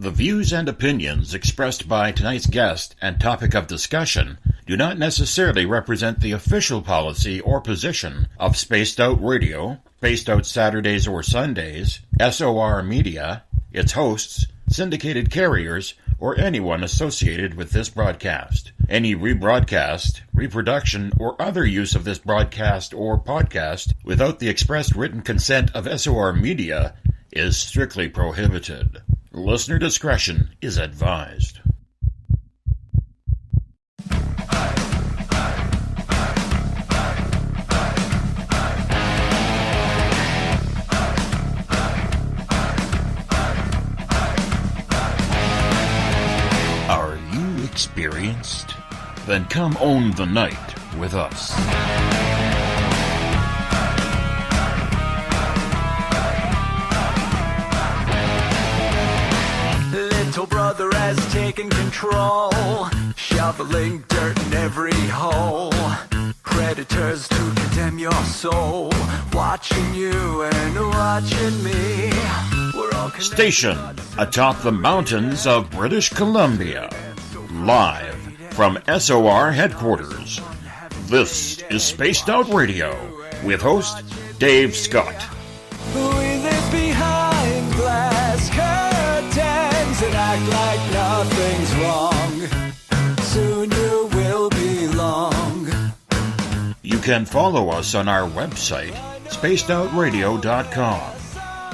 The views and opinions expressed by tonight's guest and topic of discussion do not necessarily represent the official policy or position of Spaced Out Radio, Spaced Out Saturdays or Sundays, SOR Media, its hosts, syndicated carriers, or anyone associated with this broadcast. Any rebroadcast, reproduction, or other use of this broadcast or podcast without the express written consent of SOR Media is strictly prohibited. Listener discretion is advised. Are you experienced? Then come own the night with us. Little brother has taken control, shoveling dirt in every hole. Predators to condemn your soul, watching you and watching me. We're all stationed atop the mountains of British Columbia, live from SOR headquarters. This is Spaced Out Radio with host Dave Scott. We live behind glass curtains and act like nothing's wrong. Soon you will belong. You can follow us on our website, spacedoutradio.com,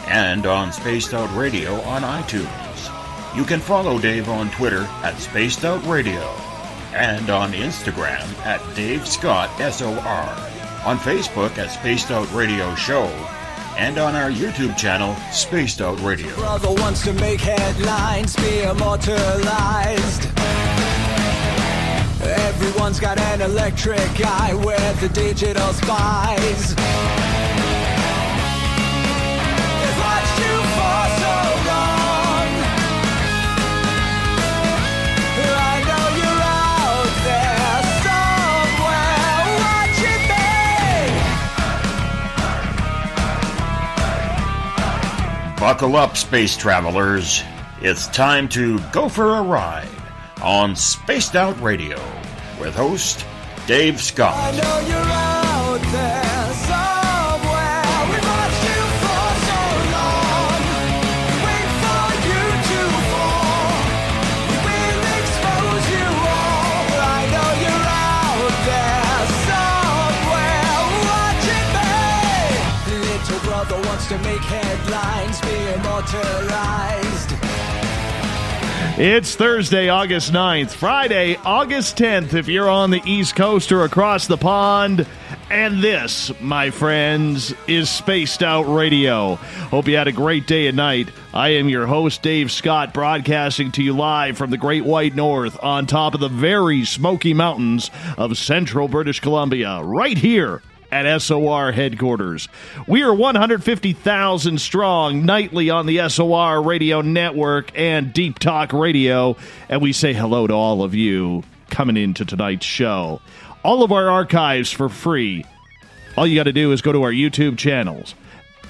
and on Spaced Out Radio on iTunes. You can follow Dave on Twitter at Spaced Out Radio, and on Instagram at Dave Scott SOR, on Facebook at Spaced Out Radio Show, and on our YouTube channel, Spaced Out Radio. Brother wants to make headlines, be immortalized. Everyone's got an electric eye with the digital spies. They've watched you for so long. I know you're out there somewhere watching me. Buckle up, space travelers. It's time to go for a ride on Spaced Out Radio with host Dave Scott. I know you're out there somewhere. We've watched you for so long. Wait for you to fall. We will expose you all. I know you're out there somewhere watching me. Little brother wants to make headlines, be immortalized. It's Thursday, August 9th, Friday, August 10th, if you're on the East Coast or across the pond. And this, my friends, is Spaced Out Radio. Hope you had a great day and night. I am your host, Dave Scott, broadcasting to you live from the Great White North on top of the very Smoky Mountains of central British Columbia, right here at SOR headquarters. We are 150,000 strong nightly on the SOR radio network and Deep Talk Radio, and we say hello to all of you coming into tonight's show. All of our archives for free. All you got to do is go to our YouTube channels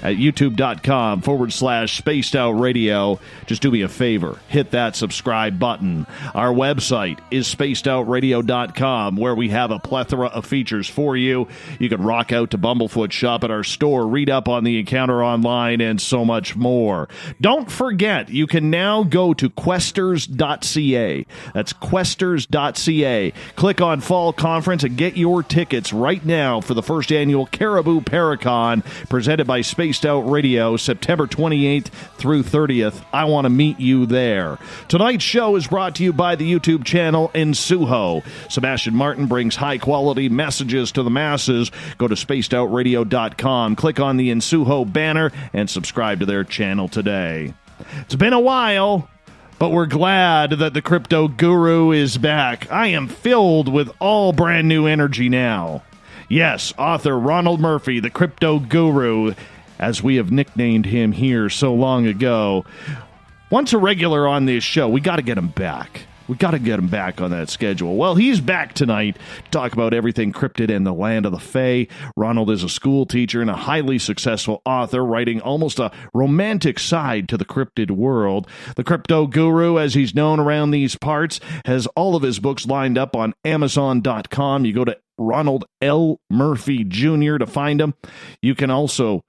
at youtube.com/Spaced Out Radio. Just do me a favor, hit that subscribe button. Our website is spacedoutradio.com, where we have a plethora of features for you. You can rock out to Bumblefoot, shop at our store, read up on the encounter online, and so much more. Don't forget, you can now go to questers.ca. That's questers.ca. Click on Fall Conference and get your tickets right now for the first annual Caribou Paracon, presented by Spaced Out Radio, September 28th through 30th. I want to meet you there. Tonight's show is brought to you by the YouTube channel Insuho. Sebastian Martin brings high-quality messages to the masses. Go to spacedoutradio.com, click on the Insuho banner, and subscribe to their channel today. It's been a while, but we're glad that the crypto guru is back. I am filled with all brand new energy now. Yes, author Ronald Murphy, the crypto guru, as we have nicknamed him here so long ago. Once a regular on this show, we got to get him back. We got to get him back on that schedule. Well, he's back tonight to talk about everything cryptid and the land of the Fae. Ronald is a school teacher and a highly successful author, writing almost a romantic side to the cryptid world. The crypto guru, as he's known around these parts, has all of his books lined up on Amazon.com. You go to Ronald L. Murphy Jr. to find them. You can also,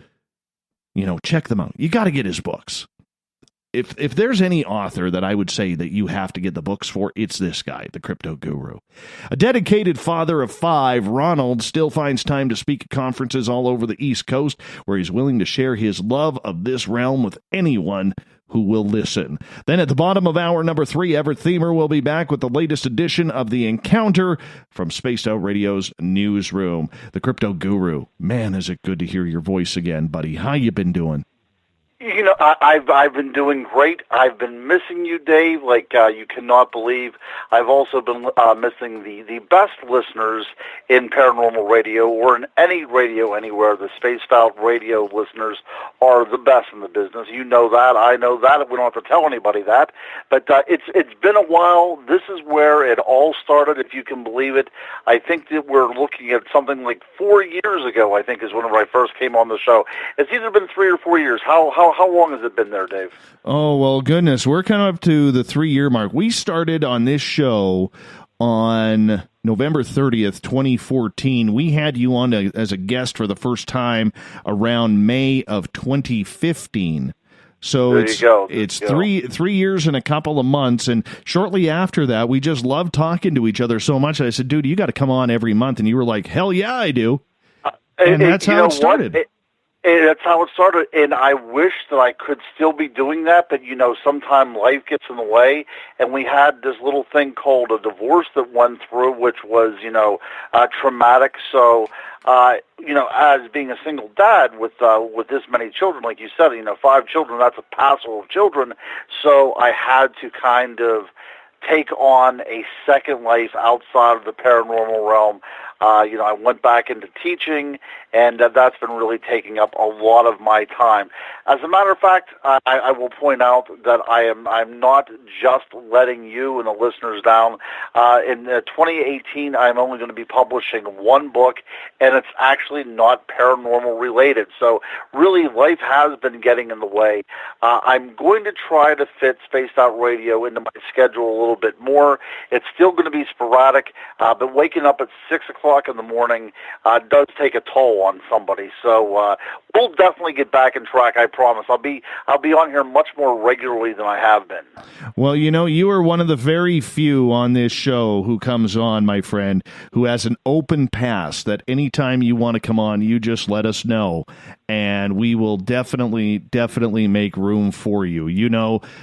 check them out. You got to get his books. If there's any author that I would say that you have to get the books for, it's this guy, the crypto guru. A dedicated father of 5, Ronald still finds time to speak at conferences all over the East Coast, where he's willing to share his love of this realm with anyone who will listen. Then at the bottom of hour number 3, Everett Themer will be back with the latest edition of The Encounter from Spaced Out Radio's newsroom. The crypto guru. Man, is it good to hear your voice again, buddy. How you been doing? I've been doing great. I've been missing you, Dave, like you cannot believe. I've also been missing the best listeners in paranormal radio or in any radio anywhere. The Spaced Out Radio listeners are the best in the business. You know that. I know that. We don't have to tell anybody that. But it's been a while. This is where it all started, if you can believe it. I think that we're looking at something like 4 years ago, I think, is whenever I first came on the show. It's either been 3 or 4 years. How long has it been there, Dave? Oh, well, goodness. We're kind of up to the 3-year mark. We started on this show on November 30th, 2014. We had you on as a guest for the first time around May of 2015. So it's 3 years and a couple of months, and shortly after that, we just loved talking to each other so much. I said, dude, you got to come on every month, and you were like, hell yeah, I do. And that's how it started. That's how it started, and I wish that I could still be doing that, but, sometimes life gets in the way, and we had this little thing called a divorce that went through, which was, traumatic. So, as being a single dad with this many children, like you said, 5 children, that's a passel of children, so I had to kind of take on a second life outside of the paranormal realm. I went back into teaching, and that's been really taking up a lot of my time. As a matter of fact, I will point out that I'm not just letting you and the listeners down. In 2018, I'm only going to be publishing 1 book, and it's actually not paranormal related. So really, life has been getting in the way. I'm going to try to fit Spaced Out Radio into my schedule a little bit more. It's still going to be sporadic, but waking up at 6 o'clock in the morning does take a toll on somebody. So we'll definitely get back in track, I promise. I'll be on here much more regularly than I have been. Well, you are one of the very few on this show who comes on, my friend, who has an open pass that anytime you want to come on, you just let us know, and we will definitely make room for you.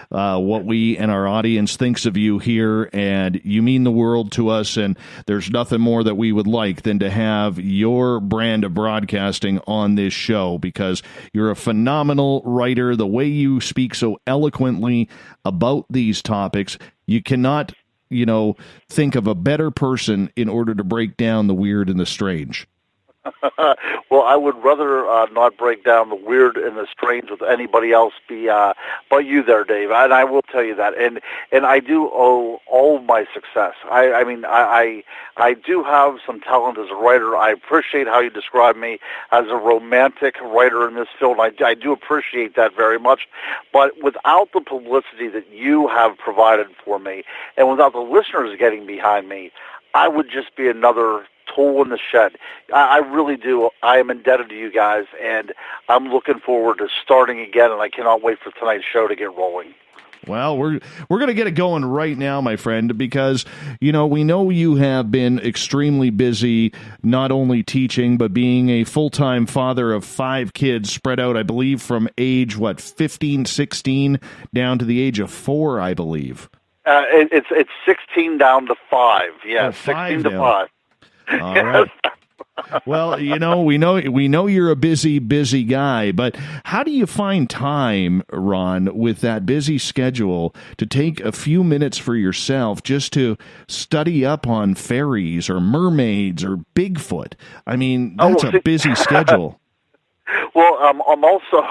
What we and our audience thinks of you here, and you mean the world to us, and there's nothing more that we would like than to have your brand of broadcasting on this show, because you're a phenomenal writer. The way you speak so eloquently about these topics, you cannot, think of a better person in order to break down the weird and the strange. Well, I would rather not break down the weird and the strange with anybody else but you there, Dave. And I will tell you that. And I do owe all my success. I do have some talent as a writer. I appreciate how you describe me as a romantic writer in this field. I do appreciate that very much. But without the publicity that you have provided for me, and without the listeners getting behind me, I would just be another tool in the shed. I really do. I am indebted to you guys, and I'm looking forward to starting again, and I cannot wait for tonight's show to get rolling. Well, we're going to get it going right now, my friend, because, we know you have been extremely busy, not only teaching, but being a full-time father of 5 kids spread out, I believe, from age, 15, 16, down to the age of 4, I believe. It's 16 down to 5. Yeah, 16 to 5. All right. Well, we know you're a busy guy, but how do you find time, Ron, with that busy schedule to take a few minutes for yourself just to study up on fairies or mermaids or Bigfoot? I mean, that's a busy schedule. Well, I'm also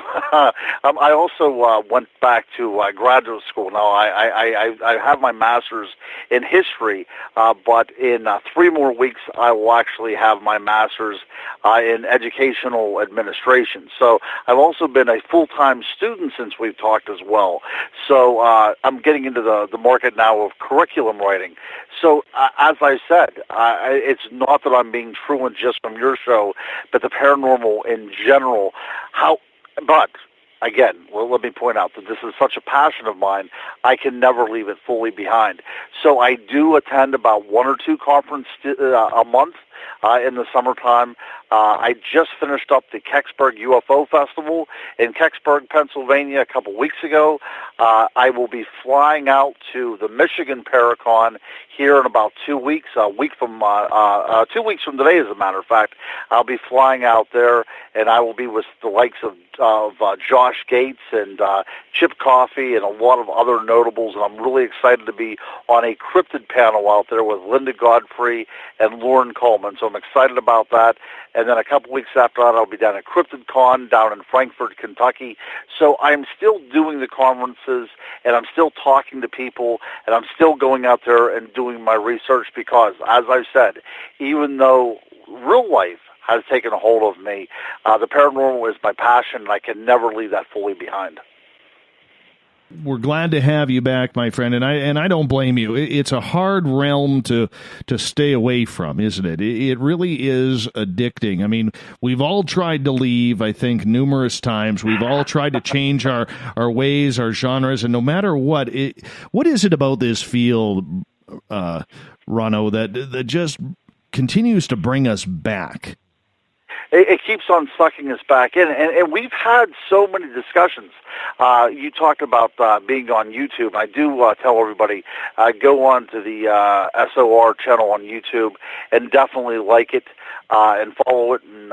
I also went back to graduate school. Now I have my master's in history, but in 3 more weeks I will actually have my master's in educational administration. So I've also been a full-time student since we've talked as well. So I'm getting into the market now of curriculum writing. So as I said, it's not that I'm being truant just from your show, but the paranormal in general. But again, well, let me point out that this is such a passion of mine, I can never leave it fully behind. So I do attend about 1 or 2 conferences a month in the summertime. I just finished up the Kecksburg UFO Festival in Kecksburg, Pennsylvania a couple weeks ago. I will be flying out to the Michigan Paracon here in about 2 weeks, 2 weeks from today, as a matter of fact. I'll be flying out there, and I will be with the likes of Josh Gates and Chip Coffey and a lot of other notables, and I'm really excited to be on a cryptid panel out there with Linda Godfrey and Lauren Coleman, so I'm excited about that. And then a couple weeks after that, I'll be down at Cryptid Con down in Frankfort, Kentucky. So I'm still doing the conferences, and I'm still talking to people, and I'm still going out there and doing my research because, as I've said, even though real life has taken a hold of me, the paranormal is my passion, and I can never leave that fully behind. We're glad to have you back, my friend, and I don't blame you. It's a hard realm to stay away from, isn't it? It really is addicting. I mean, we've all tried to leave, I think, numerous times. We've all tried to change our ways, our genres, and no matter what is it about this field, Ronno, that just continues to bring us back? It keeps on sucking us back in, and we've had so many discussions. You talked about being on YouTube. I do tell everybody, go on to the SOR channel on YouTube and definitely like it and follow it and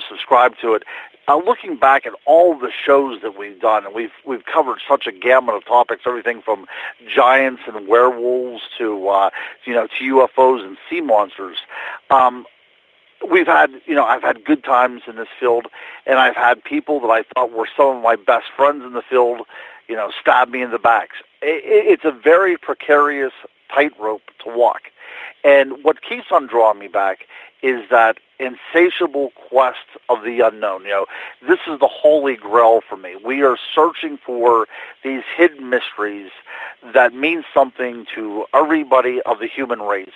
subscribe to it. Looking back at all the shows that we've done, and we've covered such a gamut of topics, everything from giants and werewolves to UFOs and sea monsters. We've had, I've had good times in this field, and I've had people that I thought were some of my best friends in the field, stab me in the backs. It's a very precarious tightrope to walk. And what keeps on drawing me back is that insatiable quest of the unknown. This is the holy grail for me. We are searching for these hidden mysteries that mean something to everybody of the human race.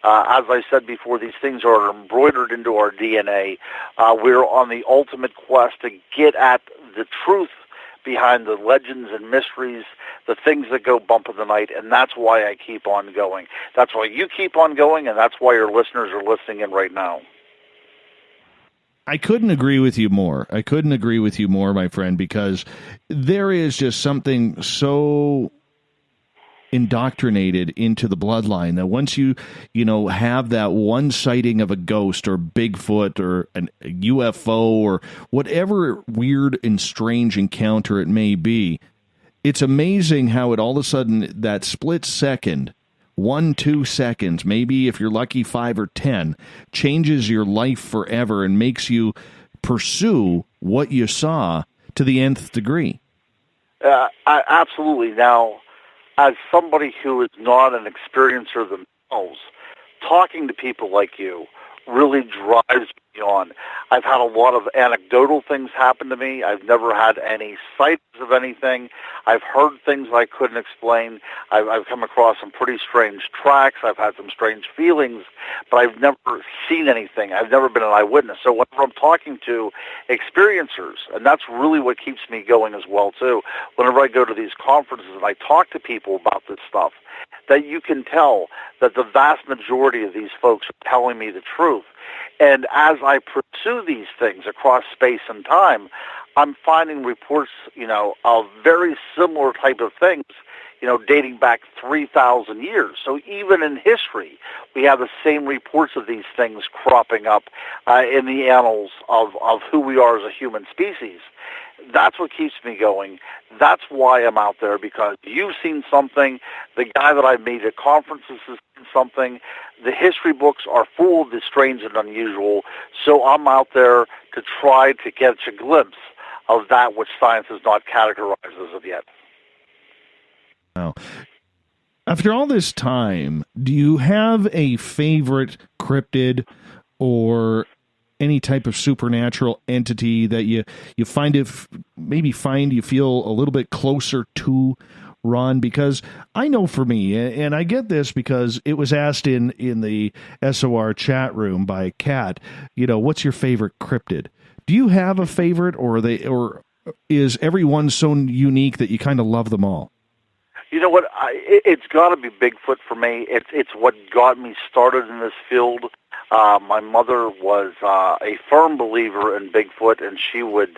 As I said before, these things are embroidered into our DNA. We're on the ultimate quest to get at the truth behind the legends and mysteries, the things that go bump in the night, and that's why I keep on going. That's why you keep on going, and that's why your listeners are listening in right now. I couldn't agree with you more. My friend, because there is just something so indoctrinated into the bloodline that once you have that one sighting of a ghost or Bigfoot or a UFO or whatever weird and strange encounter it may be, it's amazing how it all of a sudden, that split second, 1-2 seconds, maybe if you're lucky 5 or 10, changes your life forever and makes you pursue what you saw to the nth degree. Absolutely. Now, as somebody who is not an experiencer themselves, talking to people like you really drives me on. I've had a lot of anecdotal things happen to me. I've never had any sightings of anything. I've heard things I couldn't explain. I've come across some pretty strange tracks. I've had some strange feelings, but I've never seen anything. I've never been an eyewitness. So whenever I'm talking to experiencers, and that's really what keeps me going as well, too, whenever I go to these conferences and I talk to people about this stuff, that you can tell that the vast majority of these folks are telling me the truth. And as I pursue these things across space and time, I'm finding reports, of very similar type of things, dating back 3,000 years. So even in history, we have the same reports of these things cropping up in the annals of who we are as a human species. That's what keeps me going. That's why I'm out there, because you've seen something. The guy that I meet at conferences has seen something. The history books are full of the strange and unusual. So I'm out there to try to catch a glimpse of that which science has not categorized as of yet. Wow. After all this time, do you have a favorite cryptid or any type of supernatural entity that you find you feel a little bit closer to, Ron? Because I know for me, and I get this because it was asked in the SOR chat room by Kat, what's your favorite cryptid? Do you have a favorite, or is everyone so unique that you kind of love them all? You know what? It's got to be Bigfoot for me. It's what got me started in this field. My mother was a firm believer in Bigfoot, and she would,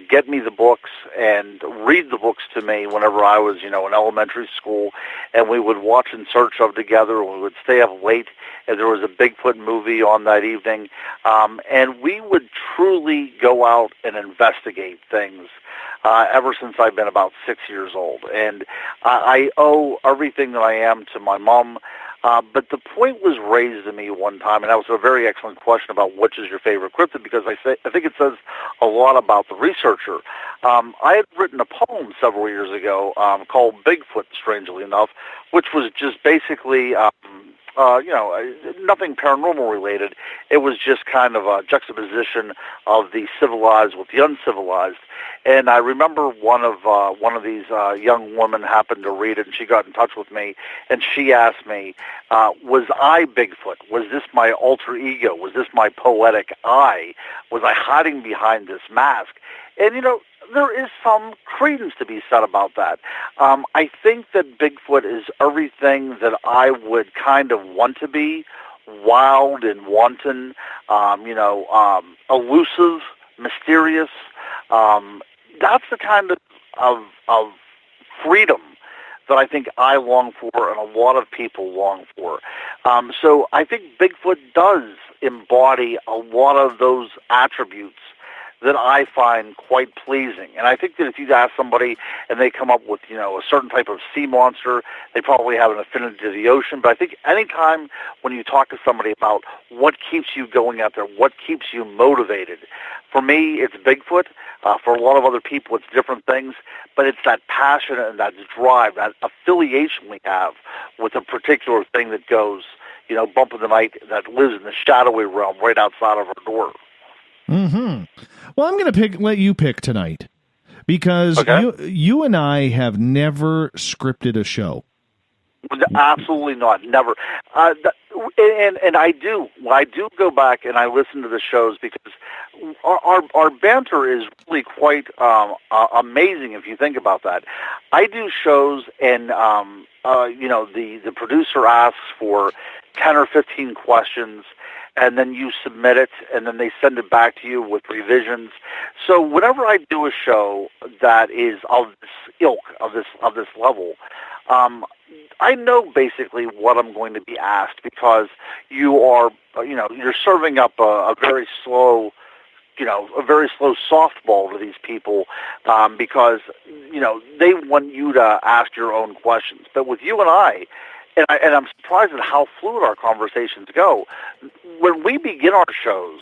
get me the books and read the books to me whenever I was, in elementary school, and we would watch In Search of together. We would stay up late, and there was a Bigfoot movie on that evening, and we would truly go out and investigate things. Ever since I've been about 6 years old. And I owe everything that I am to my mom. But the point was raised to me one time, and that was a very excellent question about which is your favorite cryptid, because I think it says a lot about the researcher. I had written a poem several years ago called Bigfoot, strangely enough, which was just basically nothing paranormal related. It was just kind of a juxtaposition of the civilized with the uncivilized. And I remember one of these young women happened to read it, and she got in touch with me, and she asked me, was I Bigfoot? Was this my alter ego? Was this my poetic I? Was I hiding behind this mask? And, there is some credence to be said about that. I think that Bigfoot is everything that I would kind of want to be, wild and wanton, elusive, mysterious. That's the kind of freedom that I think I long for and a lot of people long for. So I think Bigfoot does embody a lot of those attributes that I find quite pleasing. And I think that if you ask somebody and they come up with, a certain type of sea monster, they probably have an affinity to the ocean. But I think any time when you talk to somebody about what keeps you going out there, what keeps you motivated, for me, it's Bigfoot. For a lot of other people, it's different things. But it's that passion and that drive, that affiliation we have with a particular thing that goes, bump in the night, that lives in the shadowy realm right outside of our door. Mm-hmm. Well, I'm going to let you pick tonight, because you and I have never scripted a show. Absolutely not, never. And I do. I do go back and I listen to the shows, because our banter is really quite amazing if you think about that. I do shows, and the producer asks for 10 or 15 questions, and then you submit it, and then they send it back to you with revisions. So whenever I do a show that is of this ilk, of this level, I know basically what I'm going to be asked, because you are, you're serving up a very slow softball to these people, because, they want you to ask your own questions. But with you and I, and I'm surprised at how fluid our conversations go. When we begin our shows,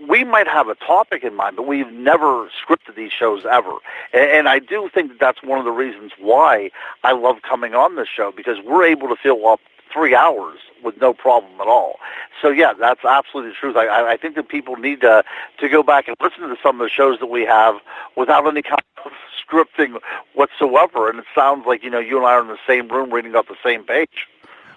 we might have a topic in mind, but we've never scripted these shows ever. And I do think that that's one of the reasons why I love coming on this show, because we're able to fill up 3 hours with no problem at all. So, yeah, that's absolutely the truth. I think that people need to go back and listen to some of the shows that we have without any kind of scripting whatsoever. And it sounds like, you and I are in the same room reading off the same page.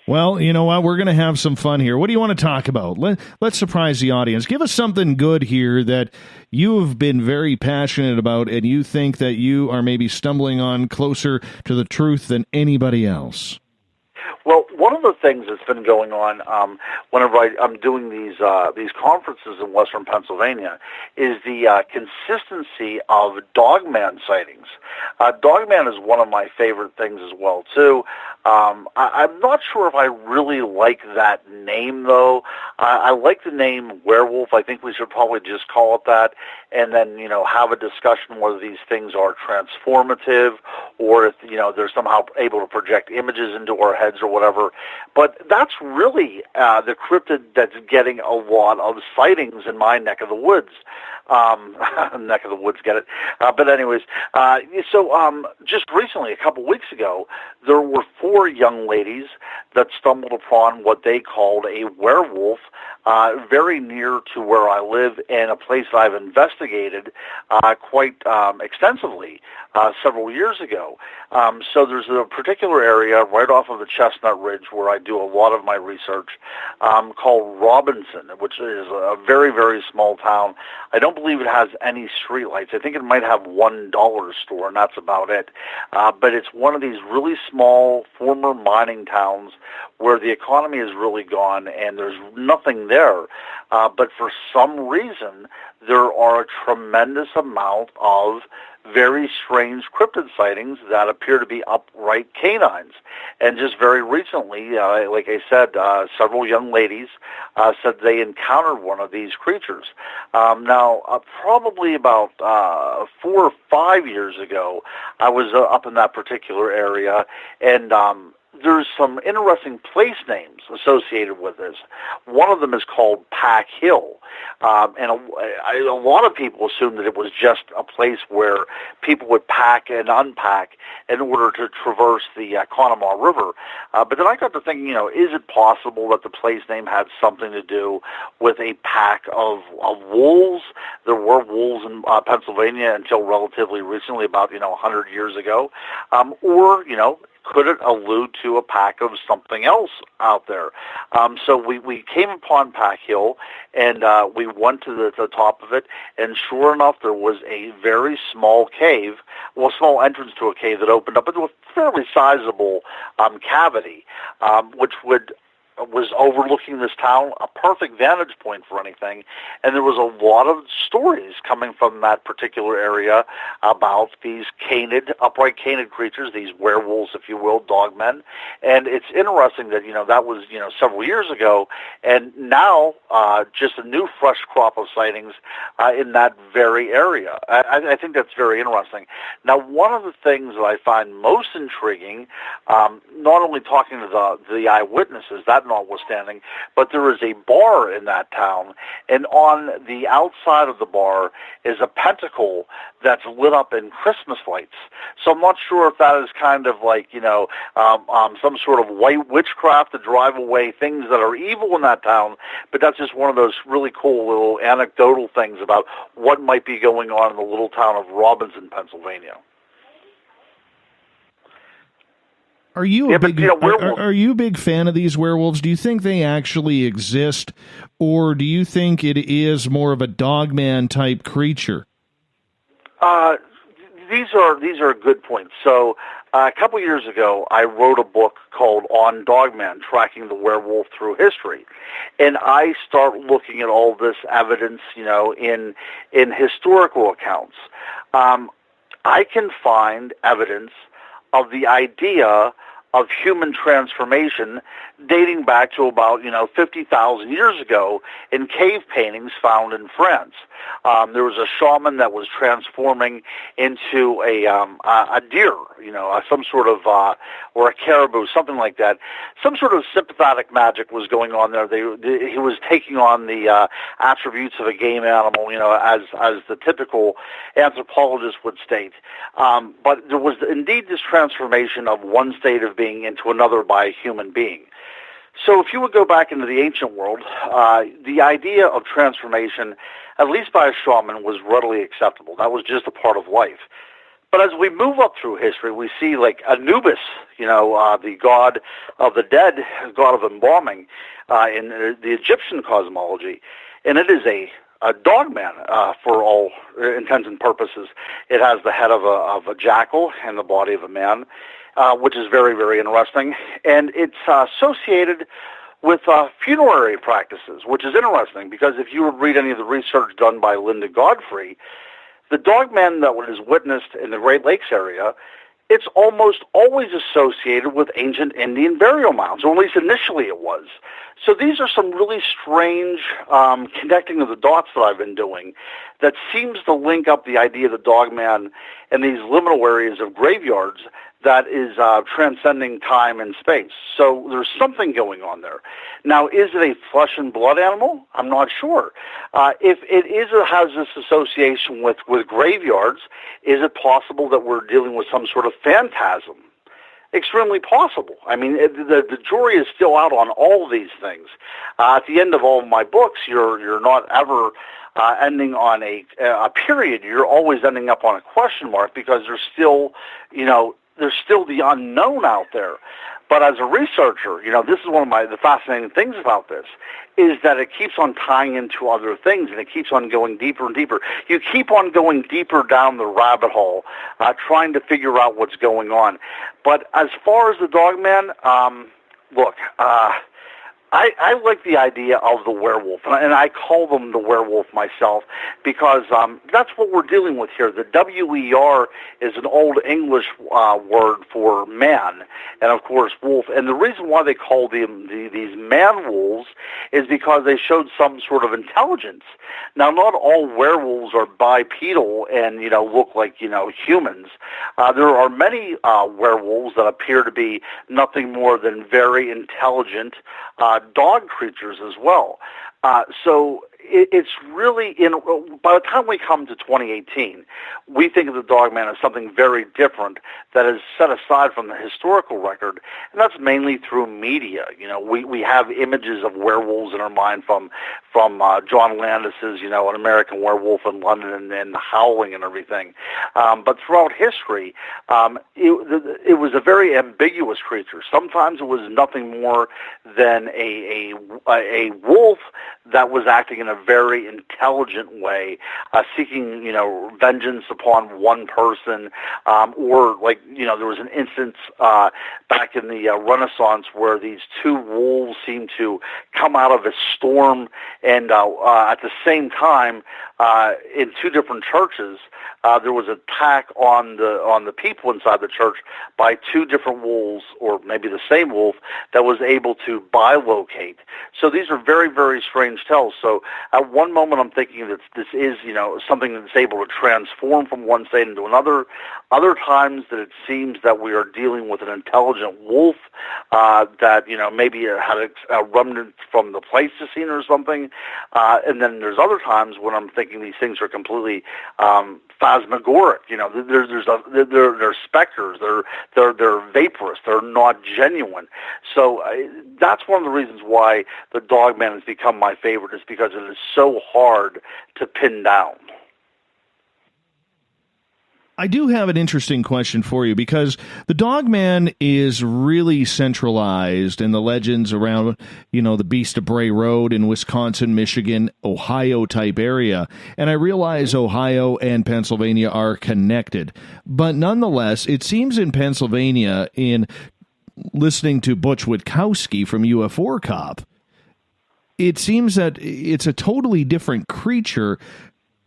Well, you know what? We're going to have some fun here. What do you want to talk about? Let's surprise the audience. Give us something good here that you have been very passionate about, and you think that you are maybe stumbling on closer to the truth than anybody else. Well, one of the things that's been going on whenever I'm doing these conferences in Western Pennsylvania is the consistency of Dogman sightings. Dogman is one of my favorite things as well, too. I'm not sure if I really like that name, though. I like the name werewolf. I think we should probably just call it that, and then, have a discussion whether these things are transformative or if, they're somehow able to project images into our heads or whatever. But that's really the cryptid that's getting a lot of sightings in my neck of the woods. Neck of the woods, get it? But anyways, so just recently, a couple weeks ago, there were 4 young ladies that stumbled upon what they called a werewolf very near to where I live, and a place that I've investigated quite extensively several years ago. So there's a particular area right off of the Chestnut Ridge where I do a lot of my research called Robinson, which is a very, very small town. I don't believe it has any streetlights. I think it might have one dollar store, and that's about it. But it's one of these really small former mining towns where the economy is really gone and there's nothing there. But for some reason, there are a tremendous amount of very strange cryptid sightings that appear to be upright canines. And just very recently, like I said, several young ladies said they encountered one of these creatures. Now, probably about 4 or 5 years ago, I was up in that particular area, and there's some interesting place names associated with this. One of them is called Pack Hill, and a lot of people assume that it was just a place where people would pack and unpack in order to traverse the Conemaugh River. But then I got to thinking, is it possible that the place name had something to do with a pack of wolves? There were wolves in Pennsylvania until relatively recently, about 100 years ago, or could it allude to a pack of something else out there? So we came upon Pack Hill, and we went to the top of it, and sure enough, there was a very small cave, small entrance to a cave that opened up into a fairly sizable cavity, which was overlooking this town, a perfect vantage point for anything, and there was a lot of stories coming from that particular area about these upright canid creatures, these werewolves, if you will, dogmen, and it's interesting that, that was, several years ago, and now just a new fresh crop of sightings in that very area. I think that's very interesting. Now, one of the things that I find most intriguing, not only talking to the eyewitnesses, that notwithstanding, but there is a bar in that town, and on the outside of the bar is a pentacle that's lit up in Christmas lights. So I'm not sure if that is kind of like, some sort of white witchcraft to drive away things that are evil in that town, but that's just one of those really cool little anecdotal things about what might be going on in the little town of Robinson, Pennsylvania. Are you are you a big fan of these werewolves? Do you think they actually exist, or do you think it is more of a Dogman type creature? These are good points. So a couple years ago, I wrote a book called On Dogman, Tracking the Werewolf Through History, and I start looking at all this evidence, in historical accounts. I can find evidence of the idea of human transformation dating back to about, 50,000 years ago in cave paintings found in France. There was a shaman that was transforming into a deer, some sort of, or a caribou, something like that. Some sort of sympathetic magic was going on there. He was taking on the attributes of a game animal, as the typical anthropologist would state. But there was indeed this transformation of one state of being into another by a human being. So if you would go back into the ancient world, the idea of transformation, at least by a shaman, was readily acceptable. That was just a part of life. But as we move up through history, we see like Anubis, the god of the dead, god of embalming, in the Egyptian cosmology. And it is a dogman for all intents and purposes. It has the head of a jackal and the body of a man, which is very, very interesting. And it's associated with funerary practices, which is interesting because if you would read any of the research done by Linda Godfrey, the dogman that was witnessed in the Great Lakes area it's almost always associated with ancient Indian burial mounds, or at least initially it was. So these are some really strange connecting of the dots that I've been doing that seems to link up the idea of the Dogman and these liminal areas of graveyards that is transcending time and space. So there's something going on there. Now, is it a flesh and blood animal? I'm not sure. If it has this association with graveyards, is it possible that we're dealing with some sort of phantasm? Extremely possible. I mean, the jury is still out on all of these things. At the end of all of my books, you're not ever ending on a period. You're always ending up on a question mark, because there's still the unknown out there. But as a researcher, this is one of the fascinating things about this, is that it keeps on tying into other things, and it keeps on going deeper and deeper. You keep on going deeper down the rabbit hole, trying to figure out what's going on. But as far as the Dogman, look, I like the idea of the werewolf, and I call them the werewolf myself, because that's what we're dealing with here. The W-E-R is an Old English word for man, and of course wolf. And the reason why they call these man-wolves is because they showed some sort of intelligence. Now, not all werewolves are bipedal and look like humans. There are many werewolves that appear to be nothing more than very intelligent dog creatures as well. So it's really, by the time we come to 2018, we think of the Dogman as something very different that is set aside from the historical record, and that's mainly through media. We have images of werewolves in our mind from John Landis's, An American Werewolf in London and The Howling and everything. But throughout history, it was a very ambiguous creature. Sometimes it was nothing more than a wolf that was acting in a very intelligent way, seeking, vengeance upon one person, or there was an instance back in the Renaissance where these two wolves seemed to come out of a storm, and at the same time, in two different churches, there was an attack on the people inside the church by two different wolves, or maybe the same wolf, that was able to bilocate. So these are very, very strange tales. So at one moment I'm thinking that this is, something that's able to transform from one state into another. Other times that it seems that we are dealing with an intelligent wolf that, maybe had a remnant from the Pleistocene or something. And then there's other times when I'm thinking these things are completely phantasmagoric. They're specters. They're vaporous. They're not genuine. So that's one of the reasons why the Dogman has become my favorite, is because it is so hard to pin down. I do have an interesting question for you, because the Dogman is really centralized in the legends around, the Beast of Bray Road in Wisconsin, Michigan, Ohio type area. And I realize Ohio and Pennsylvania are connected. But nonetheless, it seems in Pennsylvania, in listening to Butch Witkowski from UFO Cop, it seems that it's a totally different creature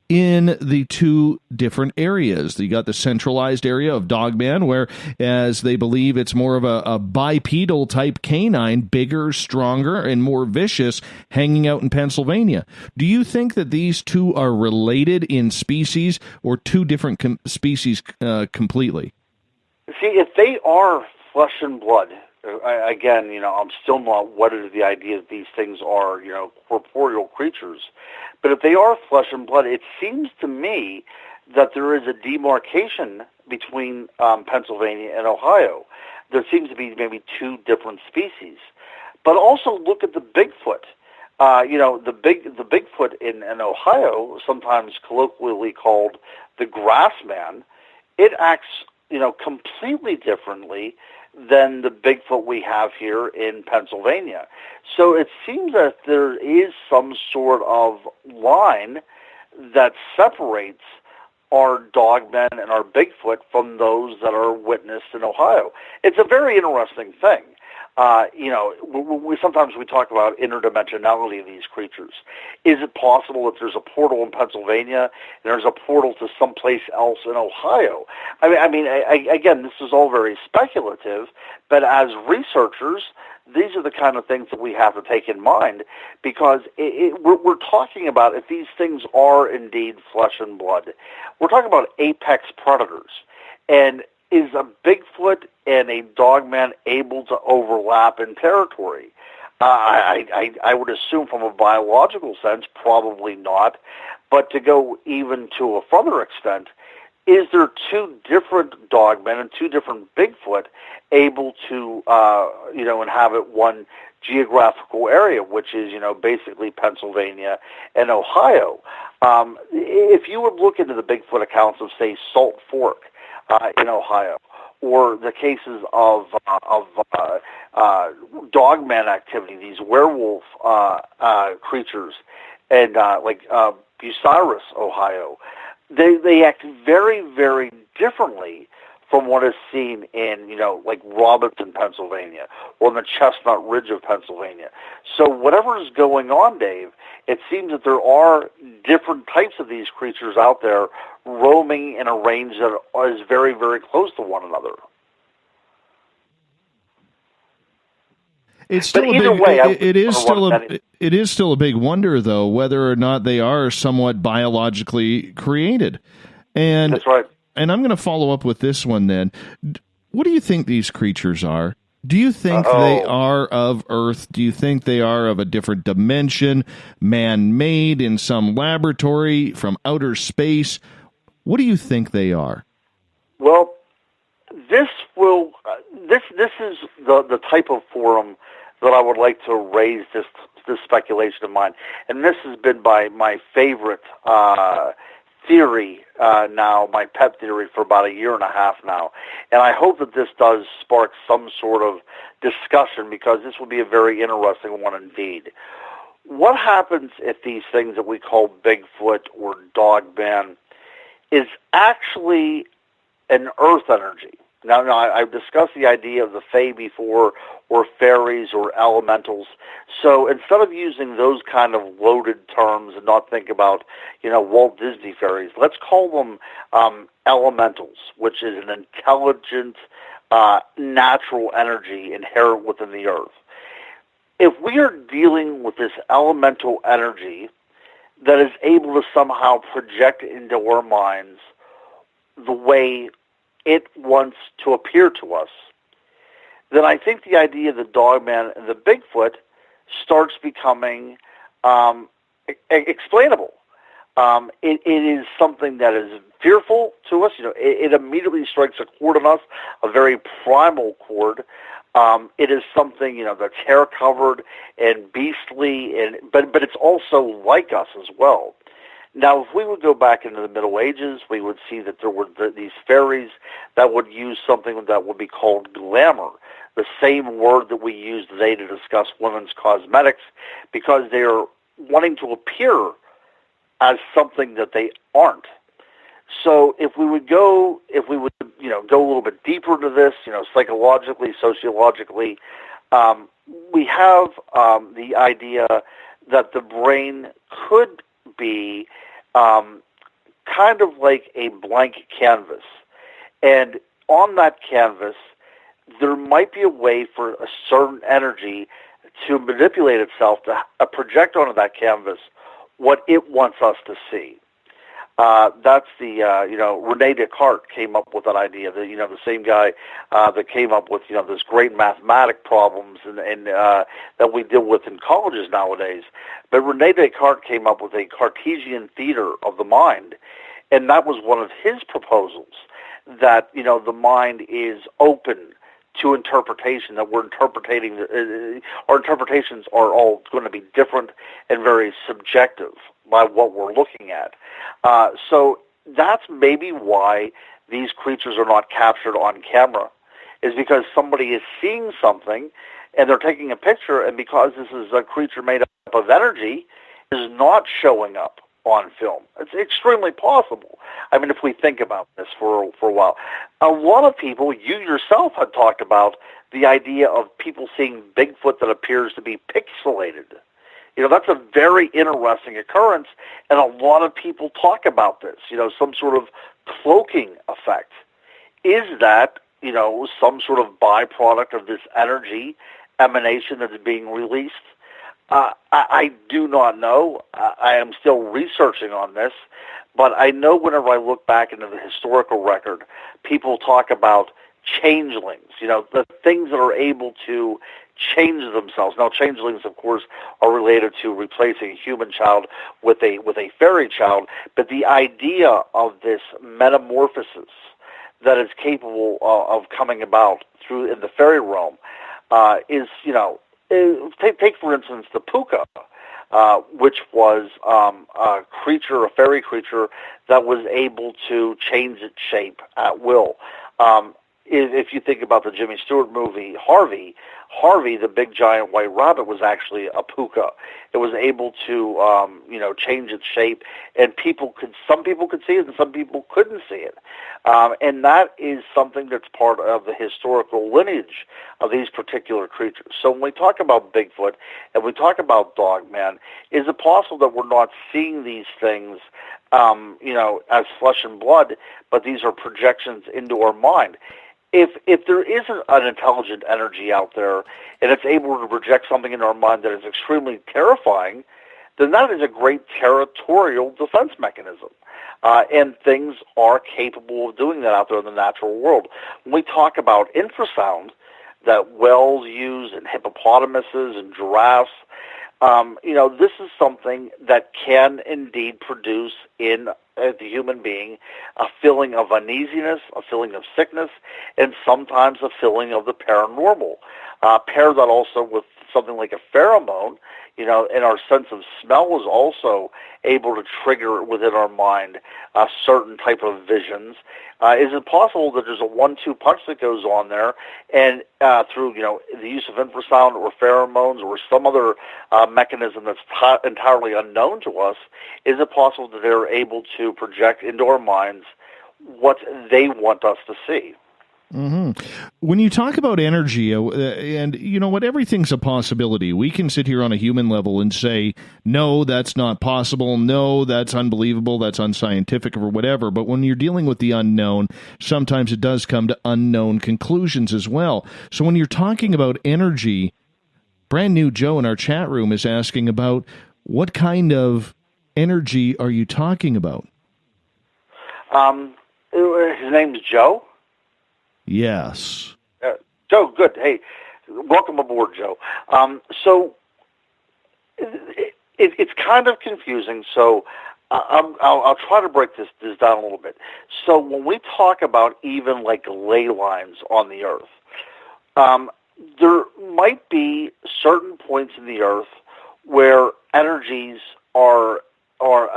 in the two different areas. You got the centralized area of Dogman, where, as they believe, it's more of a bipedal type canine, bigger, stronger, and more vicious, hanging out in Pennsylvania. Do you think that these two are related in species, or two different species completely? See, if they are flesh and blood, again, I'm still not wedded to the idea that these things are, corporeal creatures. But if they are flesh and blood, it seems to me that there is a demarcation between Pennsylvania and Ohio. There seems to be maybe two different species. But also look at the Bigfoot. The Bigfoot in Ohio, sometimes colloquially called the Grassman, it acts, completely differently than the Bigfoot we have here in Pennsylvania. So it seems that there is some sort of line that separates our Dogmen and our Bigfoot from those that are witnessed in Ohio. It's a very interesting thing. we sometimes we talk about interdimensionality of these creatures. Is it possible that there's a portal in Pennsylvania and there's a portal to someplace else in Ohio? Again, this is all very speculative, but as researchers, these are the kind of things that we have to take in mind, because we're talking about, if these things are indeed flesh and blood, we're talking about apex predators. And is a Bigfoot and a Dogman able to overlap in territory? I would assume from a biological sense, probably not. But to go even to a further extent, is there two different Dogmen and two different Bigfoot able to, inhabit one geographical area, which is, basically Pennsylvania and Ohio? If you would look into the Bigfoot accounts of, say, Salt Fork in Ohio, or the cases of Dogman activity, these werewolf creatures, and Bucyrus, Ohio, they act very, very differently from what is seen in, Robinson, Pennsylvania, or the Chestnut Ridge of Pennsylvania. So whatever is going on, Dave, it seems that there are different types of these creatures out there roaming in a range that is very, very close to one another. It's still it is still a big wonder, though, whether or not they are somewhat biologically created. And that's right. And I'm going to follow up with this one then. What do you think these creatures are? Do you think they are of Earth? Do you think they are of a different dimension, man-made in some laboratory from outer space? What do you think they are? Well, this is the type of forum that I would like to raise this speculation of mine, and this has been my favorite theory now, my pet theory for about a year and a half now, and I hope that this does spark some sort of discussion, because this would be a very interesting one indeed. What happens if these things that we call Bigfoot or Dogman is actually an earth energy? Now, I've discussed the idea of the fae before, or fairies, or elementals. So instead of using those kind of loaded terms and not think about, Walt Disney fairies, let's call them elementals, which is an intelligent, natural energy inherent within the earth. If we are dealing with this elemental energy that is able to somehow project into our minds the way it wants to appear to us, then I think the idea of the Dogman and the Bigfoot starts becoming explainable. It is something that is fearful to us. It immediately strikes a chord on us, a very primal chord. It is something, that's hair-covered and beastly, but it's also like us as well. Now, if we would go back into the Middle Ages, we would see that there were these fairies that would use something that would be called glamour, the same word that we use today to discuss women's cosmetics, because they are wanting to appear as something that they aren't. So if we would go a little bit deeper into this, psychologically, sociologically, we have the idea that the brain could be kind of like a blank canvas. And on that canvas, there might be a way for a certain energy to manipulate itself to project onto that canvas what it wants us to see. That's the, Rene Descartes came up with that idea. The same guy that came up with, this great mathematic problems and that we deal with in colleges nowadays. But Rene Descartes came up with a Cartesian theater of the mind, and that was one of his proposals, that, the mind is open to interpretation, that we're interpreting, our interpretations are all going to be different and very subjective by what we're looking at. So that's maybe why these creatures are not captured on camera, is because somebody is seeing something and they're taking a picture, and because this is a creature made up of energy, is not showing up on film. It's extremely possible. I mean, if we think about this for a while, a lot of people, you yourself had talked about the idea of people seeing Bigfoot that appears to be pixelated. You know, that's a very interesting occurrence, and a lot of people talk about this, you know, some sort of cloaking effect. Is that, you know, some sort of byproduct of this energy emanation that is being released? I do not know. I am still researching on this, but I know whenever I look back into the historical record, people talk about changelings, you know, the things that are able to change themselves. Now, changelings, of course, are related to replacing a human child with a fairy child, but the idea of this metamorphosis that is capable of coming about through in the fairy realm is, you know, take for instance the puka, which was a creature, a fairy creature that was able to change its shape at will. If you think about the Jimmy Stewart movie Harvey, the big giant white rabbit was actually a puka. It was able to, you know, change its shape, and some people could see it, and some people couldn't see it. And that is something that's part of the historical lineage of these particular creatures. So when we talk about Bigfoot and we talk about Dogman, is it possible that we're not seeing these things, you know, as flesh and blood, but these are projections into our mind? If there is an intelligent energy out there and it's able to project something in our mind that is extremely terrifying, then that is a great territorial defense mechanism. And things are capable of doing that out there in the natural world. When we talk about infrasound that whales use and hippopotamuses and giraffes, you know, this is something that can indeed produce in the human being a feeling of uneasiness, a feeling of sickness, and sometimes a feeling of the paranormal. Pair that also with something like a pheromone, you know, and our sense of smell is also able to trigger within our mind a certain type of visions. Is it possible that there's a 1-2 punch that goes on there, and through, you know, the use of infrasound or pheromones or some other mechanism that's entirely unknown to us, is it possible that they're able to project into our minds what they want us to see? Mm-hmm. When you talk about energy, and you know what, everything's a possibility. We can sit here on a human level and say, no, that's not possible. No, that's unbelievable. That's unscientific or whatever. But when you're dealing with the unknown, sometimes it does come to unknown conclusions as well. So when you're talking about energy, Brand New Joe in our chat room is asking about what kind of energy are you talking about? His name's Joe. Yes. Joe, good. Hey, welcome aboard, Joe. So it's kind of confusing. So I'll try to break this down a little bit. So when we talk about even like ley lines on the Earth, there might be certain points in the Earth where energies are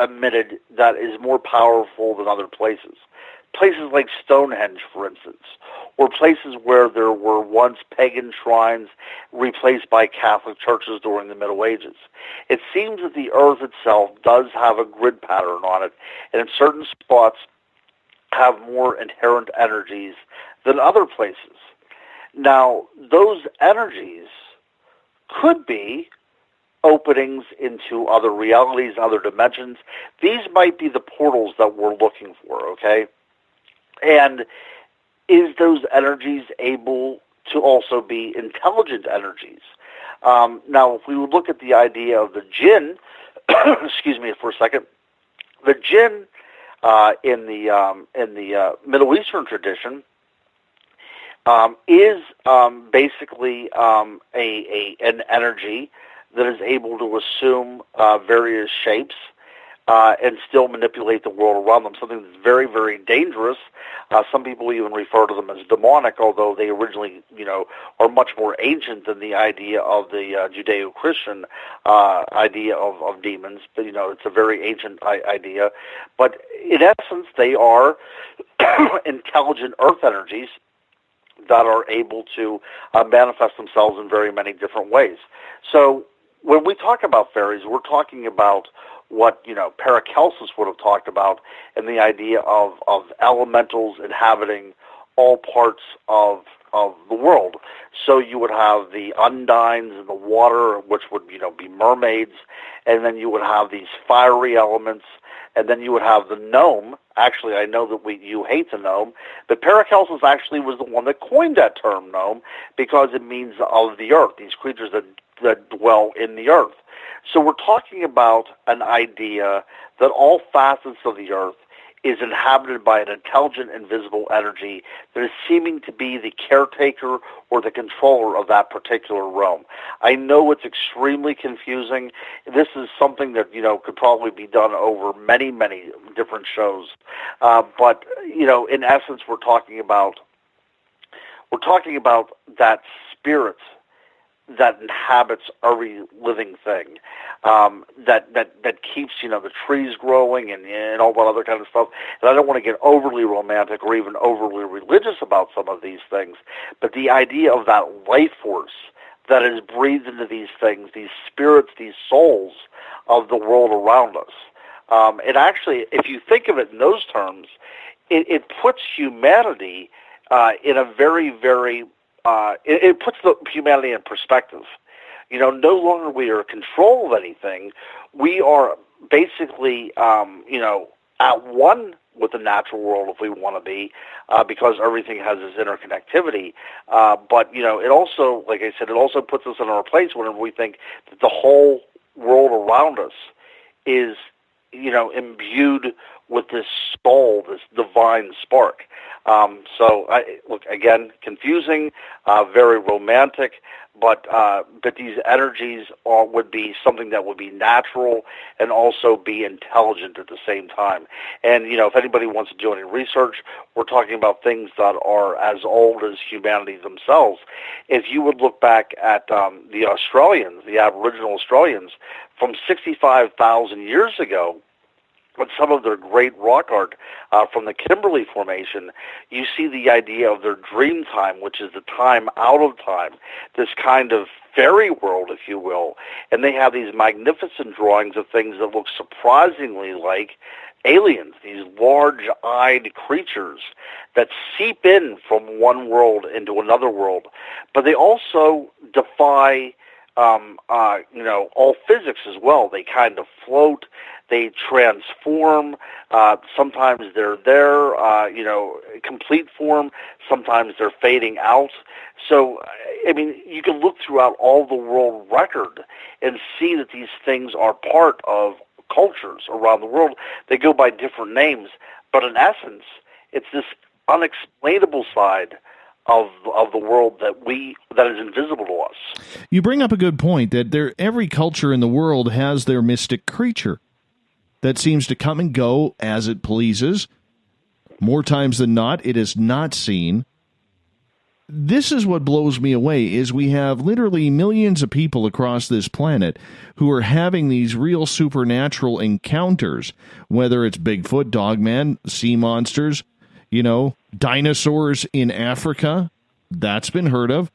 emitted that is more powerful than other places. Places like Stonehenge, for instance, or places where there were once pagan shrines replaced by Catholic churches during the Middle Ages. It seems that the Earth itself does have a grid pattern on it, and in certain spots have more inherent energies than other places. Now, those energies could be openings into other realities, other dimensions. These might be the portals that we're looking for, okay? And is those energies able to also be intelligent energies? Now, if we would look at the idea of the jinn, excuse me for a second, the jinn in the Middle Eastern tradition is basically an energy that is able to assume various shapes and still manipulate the world around them, something that's very, very dangerous. Some people even refer to them as demonic, although they originally, you know, are much more ancient than the idea of the Judeo-Christian idea of demons. But, you know, it's a very ancient idea. But in essence, they are intelligent earth energies that are able to manifest themselves in very many different ways. So when we talk about fairies, we're talking about what, Paracelsus would have talked about, and the idea of elementals inhabiting all parts of the world. So you would have the undines in the water, which would, be mermaids, and then you would have these fiery elements, and then you would have the gnome. Actually, I know that you hate the gnome, but Paracelsus actually was the one that coined that term gnome, because it means of the earth, these creatures that dwell in the earth. So we're talking about an idea that all facets of the earth is inhabited by an intelligent, invisible energy that is seeming to be the caretaker or the controller of that particular realm. I know it's extremely confusing. This is something that, could probably be done over many, many different shows. But, in essence, we're talking about that spirit that inhabits every living thing, that keeps, the trees growing and all that other kind of stuff. And I don't want to get overly romantic or even overly religious about some of these things, but the idea of that life force that is breathed into these things, these spirits, these souls of the world around us. It actually, if you think of it in those terms, it puts humanity in a very, very it puts the humanity in perspective. No longer we are in control of anything. We are basically, at one with the natural world if we want to be, because everything has this interconnectivity. But, it also, like I said, it also puts us in our place whenever we think that the whole world around us is, imbued with this soul, this divine spark. Look, again, confusing, very romantic, but these energies would be something that would be natural and also be intelligent at the same time. And, if anybody wants to do any research, we're talking about things that are as old as humanity themselves. If you would look back at the Australians, the Aboriginal Australians, from 65,000 years ago, with some of their great rock art from the Kimberley Formation, you see the idea of their dream time, which is the time out of time, this kind of fairy world, if you will. And they have these magnificent drawings of things that look surprisingly like aliens, these large-eyed creatures that seep in from one world into another world. But they also defy all physics as well. They kind of float, they transform, sometimes they're there, complete form, sometimes they're fading out. So, you can look throughout all the world record and see that these things are part of cultures around the world. They go by different names, but in essence, it's this unexplainable side of the world that is invisible to us. You bring up a good point that every culture in the world has their mystic creature that seems to come and go as it pleases. More times than not, it is not seen. This is what blows me away, is we have literally millions of people across this planet who are having these real supernatural encounters, whether it's Bigfoot, Dogman, sea monsters, dinosaurs in Africa, that's been heard of.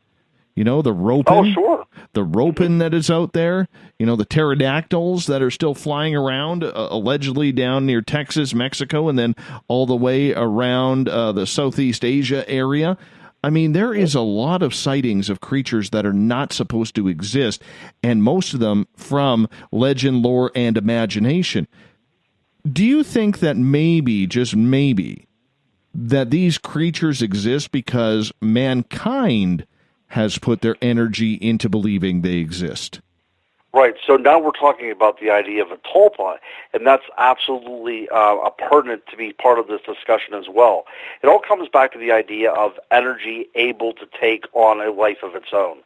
The roping. Oh, sure. The roping that is out there. The pterodactyls that are still flying around, allegedly down near Texas, Mexico, and then all the way around the Southeast Asia area. There is a lot of sightings of creatures that are not supposed to exist, and most of them from legend, lore, and imagination. Do you think that maybe, just maybe, that these creatures exist because mankind has put their energy into believing they exist? Right, so now we're talking about the idea of a tulpa, and that's absolutely pertinent to be part of this discussion as well. It all comes back to the idea of energy able to take on a life of its own.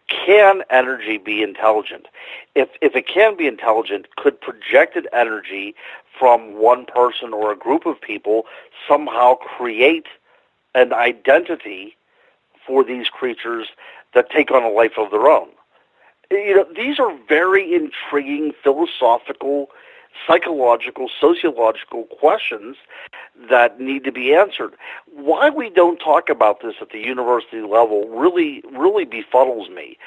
Can energy be intelligent? If it can be intelligent, could projected energy from one person or a group of people somehow create an identity for these creatures that take on a life of their own? These are very intriguing philosophical, psychological, sociological questions that need to be answered. why we don't talk about this at the university level really befuddles me.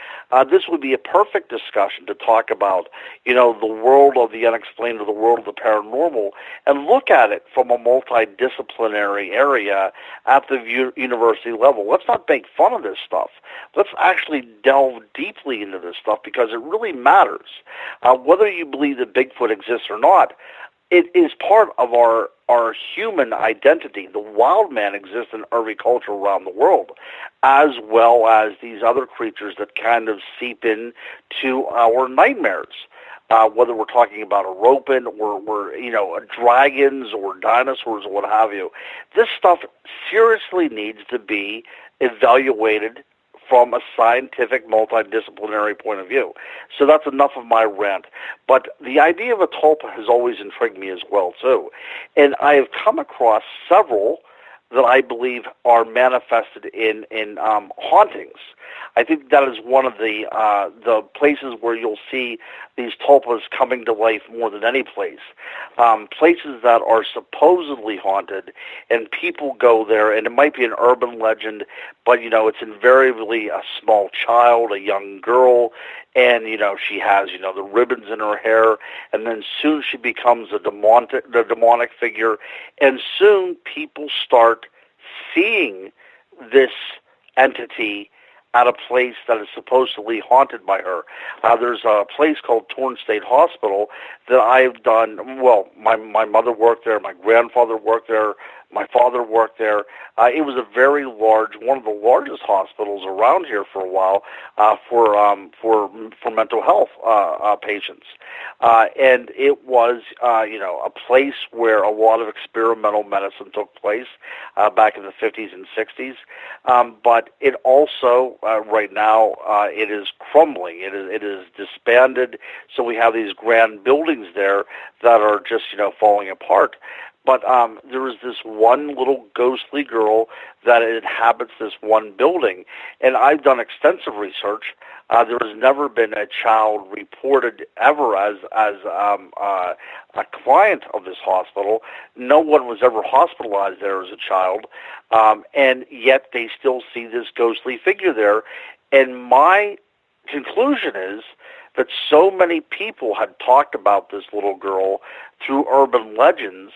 This would be a perfect discussion to talk about, the world of the unexplained or the world of the paranormal, and look at it from a multidisciplinary area at the university level. Let's not make fun of this stuff. Let's actually delve deeply into this stuff because it really matters. Whether you believe that Bigfoot exists or not, it is part of our human identity. The wild man exists in every culture around the world, as well as these other creatures that kind of seep in to our nightmares. Whether we're talking about a ropin or dragons or dinosaurs or what have you. This stuff seriously needs to be evaluated from a scientific, multidisciplinary point of view. So that's enough of my rant. But the idea of a tulpa has always intrigued me as well, too. And I have come across several that I believe are manifested in hauntings. I think that is one of the places where you'll see these tulpas coming to life more than any place. Places that are supposedly haunted, and people go there, and it might be an urban legend, but it's invariably a small child, a young girl, and she has the ribbons in her hair, and then soon she becomes the demonic figure, and soon people start seeing this entity at a place that is supposedly haunted by her. There's a place called Torrance State Hospital that I've done. Well, my mother worked there, my grandfather worked there, my father worked there. It was a very large, one of the largest hospitals around here for a while for mental health patients, and it was a place where a lot of experimental medicine took place back in the 50s and 60s. But it also right now it is crumbling. It is disbanded. So we have these grand buildings there that are just falling apart. But there is this one little ghostly girl that inhabits this one building, and I've done extensive research. There has never been a child reported ever as a client of this hospital. No one was ever hospitalized there as a child, and yet they still see this ghostly figure there. And my conclusion is that so many people had talked about this little girl through urban legends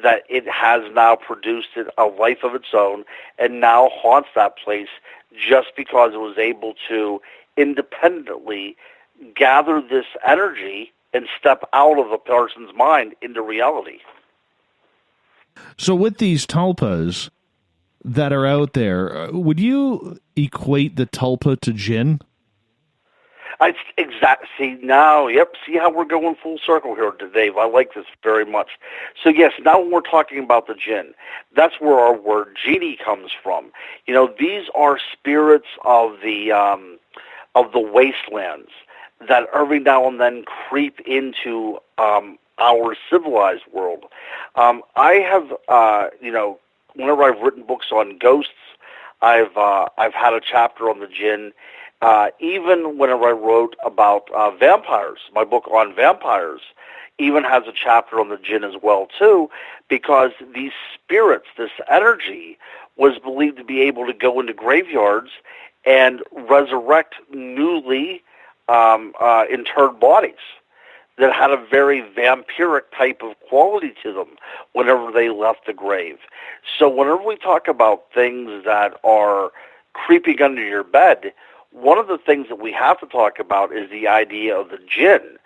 that it has now produced a life of its own and now haunts that place just because it was able to independently gather this energy and step out of a person's mind into reality. So with these tulpas that are out there, would you equate the tulpa to jinn? See how we're going full circle here, Dave. I like this very much. So yes, now when we're talking about the jinn, that's where our word genie comes from. These are spirits of the wastelands that every now and then creep into our civilized world. I have, whenever I've written books on ghosts, I've had a chapter on the jinn. Even whenever I wrote about vampires, my book on vampires even has a chapter on the jinn as well, too, because these spirits, this energy, was believed to be able to go into graveyards and resurrect newly interred bodies that had a very vampiric type of quality to them whenever they left the grave. So whenever we talk about things that are creeping under your bed, one of the things that we have to talk about is the idea of the jinn.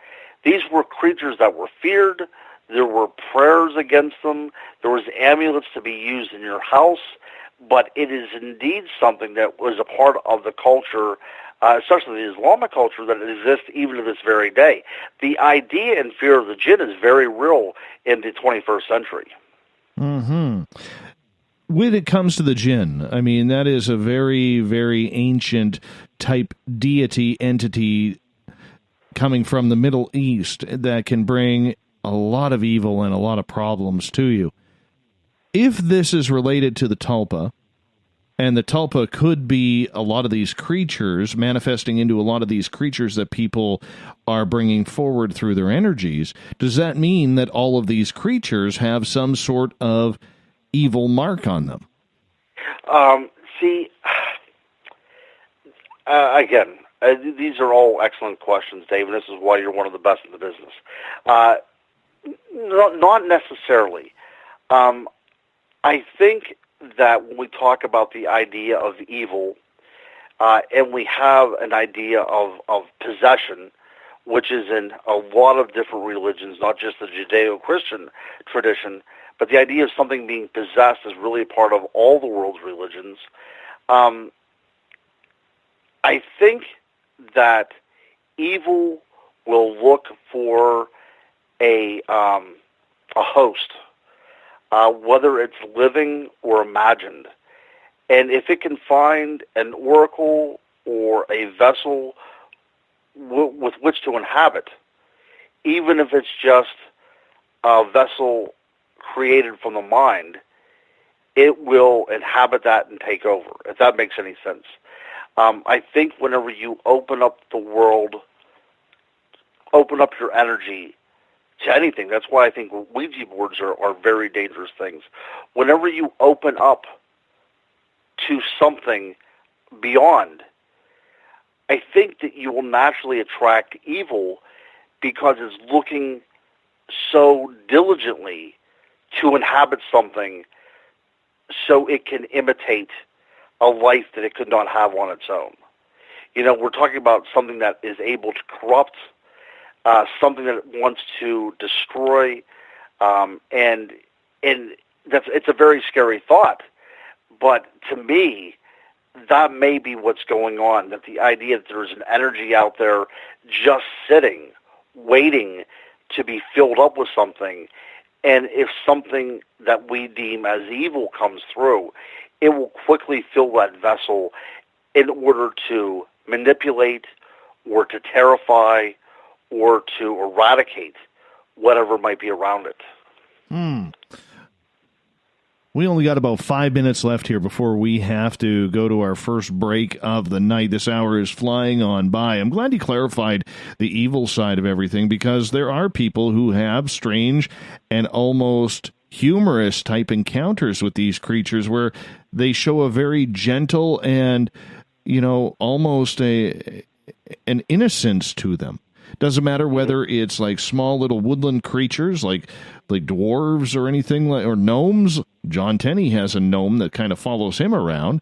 These were creatures that were feared. There were prayers against them. There was amulets to be used in your house. But it is indeed something that was a part of the culture, especially the Islamic culture, that exists even to this very day. The idea and fear of the jinn is very real in the 21st century. Mm-hmm. When it comes to the jinn, I mean, that is a very, very ancient type deity entity coming from the Middle East that can bring a lot of evil and a lot of problems to you. If this is related to the tulpa, and the tulpa could be a lot of these creatures, manifesting into a lot of these creatures that people are bringing forward through their energies, does that mean that all of these creatures have some sort of evil mark on them? See, again, these are all excellent questions, Dave, and this is why you're one of the best in the business. Not necessarily. I think that when we talk about the idea of evil, and we have an idea of possession, which is in a lot of different religions, not just the Judeo-Christian tradition, but the idea of something being possessed is really a part of all the world's religions. I think that evil will look for a host, whether it's living or imagined. And if it can find an oracle or a vessel with which to inhabit, even if it's just a vessel created from the mind, it will inhabit that and take over, if that makes any sense. I think whenever you open up the world, open up your energy to anything, that's why I think Ouija boards are very dangerous things. Whenever you open up to something beyond, I think that you will naturally attract evil because it's looking so diligently to inhabit something so it can imitate a life that it could not have on its own. You know, we're talking about something that is able to corrupt, something that it wants to destroy, and it's a very scary thought. But to me, that may be what's going on, that the idea that there's an energy out there just sitting, waiting to be filled up with something, and if something that we deem as evil comes through, it will quickly fill that vessel in order to manipulate or to terrify or to eradicate whatever might be around it. We only got about 5 minutes left here before we have to go to our first break of the night. This hour is flying on by. I'm glad you clarified the evil side of everything, because there are people who have strange and almost humorous type encounters with these creatures where they show a very gentle and, you know, almost an innocence to them. Doesn't matter whether it's like small little woodland creatures like dwarves or anything like, or gnomes. John Tenney has a gnome that kind of follows him around,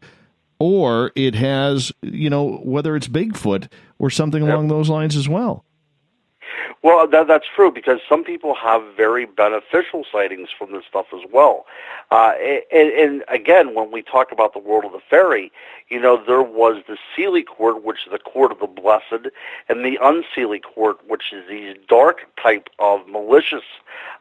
or it has, you know, whether it's Bigfoot or something along those lines as well. Well, that's true, because some people have very beneficial sightings from this stuff as well. And again, when we talk about the world of the fairy, you know, there was the Seelie court, which is the court of the blessed, and the unseelie court, which is these dark type of malicious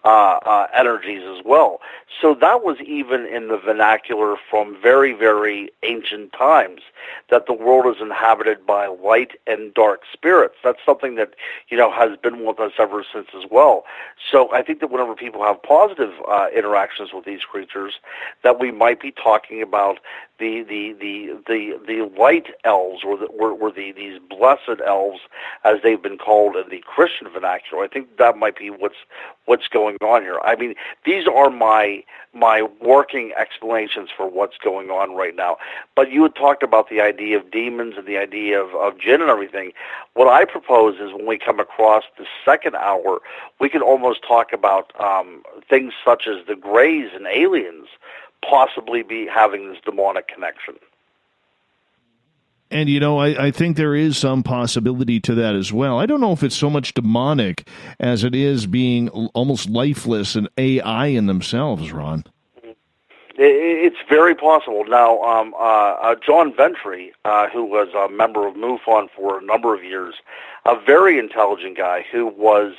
energies as well. So that was even in the vernacular from very, very ancient times, that the world is inhabited by light and dark spirits. That's something that, you know, has been with us ever since as well. So I think that whenever people have positive interactions with these creatures, that we might be talking about the light elves, or these blessed elves, as they've been called in the Christian vernacular. I think that might be what's going on here. I mean, these are my working explanations for what's going on right now. But you had talked about the idea of demons and the idea of jinn and everything. What I propose is, when we come across the second hour, we can almost talk about things such as the Greys and aliens possibly be having this demonic connection. And, you know, I think there is some possibility to that as well. I don't know if it's so much demonic as it is being almost lifeless and AI in themselves, Ron. It's very possible. Now, John Ventry, who was a member of MUFON for a number of years, a very intelligent guy who was,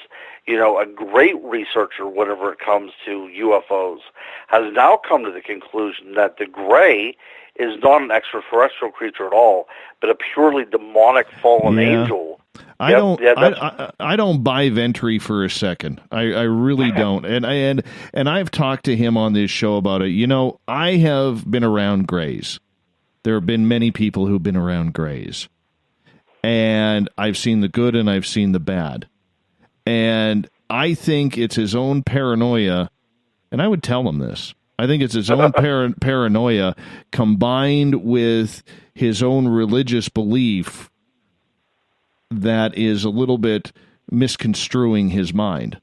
you know, a great researcher whenever it comes to UFOs, has now come to the conclusion that the Grey is not an extraterrestrial creature at all, but a purely demonic fallen angel. I don't buy Ventry for a second. I really don't. And I've talked to him on this show about it. You know, I have been around Greys. There have been many people who've been around Greys. And I've seen the good and I've seen the bad. And I think it's his own paranoia. And I would tell him this. I think it's his own paranoia combined with his own religious belief that is a little bit misconstruing his mind.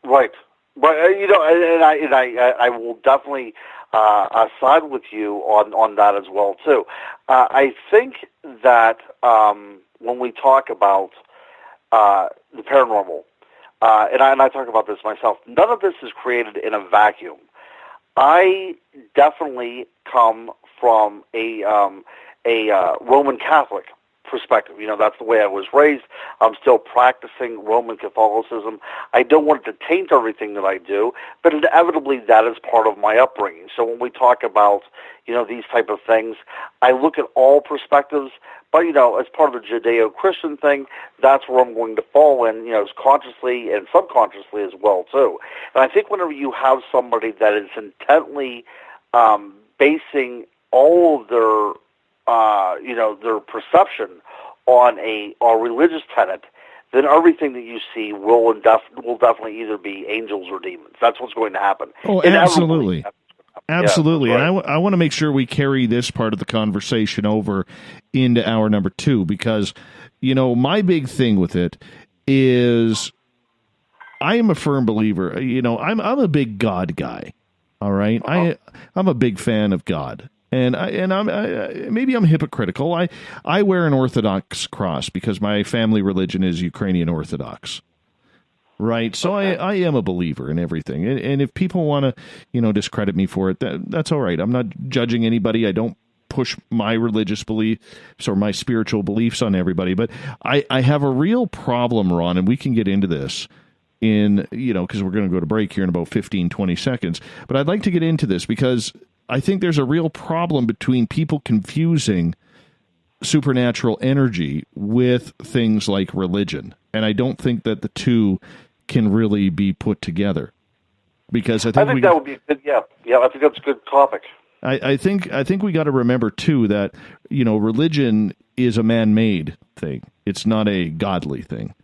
Right. But I will definitely side with you on that as well too. I think that when we talk about the paranormal, and I talk about this myself, none of this is created in a vacuum. I definitely come from a Roman Catholic perspective. That's the way I was raised. I'm still practicing Roman Catholicism. I don't want it to taint everything that I do, but inevitably that is part of my upbringing. So when we talk about, these type of things, I look at all perspectives, but, as part of the Judeo-Christian thing, that's where I'm going to fall in, consciously and subconsciously as well, too. And I think whenever you have somebody that is intently basing all of their their perception on a religious tenet, then everything that you see will definitely either be angels or demons. That's what's going to happen. Oh, absolutely. Absolutely. Yeah, and I want to make sure we carry this part of the conversation over into hour number 2, because, my big thing with it is I am a firm believer. I'm a big God guy. All right. I'm a big fan of God. And maybe I'm hypocritical. I wear an Orthodox cross because my family religion is Ukrainian Orthodox, right? So I am a believer in everything. And if people want to, discredit me for it, that's all right. I'm not judging anybody. I don't push my religious beliefs or my spiritual beliefs on everybody. But I have a real problem, Ron, and we can get into this because we're going to go to break here in about 15, 20 seconds. But I'd like to get into this because I think there's a real problem between people confusing supernatural energy with things like religion. And I don't think that the two can really be put together. Because I think that would be good. Yeah, I think that's a good topic. I think we got to remember too that, religion is a man-made thing. It's not a godly thing.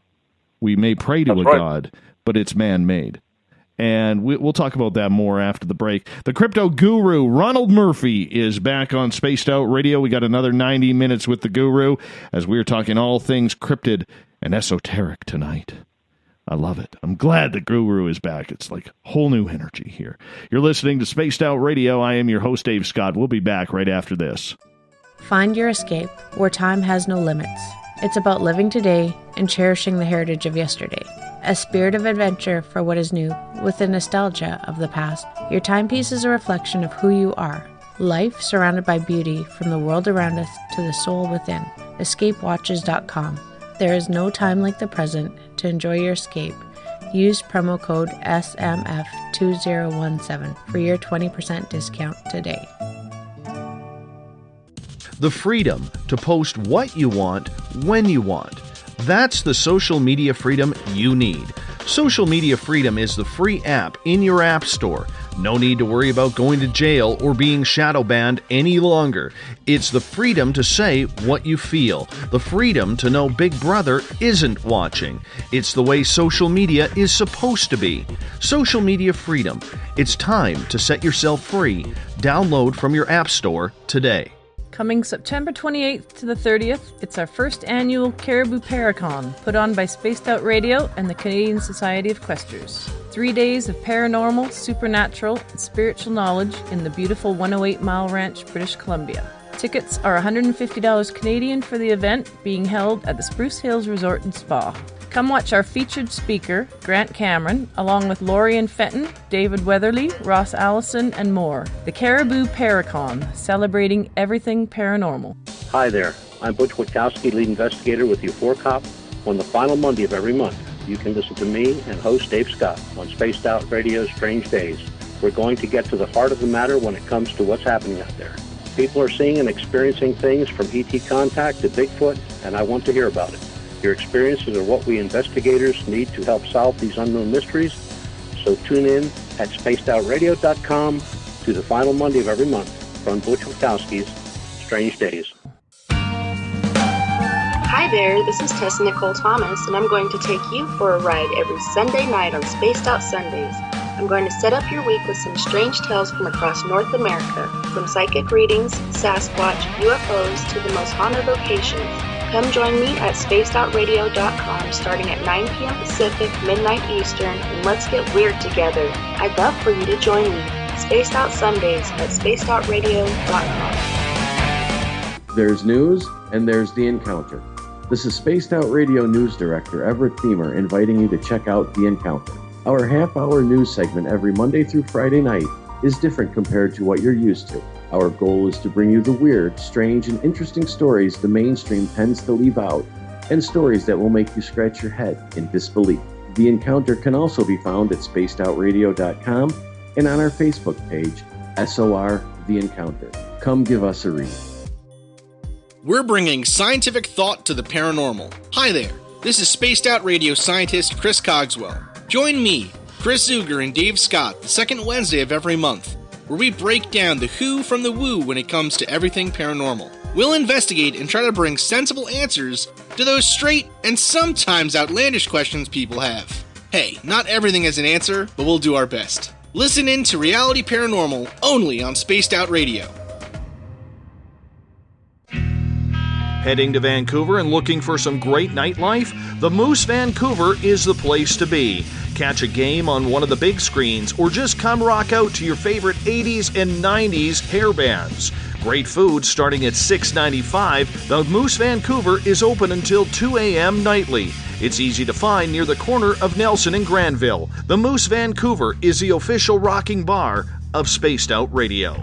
We may pray to God, but it's man-made. And we'll talk about that more after the break. The crypto guru, Ronald Murphy, is back on Spaced Out Radio. We got another 90 minutes with the guru as we're talking all things cryptid and esoteric tonight. I love it. I'm glad the guru is back. It's like whole new energy here. You're listening to Spaced Out Radio. I am your host, Dave Scott. We'll be back right after this. Find your escape where time has no limits. It's about living today and cherishing the heritage of yesterday. A spirit of adventure for what is new, with the nostalgia of the past. Your timepiece is a reflection of who you are. Life surrounded by beauty from the world around us to the soul within. EscapeWatches.com. There is no time like the present to enjoy your escape. Use promo code SMF2017 for your 20% discount today. The freedom to post what you want, when you want. That's the social media freedom you need. Social Media Freedom is the free app in your app store. No need to worry about going to jail or being shadow banned any longer. It's the freedom to say what you feel. The freedom to know Big Brother isn't watching. It's the way social media is supposed to be. Social Media Freedom. It's time to set yourself free. Download from your app store today. Coming September 28th to the 30th, it's our first annual Caribou Paracon, put on by Spaced Out Radio and the Canadian Society of Questers. 3 days of paranormal, supernatural, and spiritual knowledge in the beautiful 108 Mile Ranch, British Columbia. Tickets are $150 Canadian for the event, being held at the Spruce Hills Resort and Spa. Come watch our featured speaker, Grant Cameron, along with Lorian Fenton, David Weatherly, Ross Allison, and more. The Caribou Paracon, celebrating everything paranormal. Hi there, I'm Butch Witkowski, lead investigator with U4Cop. On the final Monday of every month, you can listen to me and host Dave Scott on Spaced Out Radio's Strange Days. We're going to get to the heart of the matter when it comes to what's happening out there. People are seeing and experiencing things from ET contact to Bigfoot, and I want to hear about it. Your experiences are what we investigators need to help solve these unknown mysteries. So tune in at spacedoutradio.com to the final Monday of every month from Butch Witkowski's Strange Days. Hi there, this is Tessa Nicole Thomas, and I'm going to take you for a ride every Sunday night on Spaced Out Sundays. I'm going to set up your week with some strange tales from across North America, from psychic readings, Sasquatch, UFOs, to the most haunted locations. Come join me at spacedoutradio.com starting at 9 p.m. Pacific, midnight Eastern, and let's get weird together. I'd love for you to join me. Spaced Out Sundays at spacedoutradio.com. There's news, and there's The Encounter. This is Spaced Out Radio News Director Everett Thiemer inviting you to check out The Encounter. Our half-hour news segment every Monday through Friday night is different compared to what you're used to. Our goal is to bring you the weird, strange, and interesting stories the mainstream tends to leave out, and stories that will make you scratch your head in disbelief. The Encounter can also be found at spacedoutradio.com and on our Facebook page, SOR The Encounter. Come give us a read. We're bringing scientific thought to the paranormal. Hi there, this is Spaced Out Radio scientist Chris Cogswell. Join me, Chris Zuger, and Dave Scott the second Wednesday of every month, where we break down the who from the woo when it comes to everything paranormal. We'll investigate and try to bring sensible answers to those straight and sometimes outlandish questions people have. Hey, not everything has an answer, but we'll do our best. Listen in to Reality Paranormal only on Spaced Out Radio. Heading to Vancouver and looking for some great nightlife? The Moose Vancouver is the place to be. Catch a game on one of the big screens or just come rock out to your favorite 80s and 90s hair bands. Great food starting at $6.95. The Moose Vancouver is open until 2 a.m. nightly. It's easy to find near the corner of Nelson and Granville. The Moose Vancouver is the official rocking bar of Spaced Out Radio.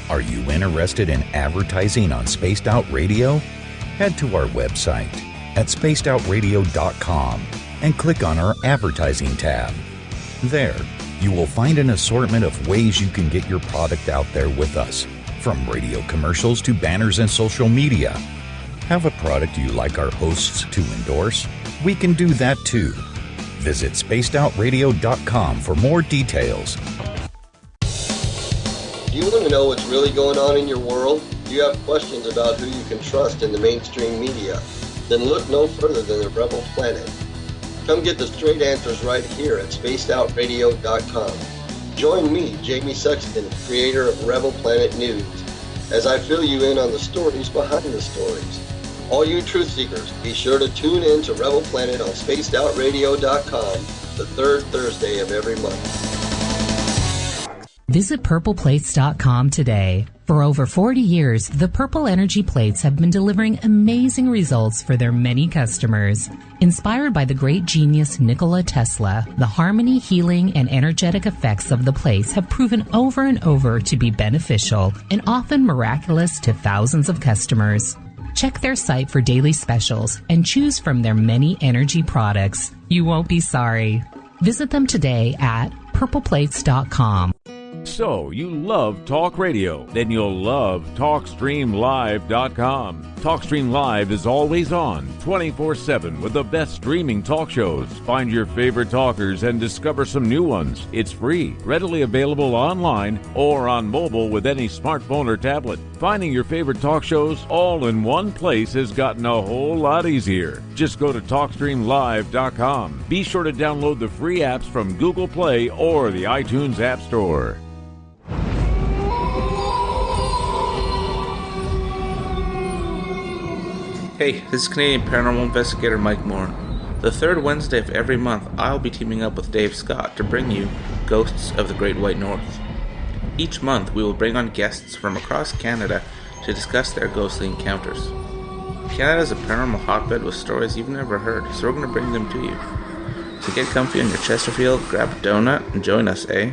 Are you interested in advertising on Spaced Out Radio? Head to our website at spacedoutradio.com and click on our advertising tab. There, you will find an assortment of ways you can get your product out there with us, from radio commercials to banners and social media. Have a product you like our hosts to endorse? We can do that too. Visit spacedoutradio.com for more details. Do you want to know what's really going on in your world? Do you have questions about who you can trust in the mainstream media? Then look no further than the Rebel Planet. Come get the straight answers right here at spacedoutradio.com. Join me, Jamie Sexton, creator of Rebel Planet News, as I fill you in on the stories behind the stories. All you truth seekers, be sure to tune in to Rebel Planet on spacedoutradio.com the third Thursday of every month. Visit purpleplates.com today. For over 40 years, the Purple Energy Plates have been delivering amazing results for their many customers. Inspired by the great genius Nikola Tesla, the harmony, healing, and energetic effects of the plates have proven over and over to be beneficial and often miraculous to thousands of customers. Check their site for daily specials and choose from their many energy products. You won't be sorry. Visit them today at purpleplates.com. So, you love talk radio? Then you'll love TalkStreamLive.com. TalkStream Live is always on, 24/7, with the best streaming talk shows. Find your favorite talkers and discover some new ones. It's free, readily available online or on mobile with any smartphone or tablet. Finding your favorite talk shows all in one place has gotten a whole lot easier. Just go to TalkStreamLive.com. Be sure to download the free apps from Google Play or the iTunes App Store. Hey, this is Canadian Paranormal Investigator Mike Moore. The third Wednesday of every month, I'll be teaming up with Dave Scott to bring you Ghosts of the Great White North. Each month, we will bring on guests from across Canada to discuss their ghostly encounters. Canada is a paranormal hotbed with stories you've never heard, so we're going to bring them to you. So get comfy on your Chesterfield, grab a donut, and join us, eh?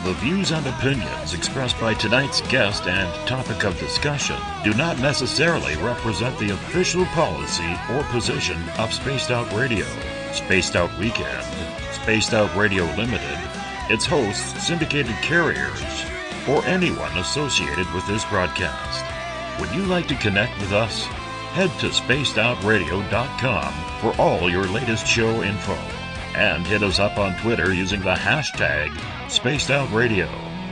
The views and opinions expressed by tonight's guest and topic of discussion do not necessarily represent the official policy or position of Spaced Out Radio, Spaced Out Weekend, Spaced Out Radio Limited, its hosts, syndicated carriers, or anyone associated with this broadcast. Would you like to connect with us? Head to spacedoutradio.com for all your latest show info. And hit us up on Twitter using the hashtag Spaced Out Radio.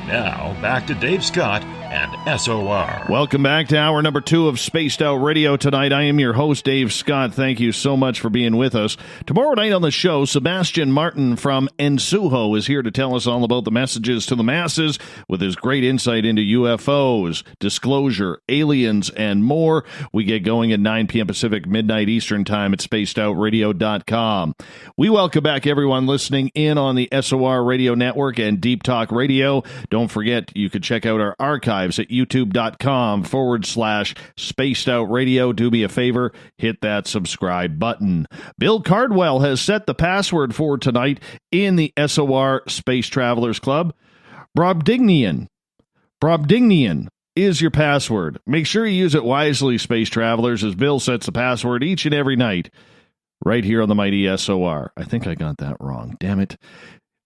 Now, back to Dave Scott and SOR. Welcome back to hour number 2 of Spaced Out Radio tonight. I am your host, Dave Scott. Thank you so much for being with us. Tomorrow night on the show, Sebastian Martin from Ensuho is here to tell us all about the messages to the masses with his great insight into UFOs, disclosure, aliens, and more. We get going at 9 p.m. Pacific, midnight Eastern time at spacedoutradio.com. We welcome back everyone listening in on the SOR Radio Network and Deep Talk Radio. Don't forget, you can check out our archives at youtube.com/spaced out radio. Do me a favor, hit that subscribe button. Bill Cardwell has set the password for tonight in the SOR Space Travelers Club. Brobdingnian is your password. Make sure you use it wisely, Space Travelers, as Bill sets the password each and every night right here on the mighty SOR. I think I got that wrong. Damn it.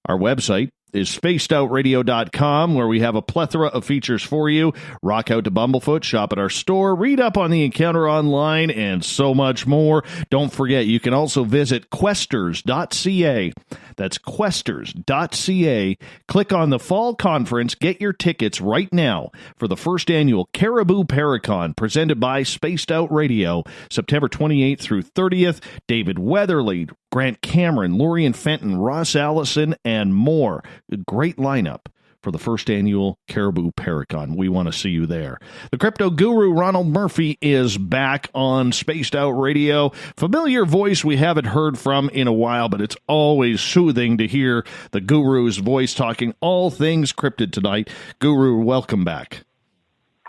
Our website is spacedoutradio.com, where we have a plethora of features for you. Rock out to Bumblefoot, shop at our store, read up on the encounter online, and so much more. Don't forget, you can also visit questers.ca. That's questers.ca. Click on the fall conference. Get your tickets right now for the first annual Caribou Paracon, presented by Spaced Out Radio, September 28th through 30th. David Weatherly, Grant Cameron, Lorian Fenton, Ross Allison, and more. A great lineup for the first annual Caribou Paracon. We want to see you there. The crypto guru Ronald Murphy is back on Spaced Out Radio. Familiar voice we haven't heard from in a while, but it's always soothing to hear the guru's voice talking all things cryptid tonight. Guru, welcome back.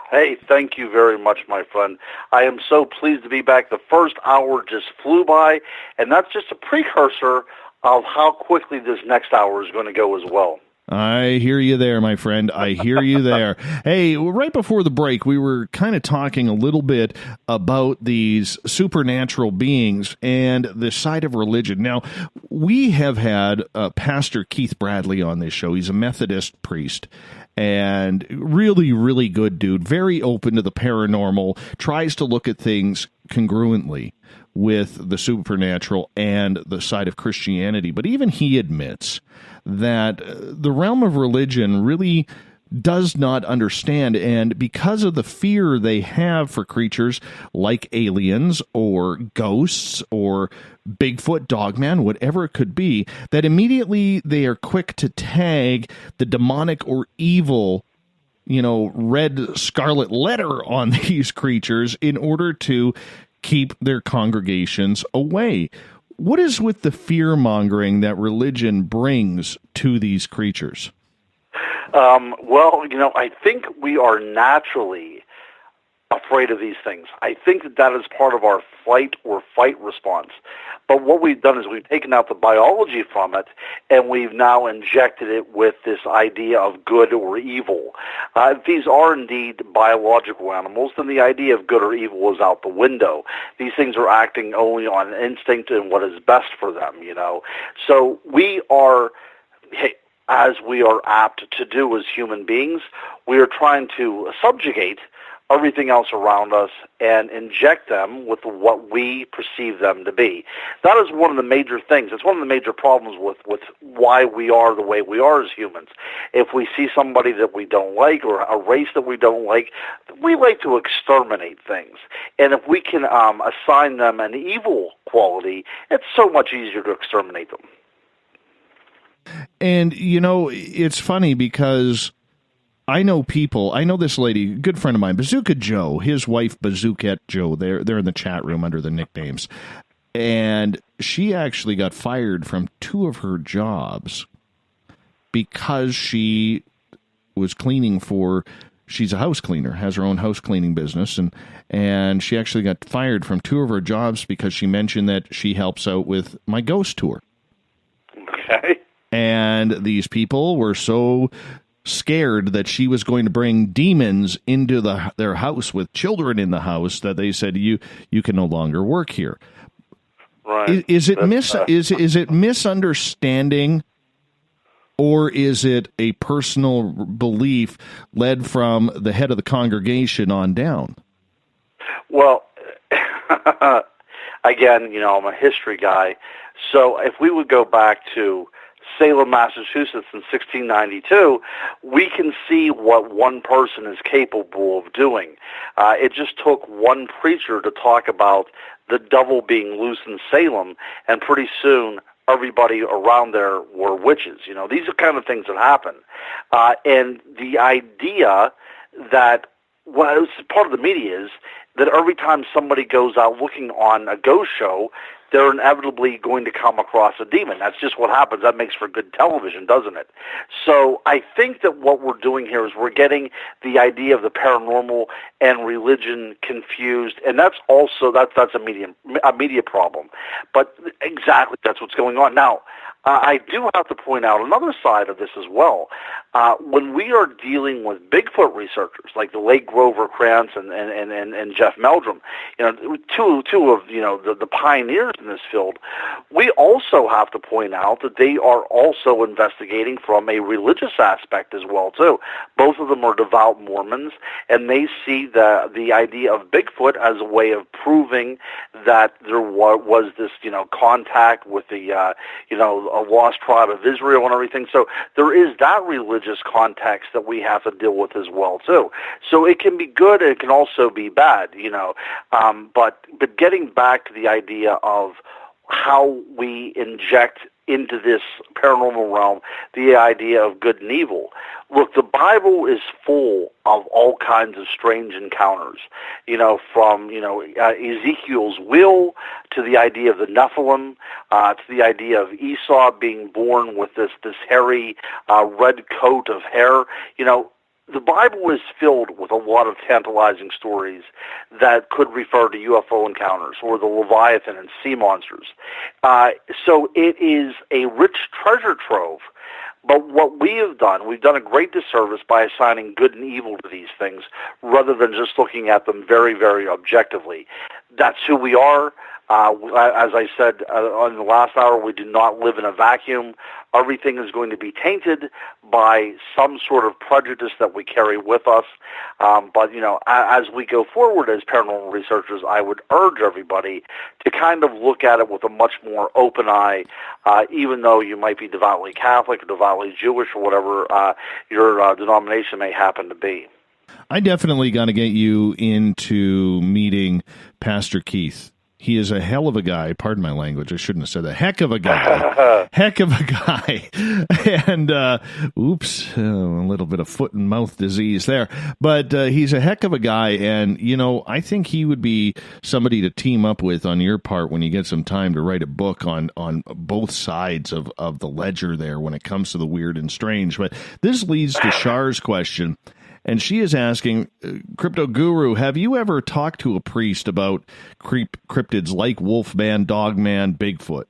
Hey, thank you very much, my friend. I am so pleased to be back. The first hour just flew by, and that's just a precursor of how quickly this next hour is going to go as well. I hear you there, my friend. I hear you there. Hey, right before the break, we were kind of talking a little bit about these supernatural beings and the side of religion. Now, we have had Pastor Keith Bradley on this show. He's a Methodist priest. And really, really good dude, very open to the paranormal, tries to look at things congruently with the supernatural and the side of Christianity. But even he admits that the realm of religion really does not understand, and because of the fear they have for creatures like aliens or ghosts or Bigfoot, Dogman, whatever it could be, that immediately they are quick to tag the demonic or evil, red scarlet letter on these creatures in order to keep their congregations away. What is with the fear-mongering that religion brings to these creatures? I think we are naturally afraid of these things. I think that is part of our flight or fight response. But what we've done is we've taken out the biology from it, and we've now injected it with this idea of good or evil. If these are indeed biological animals, then the idea of good or evil is out the window. These things are acting only on instinct and what is best for them, So we are... as we are apt to do as human beings, we are trying to subjugate everything else around us and inject them with what we perceive them to be. That is one of the major things. It's one of the major problems with why we are the way we are as humans. If we see somebody that we don't like or a race that we don't like, we like to exterminate things. And if we can assign them an evil quality, it's so much easier to exterminate them. And, it's funny because I know this lady, a good friend of mine, Bazooka Joe, his wife Bazooka Joe, they're in the chat room under the nicknames. And she actually got fired from 2 of her jobs because she was cleaning she's a house cleaner, has her own house cleaning business, and she actually got fired from 2 of her jobs because she mentioned that she helps out with my ghost tour. Okay. And these people were so scared that she was going to bring demons into their house with children in the house that they said, you can no longer work here. Right. Is it misunderstanding, or is it a personal belief led from the head of the congregation on down? Well, again, I'm a history guy. So if we would go back to Salem, Massachusetts in 1692, we can see what one person is capable of doing. It just took one preacher to talk about the devil being loose in Salem, and pretty soon everybody around there were witches. You know, these are kind of things that happen. And the idea that, well, part of the media is that every time somebody goes out looking on a ghost show, they're inevitably going to come across a demon. That's just what happens. That makes for good television, doesn't it? So I think that what we're doing here is we're getting the idea of the paranormal and religion confused, and that's also that's a media problem. But exactly, that's what's going on now. I do have to point out another side of this as well. When we are dealing with Bigfoot researchers like the late Grover Krantz and Jeff Meldrum, you know, two of the pioneers in this field, we also have to point out that they are also investigating from a religious aspect as well too. Both of them are devout Mormons, and they see the idea of Bigfoot as a way of proving that there was this contact with the a lost tribe of Israel and everything. So there is that religious context that we have to deal with as well too. So it can be good, and it can also be bad, but getting back to the idea of how we inject into this paranormal realm the idea of good and evil. Look, the Bible is full of all kinds of strange encounters, from Ezekiel's wheel to the idea of the Nephilim, to the idea of Esau being born with this hairy red coat of hair. The Bible is filled with a lot of tantalizing stories that could refer to UFO encounters or the Leviathan and sea monsters. So it is a rich treasure trove. But what we have done, we've done a great disservice by assigning good and evil to these things rather than just looking at them very, very objectively. That's who we are. As I said on the last hour, we do not live in a vacuum. Everything is going to be tainted by some sort of prejudice that we carry with us. But as we go forward as paranormal researchers, I would urge everybody to kind of look at it with a much more open eye, even though you might be devoutly Catholic or devoutly Jewish or whatever your denomination may happen to be. I definitely got to get you into meeting Pastor Keith. He is a hell of a guy. Pardon my language. I shouldn't have said that. Heck of a guy. Heck of a guy. And, a little bit of foot and mouth disease there. But he's a heck of a guy. And, I think he would be somebody to team up with on your part when you get some time to write a book on both sides of the ledger there when it comes to the weird and strange. But this leads to Char's question. And she is asking, Crypto Guru, have you ever talked to a priest about cryptids like Wolfman, Dogman, Bigfoot?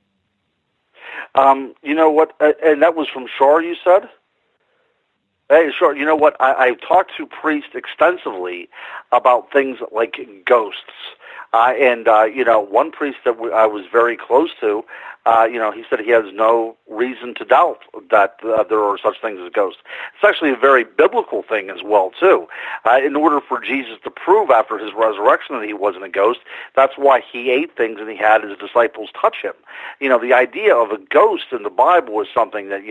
You know what? And that was from Char, you said? Hey, Char, you know what? I've talked to priests extensively about things like ghosts. One priest that I was very close to, he said he has no reason to doubt that there are such things as ghosts. It's actually a very biblical thing as well, too. In order for Jesus to prove after his resurrection that he wasn't a ghost, that's why he ate things and he had his disciples touch him. The idea of a ghost in the Bible is something that,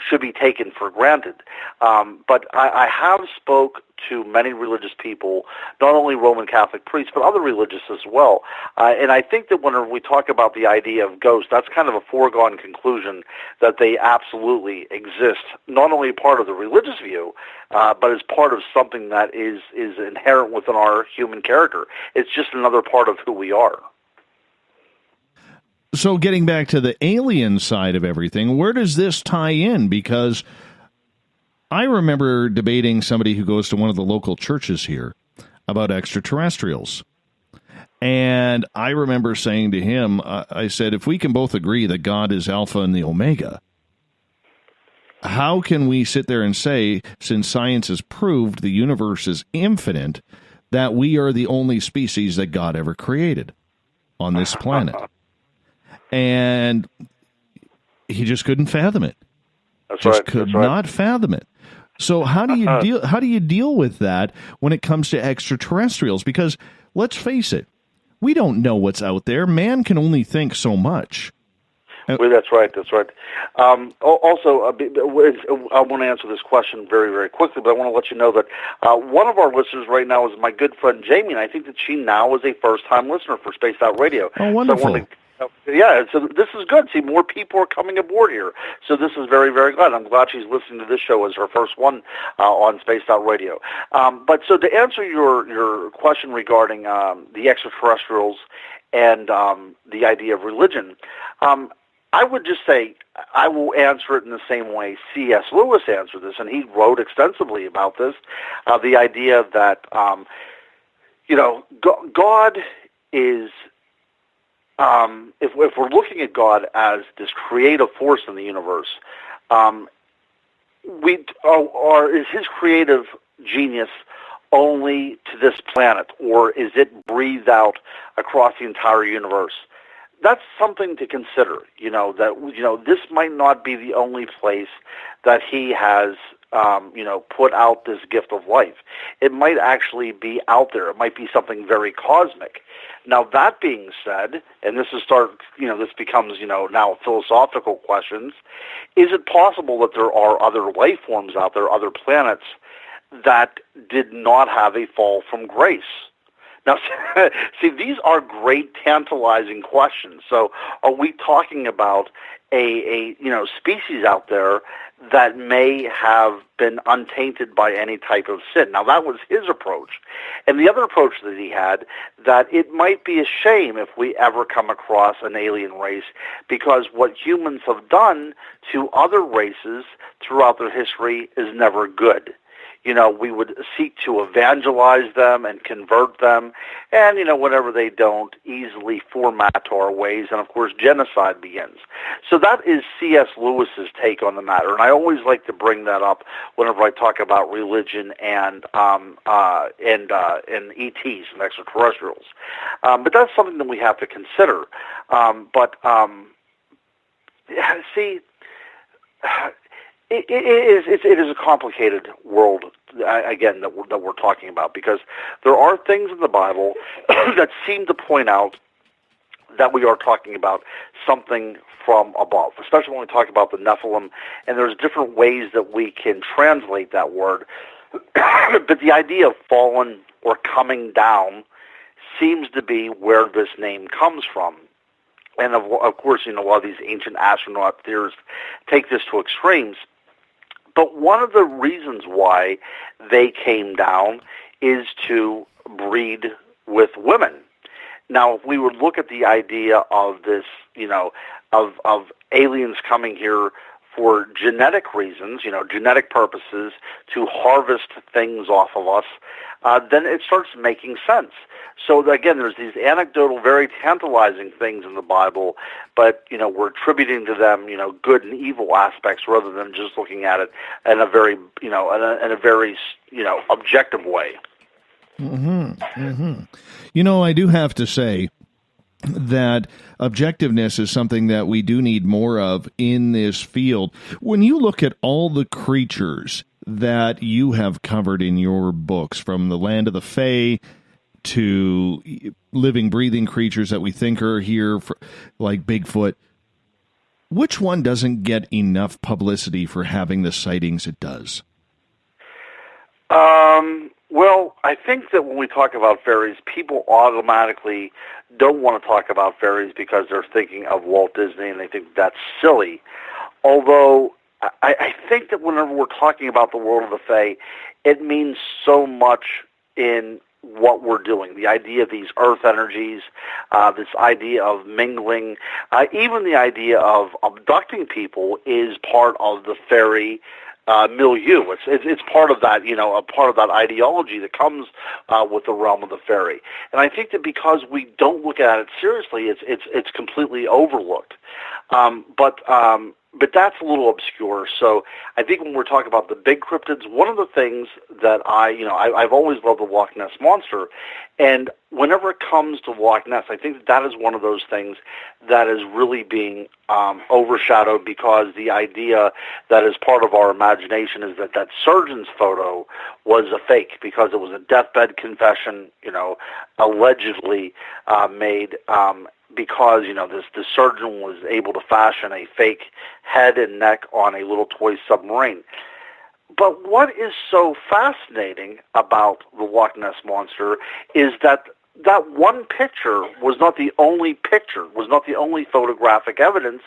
should be taken for granted. But I have spoke to many religious people, not only Roman Catholic priests, but other religious as well. And I think that when we talk about the idea of ghosts, that's kind of a foregone conclusion that they absolutely exist, not only part of the religious view, but as part of something that is inherent within our human character. It's just another part of who we are. So getting back to the alien side of everything, where does this tie in? Because I remember debating somebody who goes to one of the local churches here about extraterrestrials. And I remember saying to him, I said, if we can both agree that God is Alpha and the Omega, how can we sit there and say, since science has proved the universe is infinite, that we are the only species that God ever created on this planet? And he just couldn't fathom it. Could not fathom it. So how do you deal with that when it comes to extraterrestrials? Because let's face it, we don't know what's out there. Man can only think so much. Well, that's right. Also, I want to answer this question very, very quickly, but I want to let you know that one of our listeners right now is my good friend Jamie, and I think that she now is a first-time listener for Spaced Out Radio. Oh, wonderful. So this is good. See, more people are coming aboard here. So this is very, very good. I'm glad she's listening to this show as her first one on Spaced Out Radio. But so to answer your question regarding the extraterrestrials and the idea of religion, I would just say I will answer it in the same way C.S. Lewis answered this, and he wrote extensively about this, the idea that, God is, if we're looking at God as this creative force in the universe, is his creative genius only to this planet, or is it breathed out across the entire universe? That's something to consider, this might not be the only place that he has, put out this gift of life. It might actually be out there. It might be something very cosmic. Now, that being said, and this becomes, now philosophical questions, is it possible that there are other life forms out there, other planets, that did not have a fall from grace? Now, see, these are great, tantalizing questions. So, are we talking about a species out there that may have been untainted by any type of sin? Now, that was his approach. And the other approach that he had, that it might be a shame if we ever come across an alien race, because what humans have done to other races throughout their history is never good. We would seek to evangelize them and convert them, and, whenever they don't, easily format our ways, and, of course, genocide begins. So that is C.S. Lewis's take on the matter, and I always like to bring that up whenever I talk about religion and ETs and extraterrestrials. But that's something that we have to consider. See, it is a complicated world, again, that we're talking about, because there are things in the Bible that seem to point out that we are talking about something from above, especially when we talk about the Nephilim, and there's different ways that we can translate that word. But the idea of fallen or coming down seems to be where this name comes from. And of course, a lot of these ancient astronaut theorists take this to extremes. But one of the reasons why they came down is to breed with women. Now, if we would look at the idea of this, of aliens coming here for genetic reasons, genetic purposes, to harvest things off of us, then it starts making sense. So again, there's these anecdotal, very tantalizing things in the Bible, but we're attributing to them, good and evil aspects rather than just looking at it in a very, in a very, objective way. I do have to say that objectiveness is something that we do need more of in this field. When you look at all the creatures that you have covered in your books, from the land of the Fae to living, breathing creatures that we think are here, like Bigfoot, which one doesn't get enough publicity for having the sightings it does? Well, I think that when we talk about fairies, people automatically don't want to talk about fairies because they're thinking of Walt Disney and they think that's silly. Although I think that whenever we're talking about the world of the Fae, it means so much in what we're doing. The idea of these earth energies, this idea of mingling, even the idea of abducting people is part of the fairy milieu. It's part of that, a part of that ideology that comes with the realm of the fairy. And I think that because we don't look at it seriously, it's completely overlooked. But that's a little obscure. So I think when we're talking about the big cryptids, one of the things that I've always loved the Loch Ness Monster, and whenever it comes to Loch Ness, I think that is one of those things that is really being overshadowed, because the idea that is part of our imagination is that surgeon's photo was a fake, because it was a deathbed confession, allegedly made because, this surgeon was able to fashion a fake head and neck on a little toy submarine. But what is so fascinating about the Loch Ness Monster is that one picture was not the only picture, was not the only photographic evidence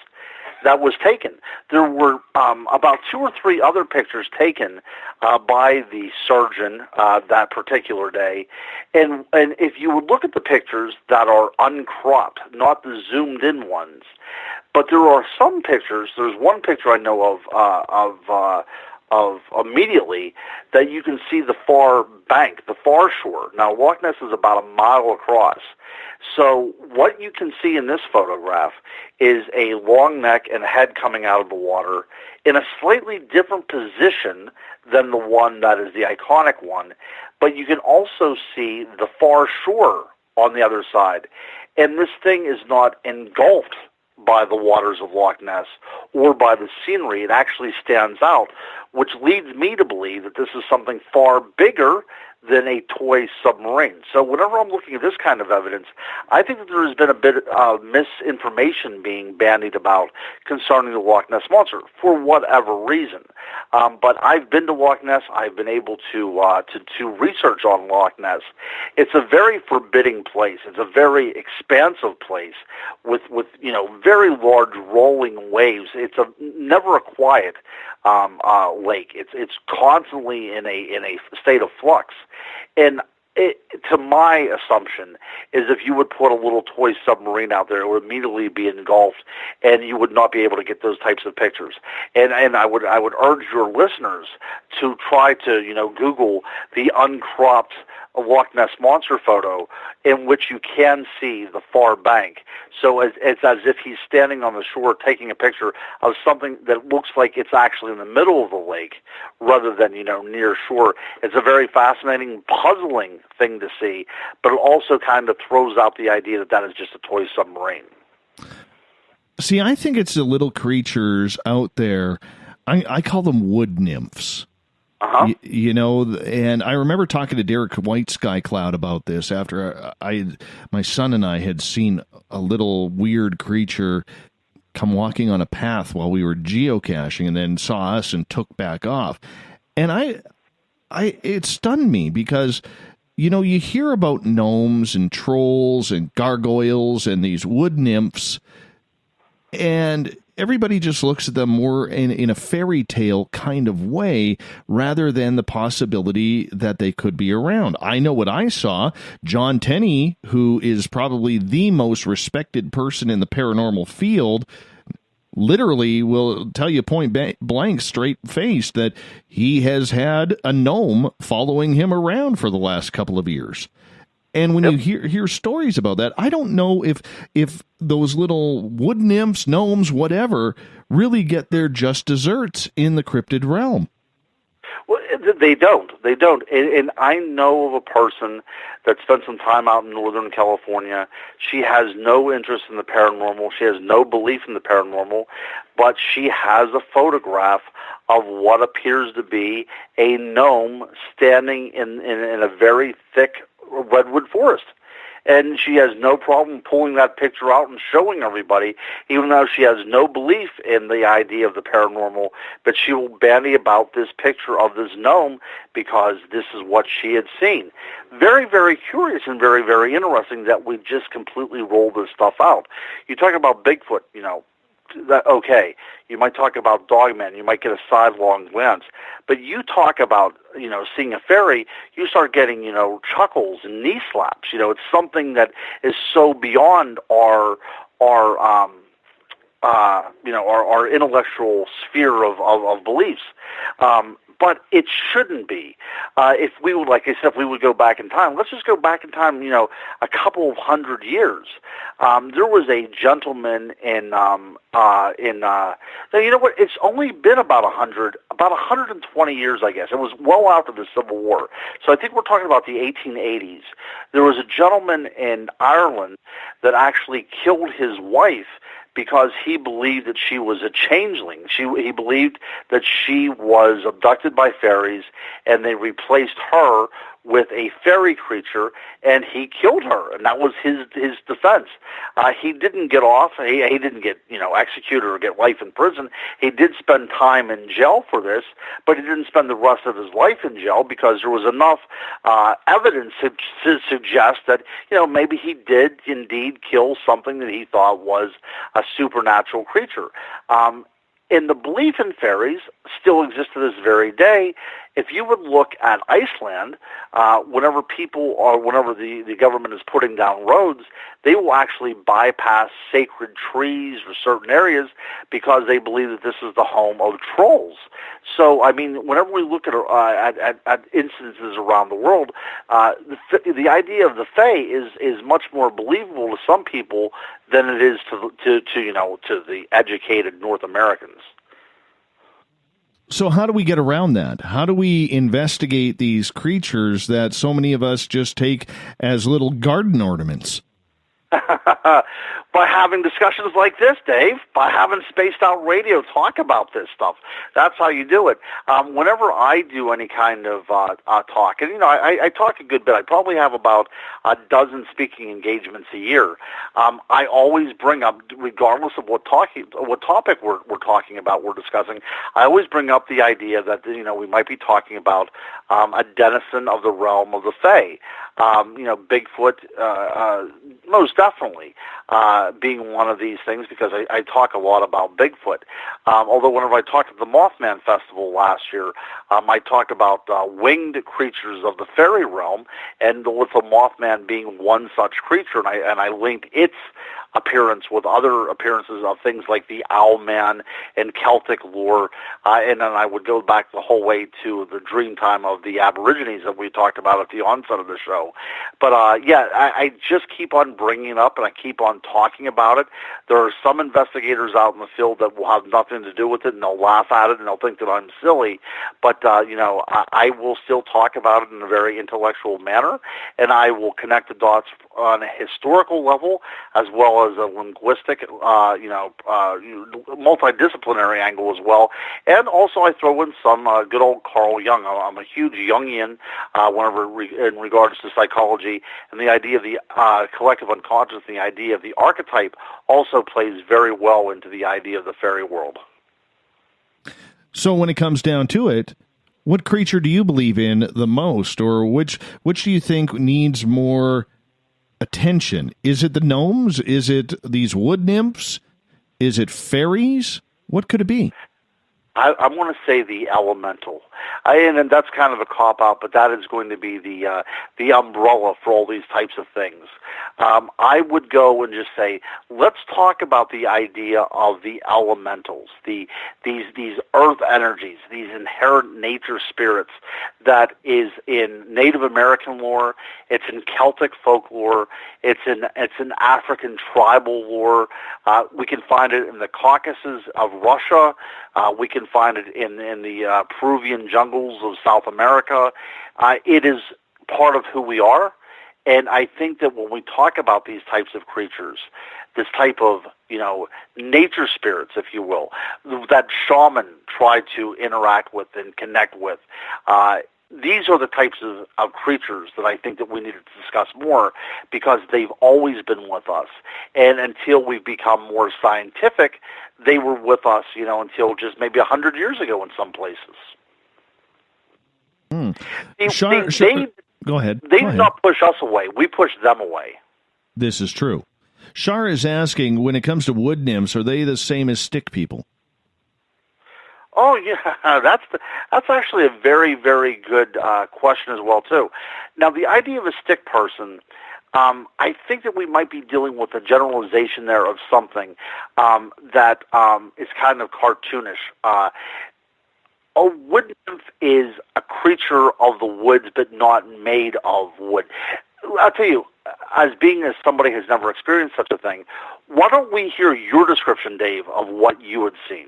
that was taken. There were about 2 or 3 other pictures taken by the surgeon that particular day. And if you would look at the pictures that are uncropped, not the zoomed-in ones, but there are some pictures, there's one picture I know of immediately that you can see the far bank, the far shore. Now, Loch Ness is about a mile across. So what you can see in this photograph is a long neck and head coming out of the water in a slightly different position than the one that is the iconic one. But you can also see the far shore on the other side. And this thing is not engulfed by the waters of Loch Ness or by the scenery. It actually stands out, which leads me to believe that this is something far bigger than a toy submarine. So whenever I'm looking at this kind of evidence, I think that there has been a bit of misinformation being bandied about concerning the Loch Ness Monster for whatever reason. But I've been to Loch Ness. I've been able to research on Loch Ness. It's a very forbidding place. It's a very expansive place with very large rolling waves. It's never a quiet lake. It's constantly in a state of flux. And to my assumption is if you would put a little toy submarine out there, it would immediately be engulfed, and you would not be able to get those types of pictures. And I would urge your listeners to try to Google the uncropped Loch Ness Monster photo, in which you can see the far bank. So it's as if he's standing on the shore taking a picture of something that looks like it's actually in the middle of the lake rather than, near shore. It's a very fascinating, puzzling thing to see, but it also kind of throws out the idea that is just a toy submarine. See, I think it's the little creatures out there. I call them wood nymphs. Uh-huh. And I remember talking to Derek White Sky Cloud about this after my son and I had seen a little weird creature come walking on a path while we were geocaching, and then saw us and took back off. And it stunned me because, you hear about gnomes and trolls and gargoyles and these wood nymphs, and everybody just looks at them more in a fairy tale kind of way rather than the possibility that they could be around. I know what I saw. John Tenney, who is probably the most respected person in the paranormal field, literally will tell you point blank, straight-faced, that he has had a gnome following him around for the last couple of years. And when you hear stories about that, I don't know if those little wood nymphs, gnomes, whatever, really get their just desserts in the cryptid realm. Well, they don't. And I know of a person that spent some time out in Northern California. She has no interest in the paranormal. She has no belief in the paranormal, but she has a photograph of what appears to be a gnome standing in a very thick redwood forest. And she has no problem pulling that picture out and showing everybody, even though she has no belief in the idea of the paranormal, but she will bandy about this picture of this gnome because this is what she had seen. Very, very curious and very, very interesting that we just completely roll this stuff out. You talk about Bigfoot, okay, you might talk about Dogman, you might get a sidelong glance, but you talk about, seeing a fairy, you start getting, chuckles and knee slaps. It's something that is so beyond our intellectual sphere of beliefs. But it shouldn't be. If we would, like I said, if we would go back in time, let's just go back in time, a couple of 100 years. There was a gentleman it's only been about 120 years, I guess. It was well after the Civil War. So I think we're talking about the 1880s. There was a gentleman in Ireland that actually killed his wife because he believed that she was a changeling. He believed that she was abducted by fairies, and they replaced her with a fairy creature, and he killed her, and that was his defense. He didn't get off. He didn't get executed or get life in prison. He did spend time in jail for this, but he didn't spend the rest of his life in jail because there was enough evidence to suggest that maybe he did indeed kill something that he thought was a supernatural creature. And the belief in fairies still exists to this very day. If you would look at Iceland, whenever the government is putting down roads, they will actually bypass sacred trees or certain areas because they believe that this is the home of trolls. So, I mean, whenever we look at instances around the world, the idea of the Fae is much more believable to some people than it is to the educated North Americans. So how do we get around that? How do we investigate these creatures that so many of us just take as little garden ornaments? By having discussions like this, Dave, by having Spaced Out Radio talk about this stuff. That's how you do it. Whenever I do any kind of talk, and I talk a good bit. I probably have about a dozen speaking engagements a year. I always bring up, regardless of what topic we're talking about, we're discussing, I always bring up the idea that we might be talking about a denizen of the realm of the Fae. Bigfoot, most definitely, being one of these things, because I talk a lot about Bigfoot. Although whenever I talked at the Mothman Festival last year, I talked about winged creatures of the fairy realm, and with the Mothman being one such creature, and I linked its appearance with other appearances of things like the Owlman and Celtic lore, and then I would go back the whole way to the Dreamtime of the Aborigines that we talked about at the onset of the show. But I just keep on bringing it up, and I keep on talking about it. There are some investigators out in the field that will have nothing to do with it, and they'll laugh at it, and they'll think that I'm silly. But I will still talk about it in a very intellectual manner, and I will connect the dots on a historical level as well as a linguistic, multidisciplinary angle as well. And also I throw in some good old Carl Jung. I'm a huge Jungian in regards to psychology, and the idea of the collective unconscious, the idea of the archetype also plays very well into the idea of the fairy world. So when it comes down to it, what creature do you believe in the most, or which do you think needs more attention? Is it the gnomes? Is it these wood nymphs? Is it fairies? What could it be? I want to say the elemental, and that's kind of a cop-out, but that is going to be the umbrella for all these types of things. I would go and just say, let's talk about the idea of the elementals, these earth energies, these inherent nature spirits that is in Native American lore, it's in Celtic folklore, it's in African tribal lore. We can find it in the Caucasus of Russia. We can find it in the Peruvian jungles of South America. It is part of who we are. And I think that when we talk about these types of creatures, this type of, nature spirits, if you will, that shaman tried to interact with and connect with, these are the types of creatures that I think that we need to discuss more, because they've always been with us. And until we've become more scientific, they were with us, until just maybe 100 years ago in some places. Go ahead. They did not push us away. We pushed them away. This is true. Shar is asking, when it comes to wood nymphs, are they the same as stick people? Oh, yeah, that's actually a very, very good question as well, too. Now, the idea of a stick person, I think that we might be dealing with a generalization there of something that is kind of cartoonish. A wood nymph is a creature of the woods, but not made of wood. I'll tell you, as somebody who's never experienced such a thing, why don't we hear your description, Dave, of what you had seen?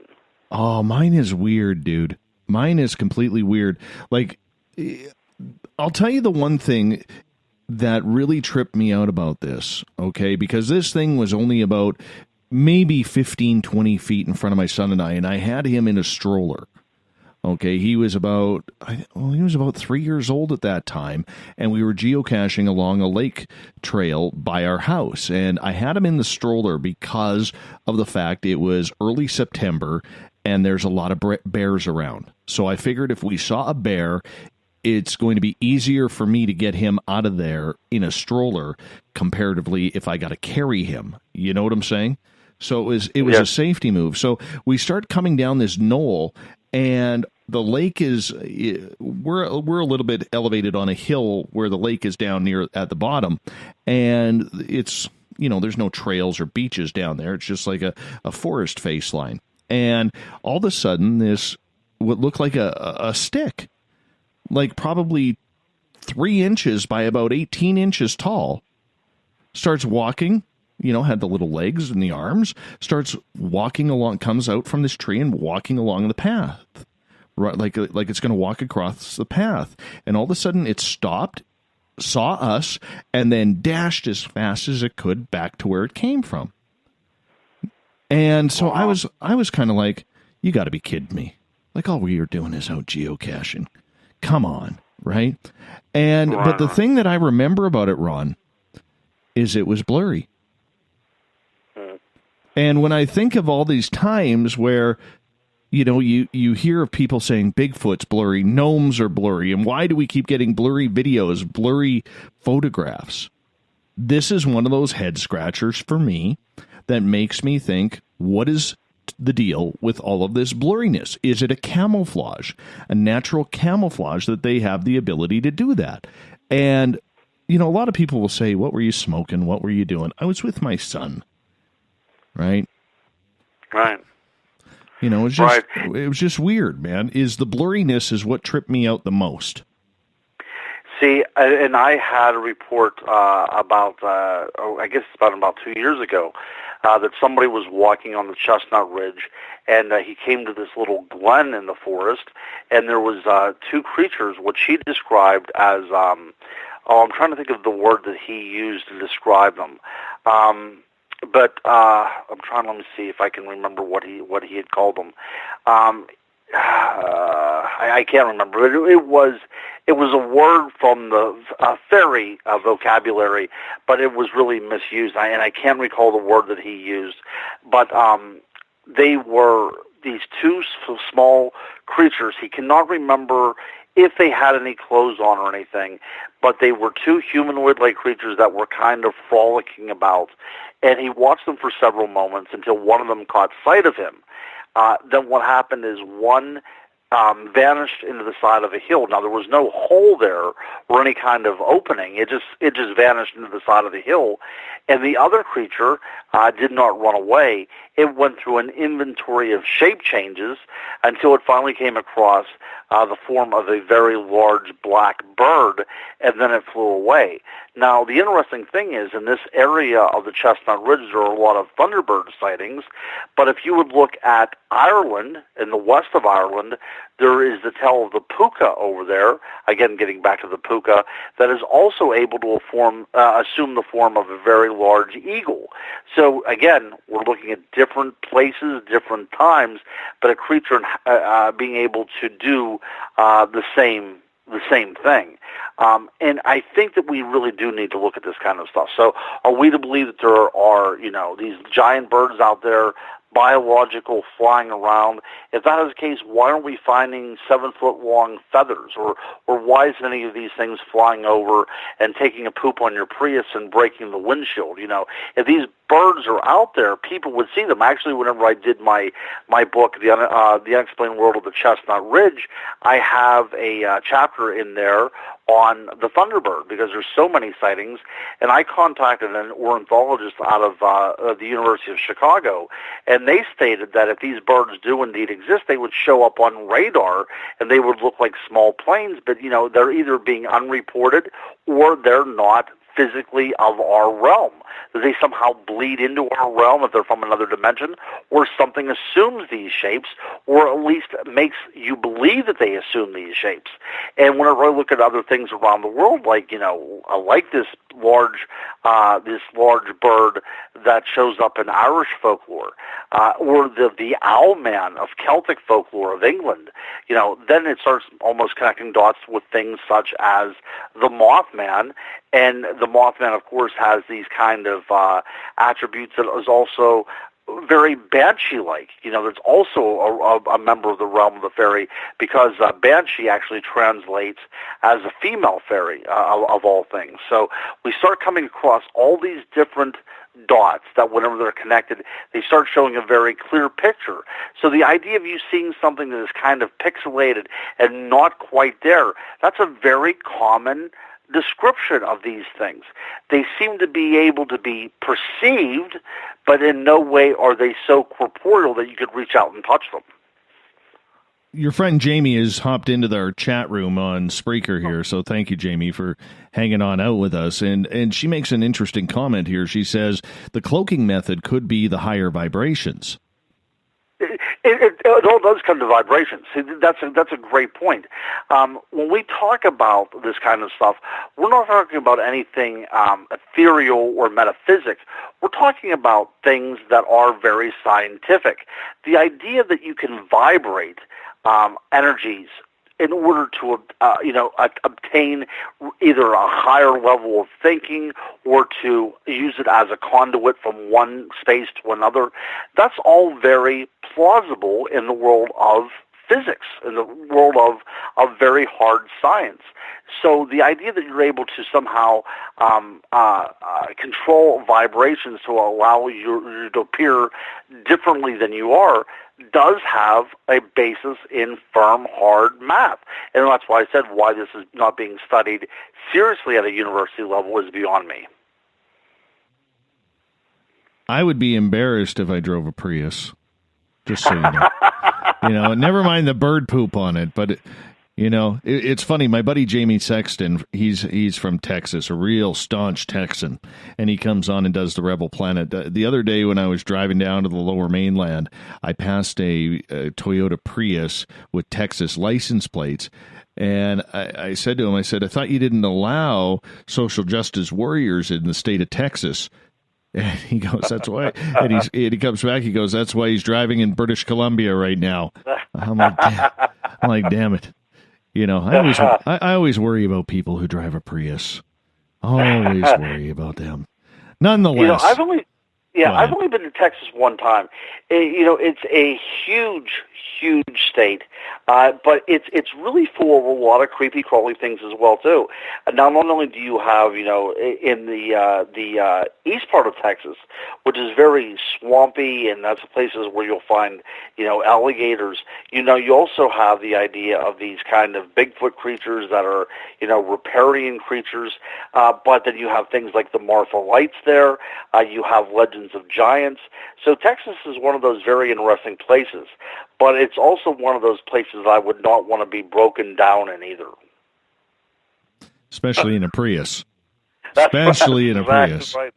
Oh, mine is weird, dude. Mine is completely weird. Like, I'll tell you the one thing that really tripped me out about this, okay? Because this thing was only about maybe 15, 20 feet in front of my son and I had him in a stroller. Okay, he was about 3 years old at that time, and we were geocaching along a lake trail by our house, and I had him in the stroller because of the fact it was early September, and there's a lot of bears around. So I figured if we saw a bear, it's going to be easier for me to get him out of there in a stroller comparatively if I got to carry him. You know what I'm saying? So it was a safety move. So we start coming down this knoll, and the lake is, we're a little bit elevated on a hill where the lake is down near at the bottom, and it's, there's no trails or beaches down there. It's just like a forest face line. And all of a sudden, this what looked like a stick, like probably 3 inches by about 18 inches tall, starts walking, had the little legs and the arms, starts walking along, comes out from this tree and walking along the path. Right, like it's going to walk across the path. And all of a sudden it stopped, saw us, and then dashed as fast as it could back to where it came from. And so I was kind of like, you got to be kidding me. Like, all we are doing is out geocaching. Come on, right? And but the thing that I remember about it, Ron, is it was blurry. And when I think of all these times where you hear of people saying Bigfoot's blurry, gnomes are blurry, and why do we keep getting blurry videos, blurry photographs? This is one of those head scratchers for me that makes me think, what is the deal with all of this blurriness? Is it a camouflage, a natural camouflage that they have the ability to do that? And, a lot of people will say, what were you smoking? What were you doing? I was with my son, right? Right. It was just weird, man. The blurriness is what tripped me out the most. See, and I had a report about 2 years ago, that somebody was walking on the Chestnut Ridge, and he came to this little glen in the forest, and there was 2 creatures, which he described as, I'm trying to think of the word that he used to describe them. But I'm trying. Let me see if I can remember what he had called them. I can't remember. It was a word from the fairy vocabulary, but it was really misused. And I can't recall the word that he used. But they were these 2 small creatures. He cannot remember if they had any clothes on or anything, but they were 2 humanoid-like creatures that were kind of frolicking about. And he watched them for several moments until one of them caught sight of him. Then what happened is one vanished into the side of a hill. Now, there was no hole there or any kind of opening. It just vanished into the side of the hill. And the other creature did not run away. It went through an inventory of shape changes until it finally came across the form of a very large black bird, and then it flew away. Now, the interesting thing is, in this area of the Chestnut Ridge, there are a lot of Thunderbird sightings, but if you would look at Ireland, in the west of Ireland, there is the tail of the puka over there, again, getting back to the puka, that is also able to assume the form of a very large eagle. So, again, we're looking at different places, different times, but a creature being able to do the same thing. And I think that we really do need to look at this kind of stuff. So are we to believe that there are, these giant birds out there, biological, flying around? If that is the case, why aren't we finding 7-foot-long feathers? Or why isn't any of these things flying over and taking a poop on your Prius and breaking the windshield? If these birds are out there, people would see them. Actually, whenever I did my book, The Unexplained World of the Chestnut Ridge, I have a chapter in there on the Thunderbird, because there's so many sightings, and I contacted an ornithologist out of the University of Chicago, and they stated that if these birds do indeed exist, they would show up on radar, and they would look like small planes, but they're either being unreported or they're not physically of our realm? Do they somehow bleed into our realm if they're from another dimension, or something assumes these shapes, or at least makes you believe that they assume these shapes? And when I really look at other things around the world, like, you know, I like this large bird that shows up in Irish folklore, or the Owlman of Celtic folklore of England, you know, then it starts almost connecting dots with things such as the Mothman. And the Mothman, of course, has these kind of attributes that is also very Banshee-like. You know, there's also a member of the realm of the fairy, because Banshee actually translates as a female fairy, of all things. So we start coming across all these different dots that whenever they're connected, they start showing a very clear picture. So the idea of you seeing something that is kind of pixelated and not quite there, that's a very common description of these things. They seem to be able to be perceived, but in no way are they so corporeal that you could reach out and touch them. Your friend Jamie has hopped into our chat room on Spreaker here, so thank you, Jamie, for hanging on out with us. And she makes an interesting comment here. She says the cloaking method could be the higher vibrations. It all does come to vibrations. See, that's a great point. When we talk about this kind of stuff, we're not talking about anything ethereal or metaphysics. We're talking about things that are very scientific. The idea that you can vibrate energies in order to obtain either a higher level of thinking or to use it as a conduit from one space to another, that's all very plausible in the world of physics, in the world of very hard science. So the idea that you're able to somehow control vibrations to allow you to appear differently than you are does have a basis in firm, hard math. And that's why I said why this is not being studied seriously at a university level is beyond me. I would be embarrassed if I drove a Prius, just so you know. You know, never mind the bird poop on it, but it's funny. My buddy Jamie Sexton, he's from Texas, a real staunch Texan, and he comes on and does the Rebel Planet. The other day when I was driving down to the Lower Mainland, I passed a Toyota Prius with Texas license plates, and I said to him, I thought you didn't allow social justice warriors in the state of Texas. And he goes, that's why. And he comes back, he goes, that's why he's driving in British Columbia right now. I'm like, damn it. You know, I always worry about people who drive a Prius. Always worry about them. Nonetheless. You know, I've only been to Texas one time. It's a huge state, but it's really full of a lot of creepy, crawly things as well too. Now, not only do you have, in the east part of Texas, which is very swampy, and that's the places where you'll find, alligators. You also have the idea of these kind of Bigfoot creatures that are, riparian creatures. But then you have things like the Marfa Lights there. You have legends of giants. So Texas is one of those very interesting places, but it's also one of those places I would not want to be broken down in either. Especially in a Prius. Especially in a Prius. Right.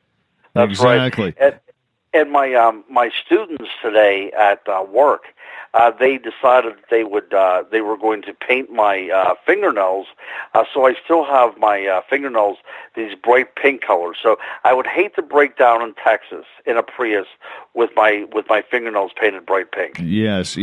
That's exactly. Right. And my students today at work, they decided they were going to paint my fingernails, so I still have my fingernails these bright pink colors. So I would hate to break down in Texas in a Prius with my fingernails painted bright pink. Yes,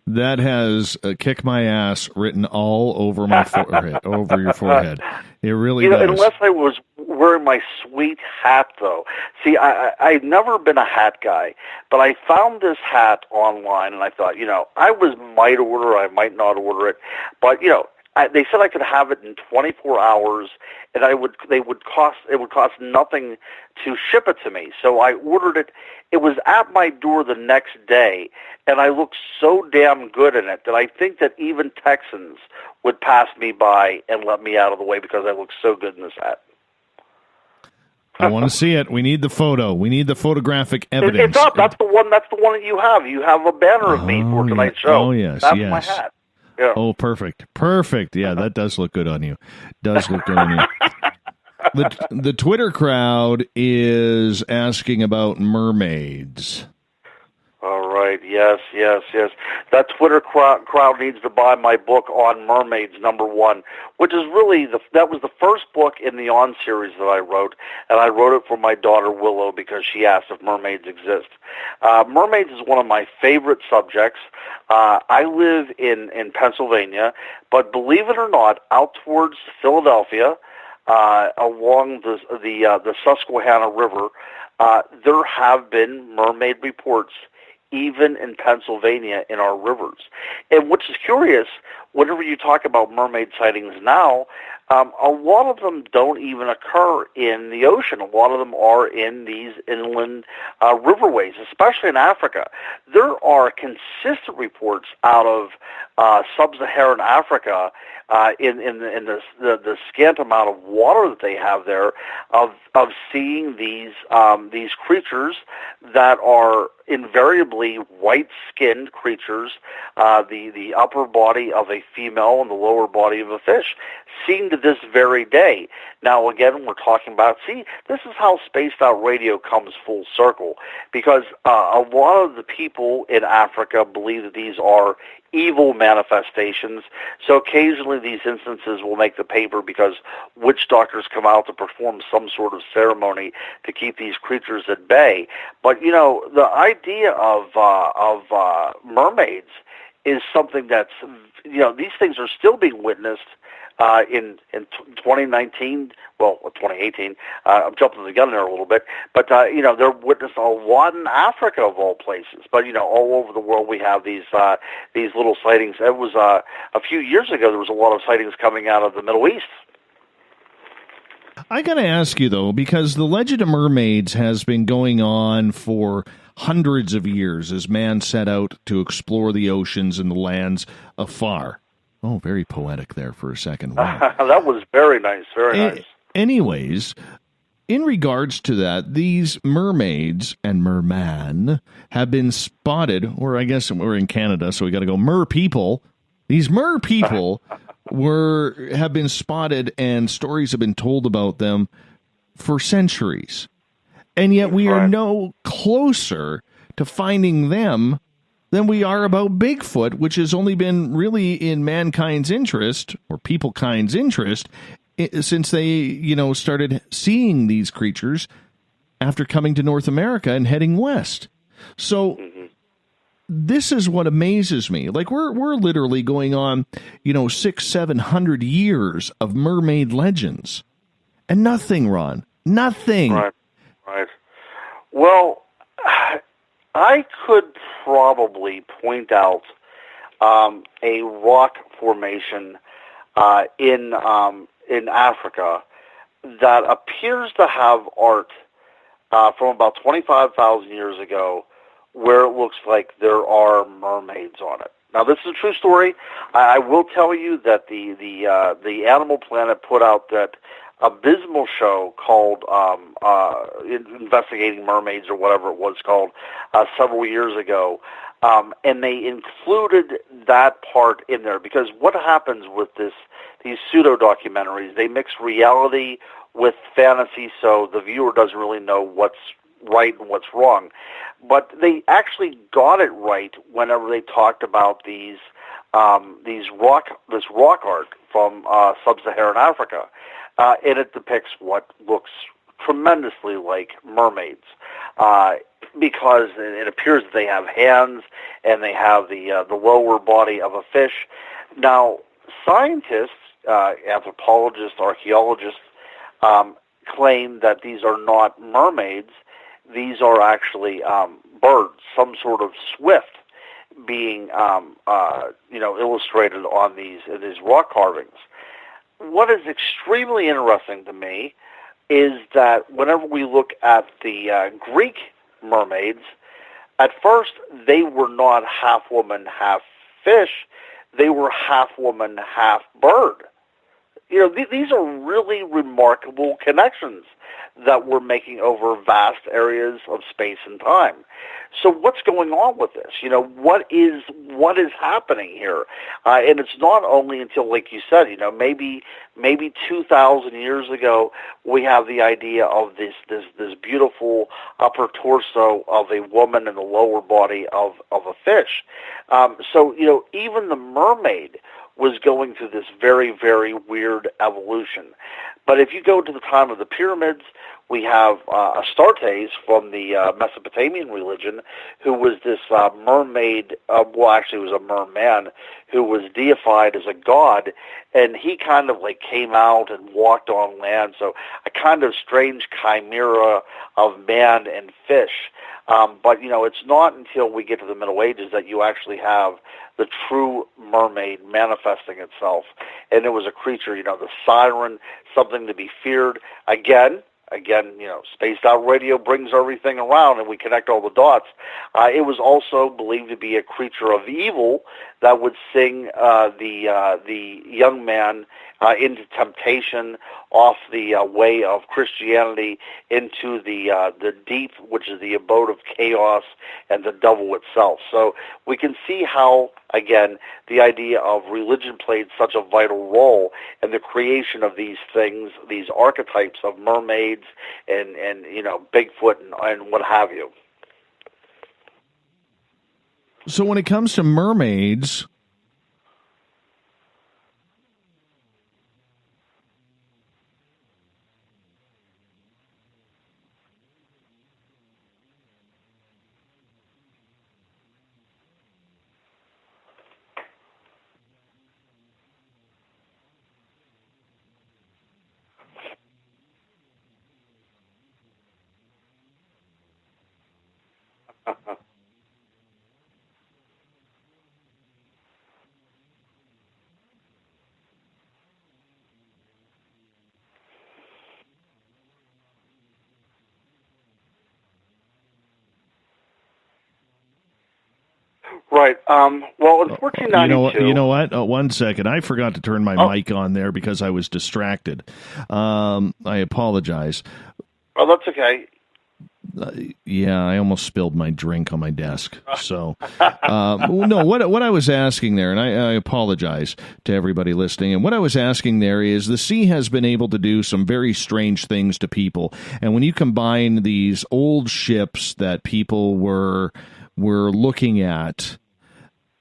that has "kick my ass" written all over my forehead, over your forehead. It really does. Unless I was wearing my sweet hat, though. See, I've never been a hat guy, but I found this hat online, and I thought, I might order, I might not order it, but they said I could have it in 24 hours, and it would cost nothing to ship it to me. So I ordered it. It was at my door the next day, and I looked so damn good in it that I think that even Texans would pass me by and let me out of the way because I look so good in this hat. I want to see it. We need the photo. We need the photographic evidence. It's up. That's the one that you have. You have a banner of me for tonight's show. Oh, yes. That's my hat. Yeah. Oh, perfect. Yeah, that does look good on you. Does look good on you. The Twitter crowd is asking about mermaids. All right. Yes. That Twitter crowd needs to buy my book on mermaids, #1, which is really that was the first book in the On series that I wrote, and I wrote it for my daughter Willow because she asked if mermaids exist. Mermaids is one of my favorite subjects. I live in Pennsylvania, but believe it or not, out towards Philadelphia, along the Susquehanna River, there have been mermaid reports even in Pennsylvania in our rivers. And which is curious, whenever you talk about mermaid sightings now, a lot of them don't even occur in the ocean. A lot of them are in these inland riverways, especially in Africa. There are consistent reports out of sub-Saharan Africa in the scant amount of water that they have there of seeing these creatures that are invariably white-skinned creatures, the upper body of a female and the lower body of a fish, seen to this very day. Now, again, we're talking about, this is how Spaced Out Radio comes full circle, because a lot of the people in Africa believe that these are evil manifestations. So occasionally these instances will make the paper because witch doctors come out to perform some sort of ceremony to keep these creatures at bay. But, the idea of mermaids is something that's, these things are still being witnessed in 2019, 2018. I'm jumping the gun there a little bit, but they're witnessed a lot in Africa of all places. But all over the world we have these little sightings. It was a few years ago there was a lot of sightings coming out of the Middle East. I got to ask you though, because the legend of mermaids has been going on for hundreds of years as man set out to explore the oceans and the lands afar. Oh, very poetic there for a second. Wow. That was very nice, very nice. Anyways, in regards to that, these mermaids and merman have been spotted, or I guess we're in Canada, so we got to go mer people. These mer people have been spotted, and stories have been told about them for centuries. And yet we are no closer to finding them than we are about Bigfoot, which has only been really in mankind's interest, or peoplekind's interest, since they, started seeing these creatures after coming to North America and heading west. So this is what amazes me. Like, we're literally going on, 600-700 years of mermaid legends. And nothing, Ron. Nothing. Right. Well, I could probably point out a rock formation in Africa that appears to have art from about 25,000 years ago, where it looks like there are mermaids on it. Now, this is a true story. I will tell you that the Animal Planet put out that abysmal show called Investigating Mermaids, or whatever it was called, several years ago. And they included that part in there because what happens with these pseudo-documentaries, they mix reality with fantasy, so the viewer doesn't really know what's right and what's wrong. But they actually got it right whenever they talked about this rock art from sub-Saharan Africa. And it depicts what looks tremendously like mermaids, because it appears that they have hands and they have the lower body of a fish. Now, scientists, anthropologists, archaeologists, claim that these are not mermaids. These are actually birds, some sort of swift, being illustrated on these rock carvings. What is extremely interesting to me is that whenever we look at the Greek mermaids, at first they were not half woman, half fish. They were half woman, half bird. these are really remarkable connections that we're making over vast areas of space and time. So what's going on with this? What is happening here? And it's not only until, like you said, maybe 2,000 years ago, we have the idea of this beautiful upper torso of a woman and the lower body of a fish. So even the mermaid was going through this very, very weird evolution. But if you go to the time of the pyramids, we have Astartes from the Mesopotamian religion, who was this mermaid, actually it was a merman, who was deified as a god, and he kind of came out and walked on land, so a kind of strange chimera of man and fish. But it's not until we get to the Middle Ages that you actually have the true mermaid manifesting itself. And it was a creature, the siren, something to be feared. Again, Spaced Out Radio brings everything around and we connect all the dots. It was also believed to be a creature of evil that would sing the young man into temptation off the way of Christianity into the deep, which is the abode of chaos and the devil itself. So we can see how, again, the idea of religion played such a vital role in the creation of these things, these archetypes of mermaids and Bigfoot and what have you. So when it comes to mermaids, Right. Well, in 1492... You know what? One second. I forgot to turn my mic on there because I was distracted. I apologize. Oh, that's okay. Yeah, I almost spilled my drink on my desk. So, no, what I was asking there, and I apologize to everybody listening, and what I was asking there is the sea has been able to do some very strange things to people. And when you combine these old ships that people were looking at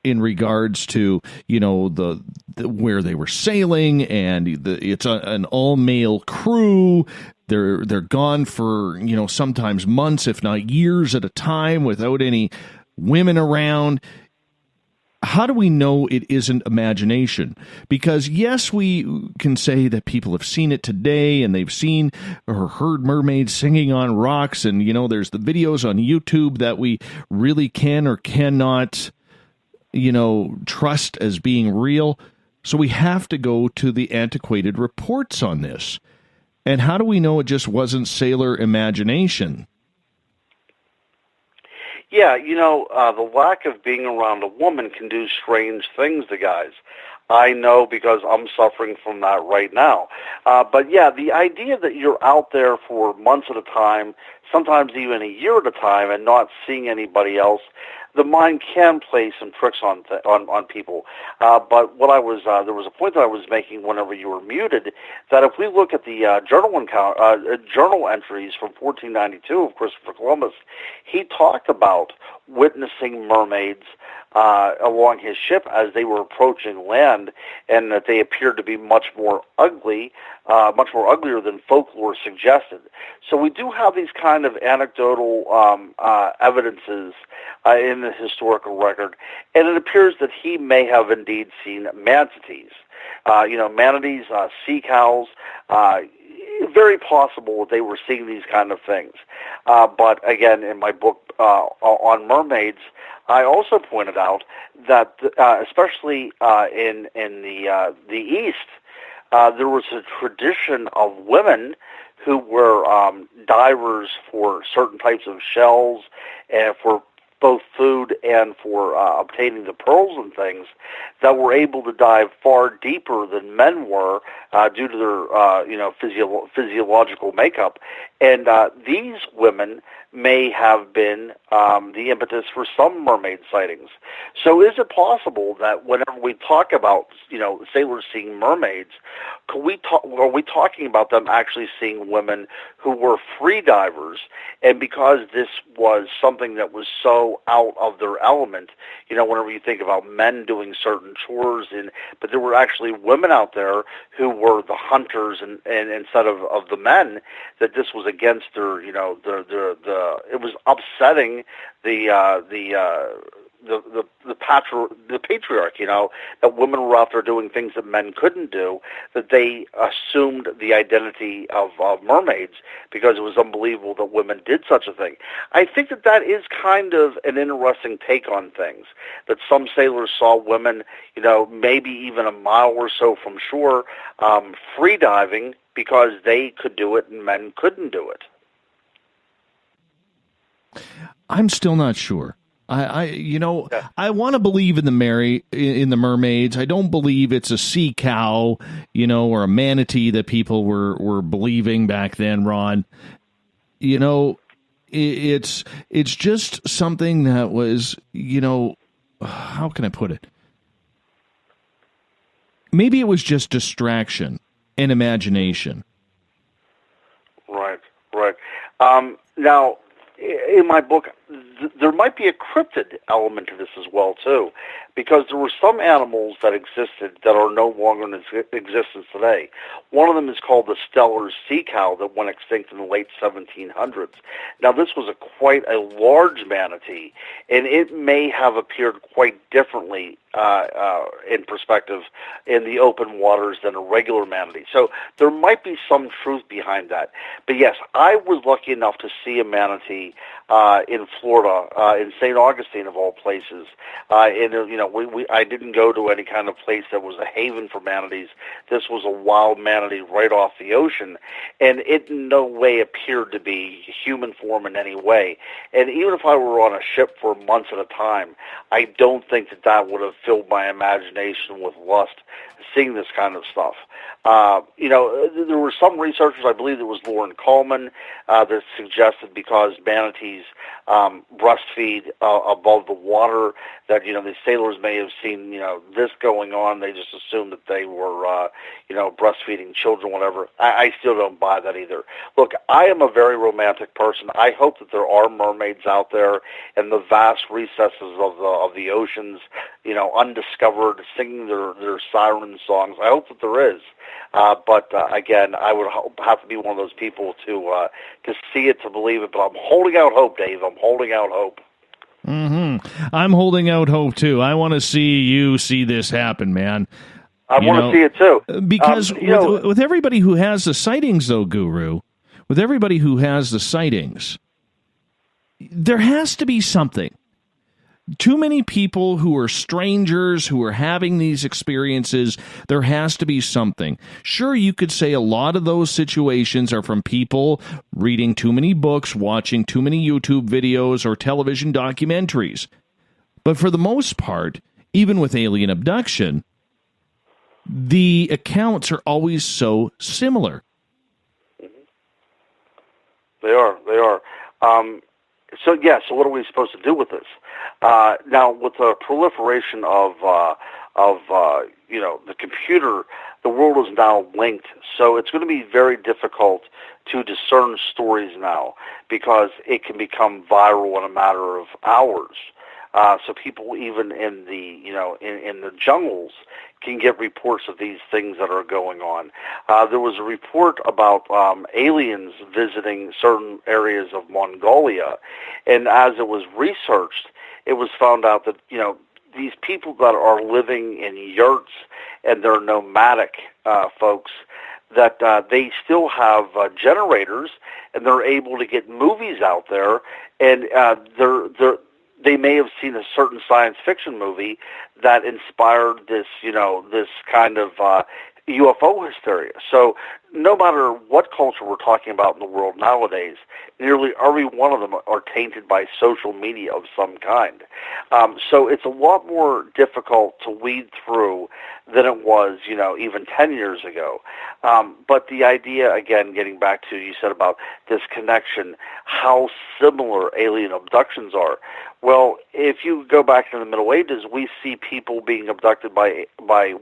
in regards to, the where they were sailing, and it's an all-male crew. They're gone for, sometimes months, if not years at a time without any women around. How do we know it isn't imagination? Because, yes, we can say that people have seen it today and they've seen or heard mermaids singing on rocks. And, there's the videos on YouTube that we really can or cannot, trust as being real. So we have to go to the antiquated reports on this. And how do we know it just wasn't sailor imagination? Yeah, the lack of being around a woman can do strange things to guys. I know because I'm suffering from that right now. But yeah, the idea that you're out there for months at a time, sometimes even a year at a time, and not seeing anybody else, the mind can play some tricks on people. But what there was a point that I was making whenever you were muted, that if we look at the journal entries from 1492 of Christopher Columbus, he talked about witnessing mermaids along his ship as they were approaching land, and that they appeared to be much more uglier than folklore suggested. So we do have these kind of anecdotal evidences in the historical record, and it appears that he may have indeed seen manatees. Manatees, sea cows, very possible that they were seeing these kind of things. But again, in my book on mermaids, I also pointed out that, especially in the East, there was a tradition of women who were divers for certain types of shells and for both food and for obtaining the pearls and things, that were able to dive far deeper than men were due to their physiological makeup. And these women may have been the impetus for some mermaid sightings. So is it possible that whenever we talk about, sailors seeing mermaids, are we talking about them actually seeing women who were free divers, and because this was something that was so out of their element, whenever you think about men doing certain chores, but there were actually women out there who were the hunters, and instead of the men, that this was against their, it was upsetting the patriarch, that women were out there doing things that men couldn't do, that they assumed the identity of mermaids because it was unbelievable that women did such a thing. I think that is kind of an interesting take on things, that some sailors saw women, maybe even a mile or so from shore, free diving because they could do it and men couldn't do it. I'm still not sure. I want to believe in the mermaids. I don't believe it's a sea cow, or a manatee that people were believing back then, Ron. It's just something that was, how can I put it? Maybe it was just distraction and imagination. Right. Now, in my book, there might be a cryptid element to this as well, too, because there were some animals that existed that are no longer in existence today. One of them is called the Steller sea cow that went extinct in the late 1700s. Now, this was quite a large manatee, and it may have appeared quite differently in perspective in the open waters than a regular manatee. So there might be some truth behind that. But yes, I was lucky enough to see a manatee in Florida, in St. Augustine of all places. I didn't go to any kind of place that was a haven for manatees. This was a wild manatee right off the ocean, and it in no way appeared to be human form in any way. And even if I were on a ship for months at a time, I don't think that would have filled my imagination with lust seeing this kind of stuff. There were some researchers, I believe it was Lauren Coleman, that suggested because manatees breastfeed above the water, that, the sailors may have seen, this going on. They just assumed that they were, breastfeeding children, whatever. I still don't buy that either. Look, I am a very romantic person. I hope that there are mermaids out there in the vast recesses of the oceans, undiscovered, singing their siren songs. I hope that there is. But again, I would have to be one of those people to see it, to believe it. But I'm holding out hope, Dave. I'm holding out hope. Mm-hmm. I'm holding out hope, too. I want to see you see this happen, man. I want to see it, too. Because with everybody who has the sightings, though, Guru, with everybody who has the sightings, there has to be something. Too many people who are strangers, who are having these experiences, there has to be something. Sure, you could say a lot of those situations are from people reading too many books, watching too many YouTube videos or television documentaries. But for the most part, even with alien abduction, the accounts are always so similar. They are. So what are we supposed to do with this? Now, with the proliferation of the computer, the world is now linked. So it's going to be very difficult to discern stories now, because it can become viral in a matter of hours. So people even in the in the jungles can get reports of these things that are going on. There was a report about aliens visiting certain areas of Mongolia, and as it was researched, it was found out that these people that are living in yurts and they're nomadic folks, that they still have generators, and they're able to get movies out there, and they may have seen a certain science fiction movie that inspired this, this kind of UFO hysteria. So no matter what culture we're talking about in the world nowadays, nearly every one of them are tainted by social media of some kind. So it's a lot more difficult to weed through than it was, even 10 years ago. But the idea, again, getting back to you said about this connection, how similar alien abductions are. Well, if you go back to the Middle Ages, we see people being abducted by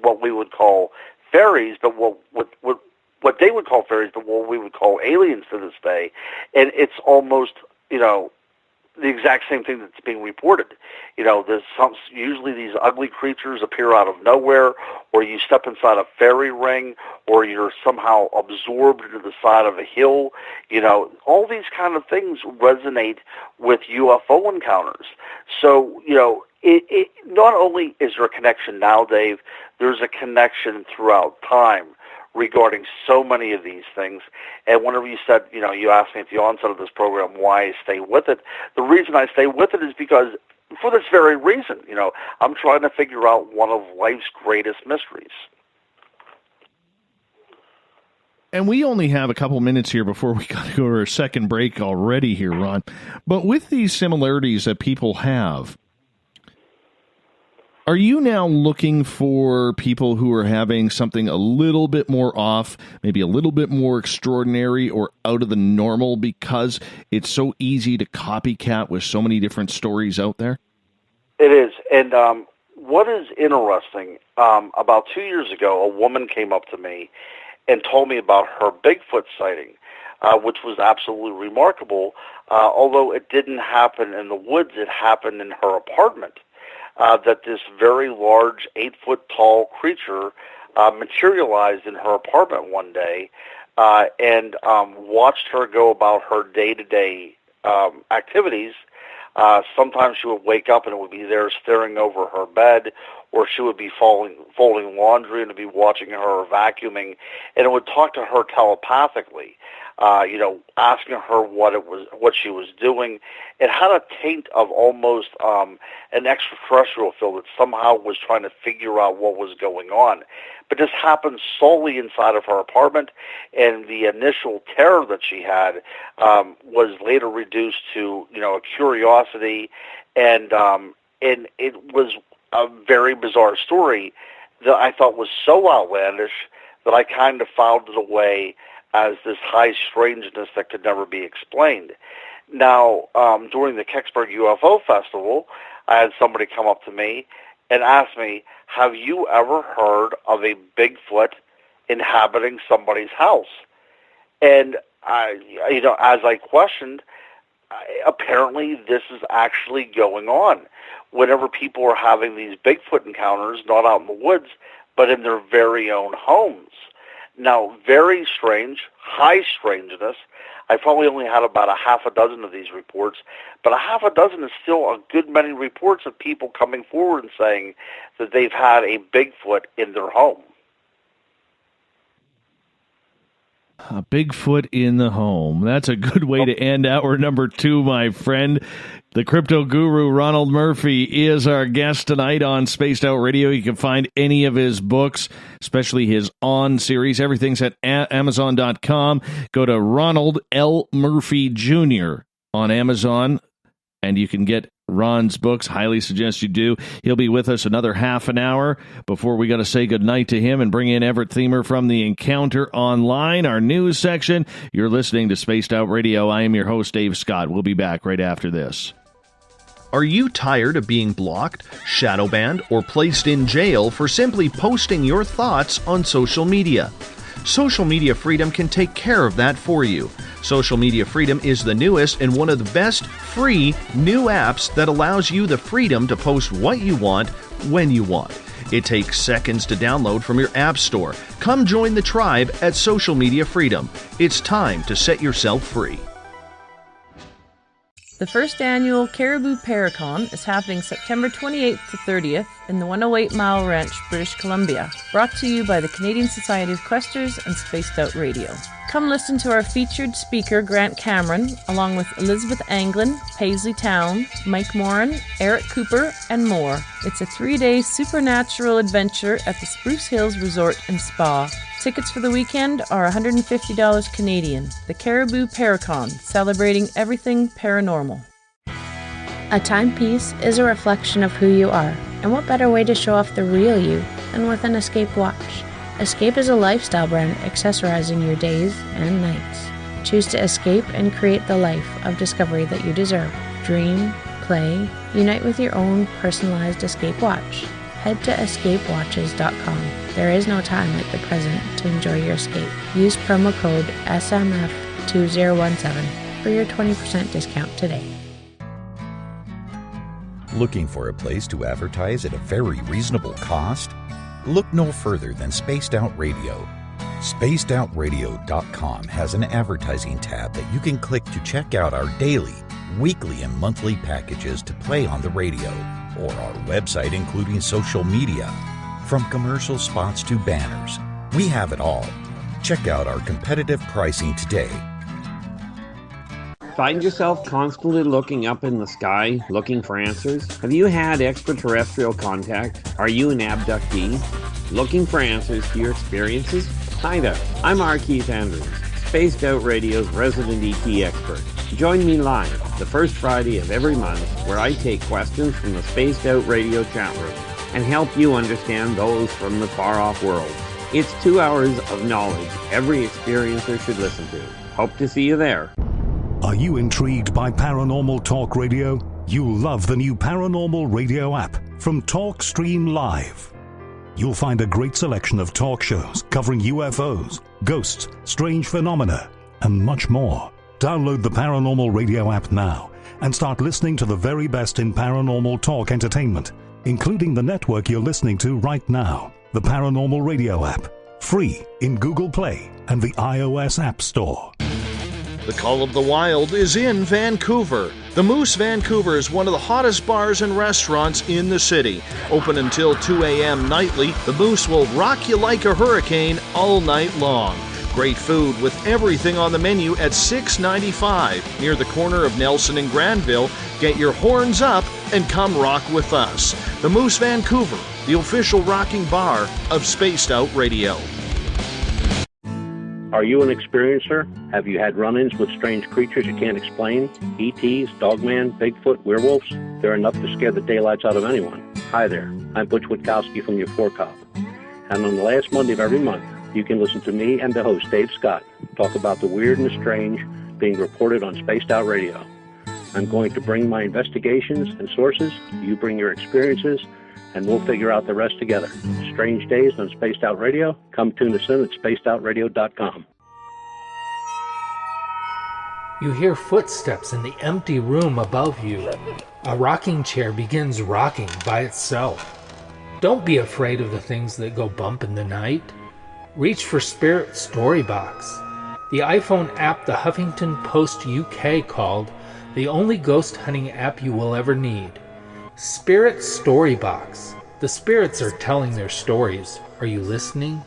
what we would call fairies, but what they would call fairies, but what we would call aliens to this day, and it's almost the exact same thing that's being reported. Usually these ugly creatures appear out of nowhere, or you step inside a fairy ring, or you're somehow absorbed into the side of a hill. All these kind of things resonate with UFO encounters. So, it not only is there a connection now, Dave, there's a connection throughout time regarding so many of these things. And whenever you said, you asked me at the onset of this program why I stay with it, the reason I stay with it is because for this very reason, I'm trying to figure out one of life's greatest mysteries. And we only have a couple minutes here before we got to go to our second break already here, Ron. But with these similarities that people have, are you now looking for people who are having something a little bit more off, maybe a little bit more extraordinary or out of the normal because it's so easy to copycat with so many different stories out there? It is. And what is interesting, about 2 years ago, a woman came up to me and told me about her Bigfoot sighting, which was absolutely remarkable. Although it didn't happen in the woods, it happened in her apartment. That this very large 8-foot-tall creature materialized in her apartment one day and watched her go about her day-to-day activities. Sometimes she would wake up and it would be there staring over her bed, or she would be folding laundry and be watching her vacuuming, and it would talk to her telepathically. Asking her what she was doing. It had a taint of almost an extraterrestrial feel that somehow was trying to figure out what was going on. But this happened solely inside of her apartment, and the initial terror that she had was later reduced to, a curiosity, and it was a very bizarre story that I thought was so outlandish that I kind of filed it away as this high strangeness that could never be explained. Now, during the Kecksburg UFO Festival, I had somebody come up to me and ask me, have you ever heard of a Bigfoot inhabiting somebody's house? And, as I questioned, apparently this is actually going on. Whenever people are having these Bigfoot encounters, not out in the woods, but in their very own homes. Now, very strange, high strangeness. I probably only had about a half a dozen of these reports, but a half a dozen is still a good many reports of people coming forward and saying that they've had a Bigfoot in their home. A Bigfoot in the home. That's a good way to end hour number 2, my friend. The crypto guru, Ronald Murphy, is our guest tonight on Spaced Out Radio. You can find any of his books, especially his On series. Everything's at Amazon.com. Go to Ronald L. Murphy Jr. on Amazon, and you can get Ron's books. Highly suggest you do. He'll be with us another half an hour before we got to say goodnight to him and bring in Everett Themer from the Encounter Online, our news section. You're listening to Spaced Out Radio. I am your host, Dave Scott. We'll be back right after this. Are you tired of being blocked, shadow banned, or placed in jail for simply posting your thoughts on social media? Social Media Freedom can take care of that for you. Social Media Freedom is the newest and one of the best free new apps that allows you the freedom to post what you want, when you want. It takes seconds to download from your app store. Come join the tribe at Social Media Freedom. It's time to set yourself free. The first annual Caribou Paracon is happening September 28th to 30th in the 108 Mile Ranch, British Columbia. Brought to you by the Canadian Society of Questers and Spaced Out Radio. Come listen to our featured speaker, Grant Cameron, along with Elizabeth Anglin, Paisley Town, Mike Moran, Eric Cooper, and more. It's a 3-day supernatural adventure at the Spruce Hills Resort and Spa. Tickets for the weekend are $150 Canadian. The Caribou Paracon, celebrating everything paranormal. A timepiece is a reflection of who you are, and what better way to show off the real you than with an Escape watch? Escape is a lifestyle brand accessorizing your days and nights. Choose to escape and create the life of discovery that you deserve. Dream, play, unite with your own personalized Escape watch. Head to escapewatches.com. There is no time like the present to enjoy your escape. Use promo code SMF2017 for your 20% discount today. Looking for a place to advertise at a very reasonable cost? Look no further than Spaced Out Radio. SpacedOutRadio.com has an advertising tab that you can click to check out our daily, weekly, and monthly packages to play on the radio, or our website including social media. From commercial spots to banners, we have it all. Check out our competitive pricing today. Find yourself constantly looking up in the sky, looking for answers? Have you had extraterrestrial contact? Are you an abductee? Looking for answers to your experiences? Hi there, I'm R. Keith Andrews, Spaced Out Radio's resident ET expert. Join me live the first Friday of every month where I take questions from the Spaced Out Radio chat room and help you understand those from the far-off world. It's 2 hours of knowledge every experiencer should listen to. Hope to see you there. Are you intrigued by Paranormal Talk Radio? You'll love the new Paranormal Radio app from TalkStream Live. You'll find a great selection of talk shows covering UFOs, ghosts, strange phenomena, and much more. Download the Paranormal Radio app now and start listening to the very best in paranormal talk entertainment, including the network you're listening to right now, the Paranormal Radio app, free in Google Play and the iOS App Store. The Call of the Wild is in Vancouver. The Moose Vancouver is one of the hottest bars and restaurants in the city. Open until 2 a.m. nightly, the Moose will rock you like a hurricane all night long. Great food with everything on the menu at $6.95 near the corner of Nelson and Granville. Get your horns up and come rock with us. The Moose Vancouver, the official rocking bar of Spaced Out Radio. Are you an experiencer? Have you had run-ins with strange creatures you can't explain? ETs, Dogman, Bigfoot, werewolves? They're enough to scare the daylights out of anyone. Hi there, I'm Butch Witkowski from your Cop. And on the last Monday of every month, you can listen to me and the host, Dave Scott, talk about the weird and the strange being reported on Spaced Out Radio. I'm going to bring my investigations and sources, you bring your experiences, and we'll figure out the rest together. Strange Days on Spaced Out Radio. Come tune us in at spacedoutradio.com. You hear footsteps in the empty room above you. A rocking chair begins rocking by itself. Don't be afraid of the things that go bump in the night. Reach for Spirit Storybox, the iPhone app the Huffington Post UK called the only ghost hunting app you will ever need. Spirit Storybox. The spirits are telling their stories. Are you listening?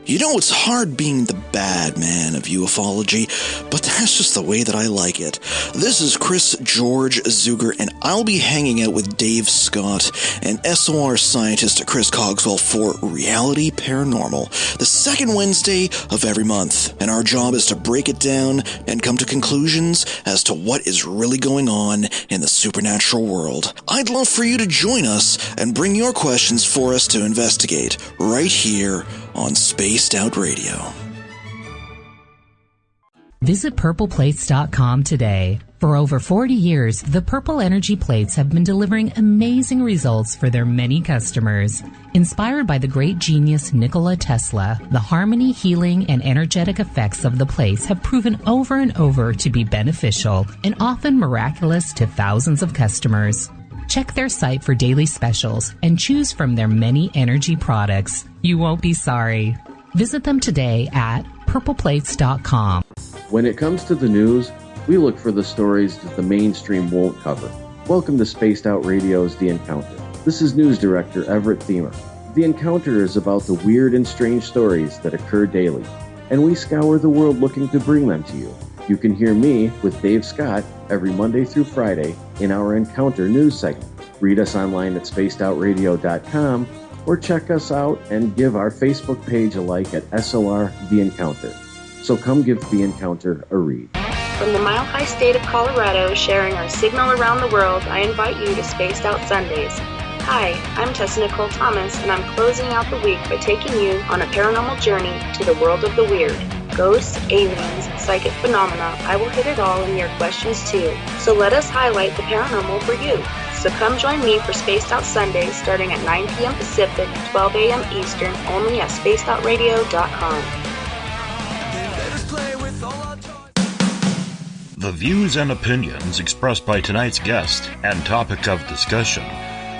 You know, it's hard being the bad man of ufology, but that's just the way that I like it. This is Chris George Zuger, and I'll be hanging out with Dave Scott and SOR scientist Chris Cogswell for Reality Paranormal, the second Wednesday of every month. And our job is to break it down and come to conclusions as to what is really going on in the supernatural world. I'd love for you to join us and bring your questions for us to investigate right here on Spaced Out Radio. Visit purpleplates.com today. For over 40 years, the Purple Energy Plates have been delivering amazing results for their many customers. Inspired by the great genius Nikola Tesla, the harmony, healing, and energetic effects of the plates have proven over and over to be beneficial and often miraculous to thousands of customers. Check their site for daily specials and choose from their many energy products. You won't be sorry. Visit them today at purpleplates.com. When it comes to the news, we look for the stories that the mainstream won't cover. Welcome to Spaced Out Radio's The Encounter. This is News Director Everett Thiemer. The Encounter is about the weird and strange stories that occur daily, and we scour the world looking to bring them to you. You can hear me with Dave Scott every Monday through Friday in our Encounter news segment. Read us online at spacedoutradio.com or check us out and give our Facebook page a like at SOR The Encounter. So come give The Encounter a read. From the mile-high state of Colorado, sharing our signal around the world, I invite you to Spaced Out Sundays. Hi, I'm Tessa Nicole Thomas, and I'm closing out the week by taking you on a paranormal journey to the world of the weird. Ghosts, aliens, psychic phenomena, I will hit it all in your questions too. So let us highlight the paranormal for you. So come join me for Spaced Out Sundays starting at 9 p.m. Pacific, 12 a.m. Eastern, only at spacedoutradio.com. The views and opinions expressed by tonight's guest and topic of discussion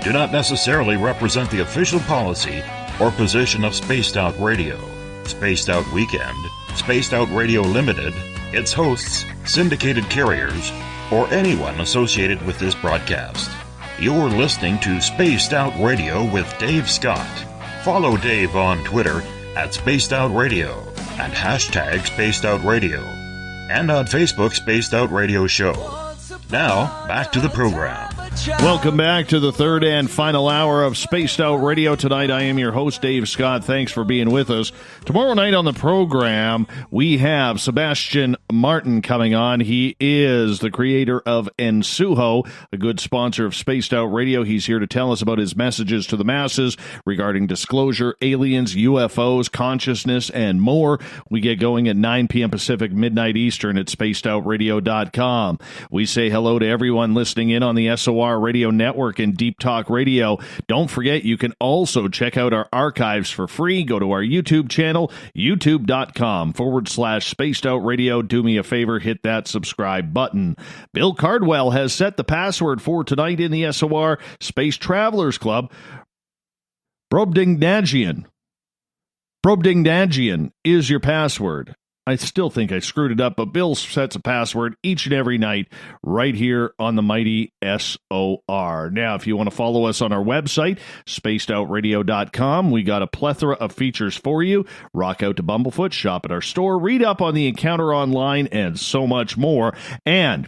do not necessarily represent the official policy or position of Spaced Out Radio, Spaced Out Weekend, Spaced Out Radio Limited, its hosts, syndicated carriers, or anyone associated with this broadcast. You're listening to Spaced Out Radio with Dave Scott. Follow Dave on Twitter at Spaced Out Radio and hashtag Spaced Out Radio, and on Facebook Spaced Out Radio Show. Now, back to the program. Welcome back to the third and final hour of Spaced Out Radio. Tonight, I am your host, Dave Scott. Thanks for being with us. Tomorrow night on the program, we have Sebastian Martin coming on. He is the creator of Ensuho, a good sponsor of Spaced Out Radio. He's here to tell us about his messages to the masses regarding disclosure, aliens, UFOs, consciousness, and more. We get going at 9 p.m. Pacific, midnight Eastern at spacedoutradio.com. We say hello to everyone listening in on the SOR Radio Network and Deep Talk Radio. Don't forget, you can also check out our archives for free. Go to our YouTube channel, youtube.com/Spaced Out Radio. Do me a favor, hit that subscribe button. Bill Cardwell has set the password for tonight in the SOR Space Travelers Club. Brobdingnagian is your password. I still think I screwed it up, but Bill sets a password each and every night right here on the mighty SOR. Now, if you want to follow us on our website, spacedoutradio.com, we got a plethora of features for you. Rock out to Bumblefoot, shop at our store, read up on the Encounter online, and so much more. And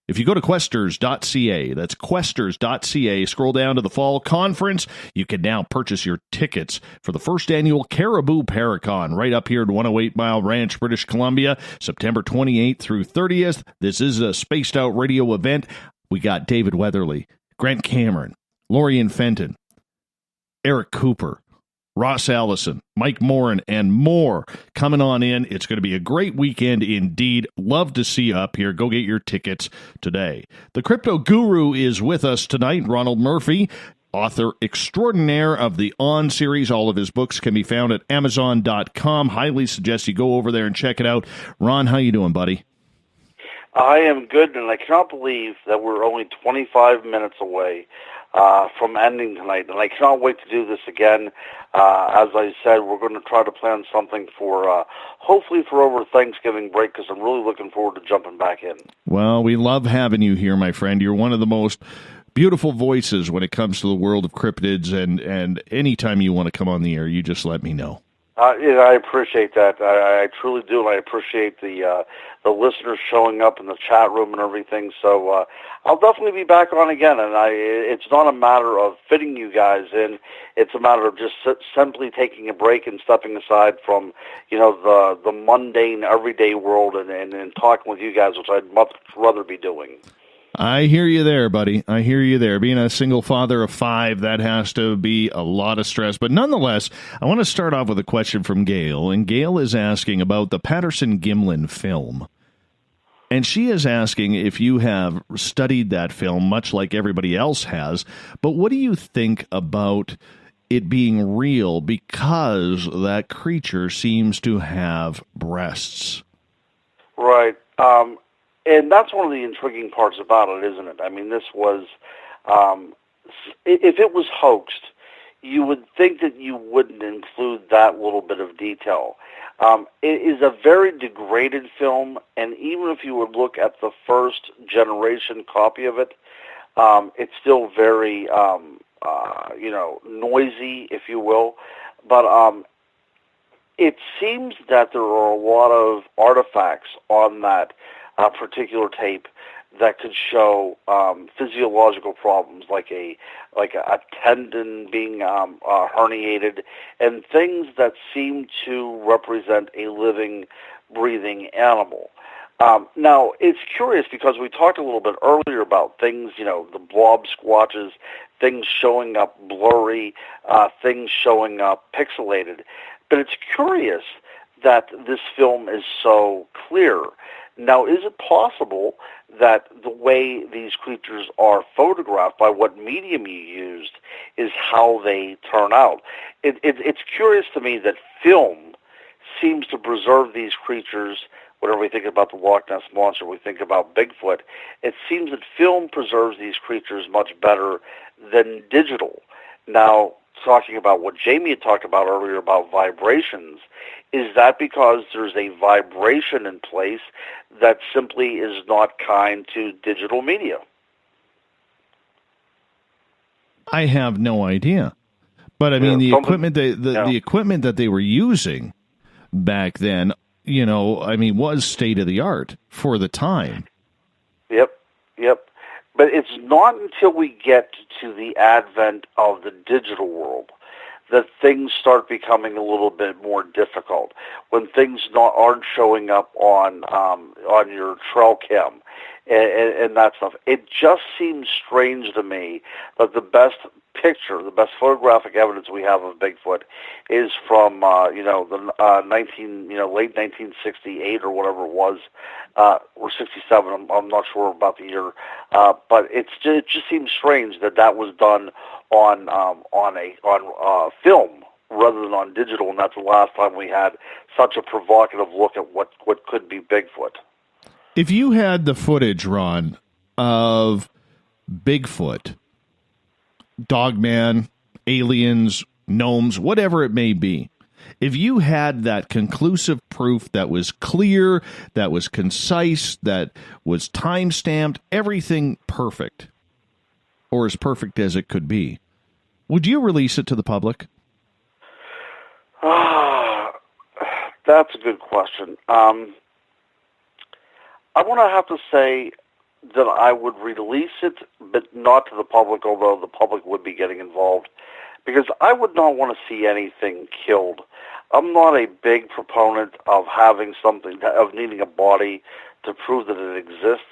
if you go to questers.ca, that's questers.ca, scroll down to the fall conference, you can now purchase your tickets for the first annual Caribou Paracon right up here at 108 Mile Ranch, British Columbia, September 28th through 30th. This is a Spaced Out Radio event. We got David Weatherly, Grant Cameron, Lorian Fenton, Eric Cooper, Ross Allison, Mike Morin, and more coming on in. It's going to be a great weekend indeed. Love to see you up here. Go get your tickets today. The Crypto Guru is with us tonight, Ronald Murphy, author extraordinaire of the On series. All of his books can be found at Amazon.com. Highly suggest you go over there and check it out. Ron, how you doing, buddy? I am good, and I cannot believe that we're only 25 minutes away from ending tonight, and I cannot wait to do this again. As I said, we're going to try to plan something for hopefully for over Thanksgiving break, because I'm really looking forward to jumping back in. Well, we love having you here, my friend. You're one of the most beautiful voices when it comes to the world of cryptids, and anytime you want to come on the air, you just let me know. I appreciate that. I truly do, and I appreciate the listeners showing up in the chat room and everything. So I'll definitely be back on again, and it's not a matter of fitting you guys in. It's a matter of just simply taking a break and stepping aside from, the mundane, everyday world and talking with you guys, which I'd much rather be doing. I hear you there, buddy. I hear you there. Being a single father of 5, that has to be a lot of stress. But nonetheless, I want to start off with a question from Gail. And Gail is asking about the Patterson-Gimlin film. And she is asking if you have studied that film, much like everybody else has. But what do you think about it being real, because that creature seems to have breasts? Right. And that's one of the intriguing parts about it, isn't it? I mean, this was, if it was hoaxed, you would think that you wouldn't include that little bit of detail. It is a very degraded film, and even if you would look at the first generation copy of it, it's still very, noisy, if you will. But it seems that there are a lot of artifacts on that particular tape that could show physiological problems, like a tendon being herniated, and things that seem to represent a living, breathing animal. Now, it's curious because we talked a little bit earlier about things, the blob squatches, things showing up blurry, things showing up pixelated. But it's curious that this film is so clear. Now, is it possible that the way these creatures are photographed, by what medium you used, is how they turn out? It's curious to me that film seems to preserve these creatures. Whenever we think about the Loch Ness Monster, we think about Bigfoot. It seems that film preserves these creatures much better than digital. Now, talking about what Jamie had talked about earlier about vibrations, is that because there's a vibration in place that simply is not kind to digital media? I have no idea. But I mean, the equipment the equipment that they were using back then, was state of the art for the time. Yep. But it's not until we get to the advent of the digital world that things start becoming a little bit more difficult. When things aren't showing up on your trail cam and that stuff, it just seems strange to me that the best picture, the best photographic evidence we have of Bigfoot is from the late 1968 or whatever it was, or 67. I'm not sure about the year, but it just seems strange that was done on film rather than on digital, and that's the last time we had such a provocative look at what could be Bigfoot. If you had the footage, Ron, of Bigfoot, Dogman, aliens, gnomes, whatever it may be, if you had that conclusive proof that was clear, that was concise, that was time-stamped, everything perfect, or as perfect as it could be, would you release it to the public? That's a good question. I'm going to have to say that I would release it, but not to the public, although the public would be getting involved, because I would not want to see anything killed. I'm not a big proponent of having of needing a body to prove that it exists.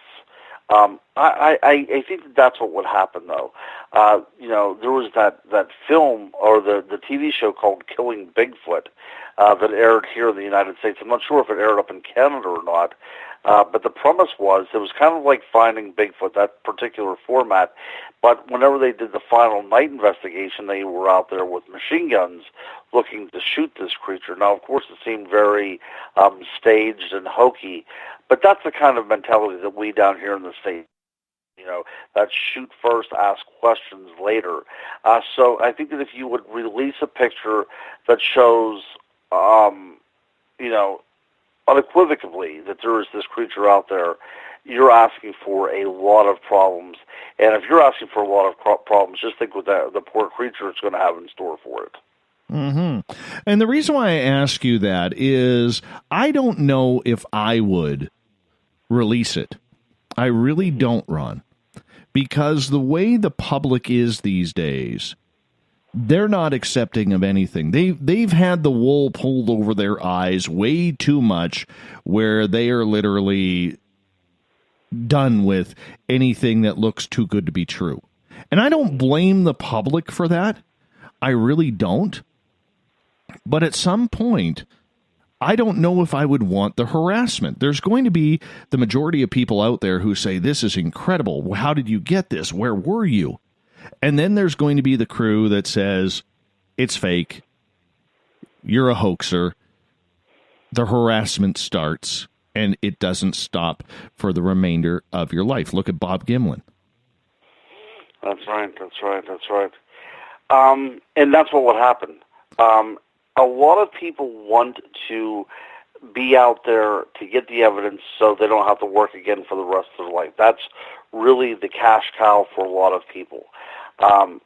I think that's what would happen, though. There was that film or the TV show called Killing Bigfoot that aired here in the United States. I'm not sure if it aired up in Canada or not, but the premise was it was kind of like Finding Bigfoot, that particular format. But whenever they did the final night investigation, they were out there with machine guns looking to shoot this creature. Now, of course, it seemed very staged and hokey, but that's the kind of mentality that we down here in the States, that shoot first, ask questions later. So I think that if you would release a picture that shows, unequivocally that there is this creature out there, you're asking for a lot of problems. And if you're asking for a lot of problems, just think what the poor creature is going to have in store for it. Mm-hmm. And the reason why I ask you that is I don't know if I would release it. I really don't, Ron. Because the way the public is these days, they're not accepting of anything. They've had the wool pulled over their eyes way too much, where they are literally done with anything that looks too good to be true. And I don't blame the public for that. I really don't. But at some point, I don't know if I would want the harassment. There's going to be the majority of people out there who say, this is incredible. How did you get this? Where were you? And then there's going to be the crew that says, it's fake. You're a hoaxer. The harassment starts, and it doesn't stop for the remainder of your life. Look at Bob Gimlin. That's right. And that's what would happen. A lot of people want to be out there to get the evidence so they don't have to work again for the rest of their life. That's really the cash cow for a lot of people. Bob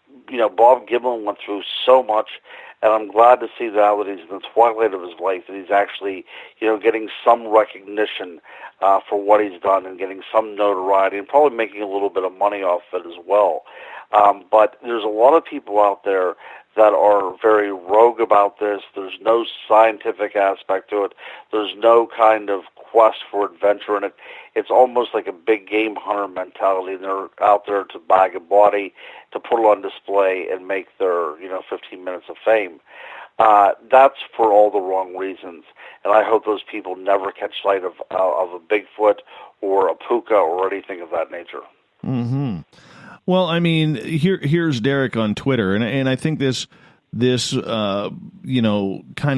Gimlin went through so much, and I'm glad to see now that he's in the twilight of his life, that he's actually, getting some recognition for what he's done and getting some notoriety and probably making a little bit of money off it as well. But there's a lot of people out there that are very rogue about this. There's no scientific aspect to it. There's no kind of quest for adventure in it. It's almost like a big game hunter mentality. They're out there to bag a body, to put it on display, and make their 15 minutes of fame. That's for all the wrong reasons, and I hope those people never catch sight of a Bigfoot or a puka or anything of that nature. Mm-hmm. Well, I mean, here's Derek on Twitter, and I think this kind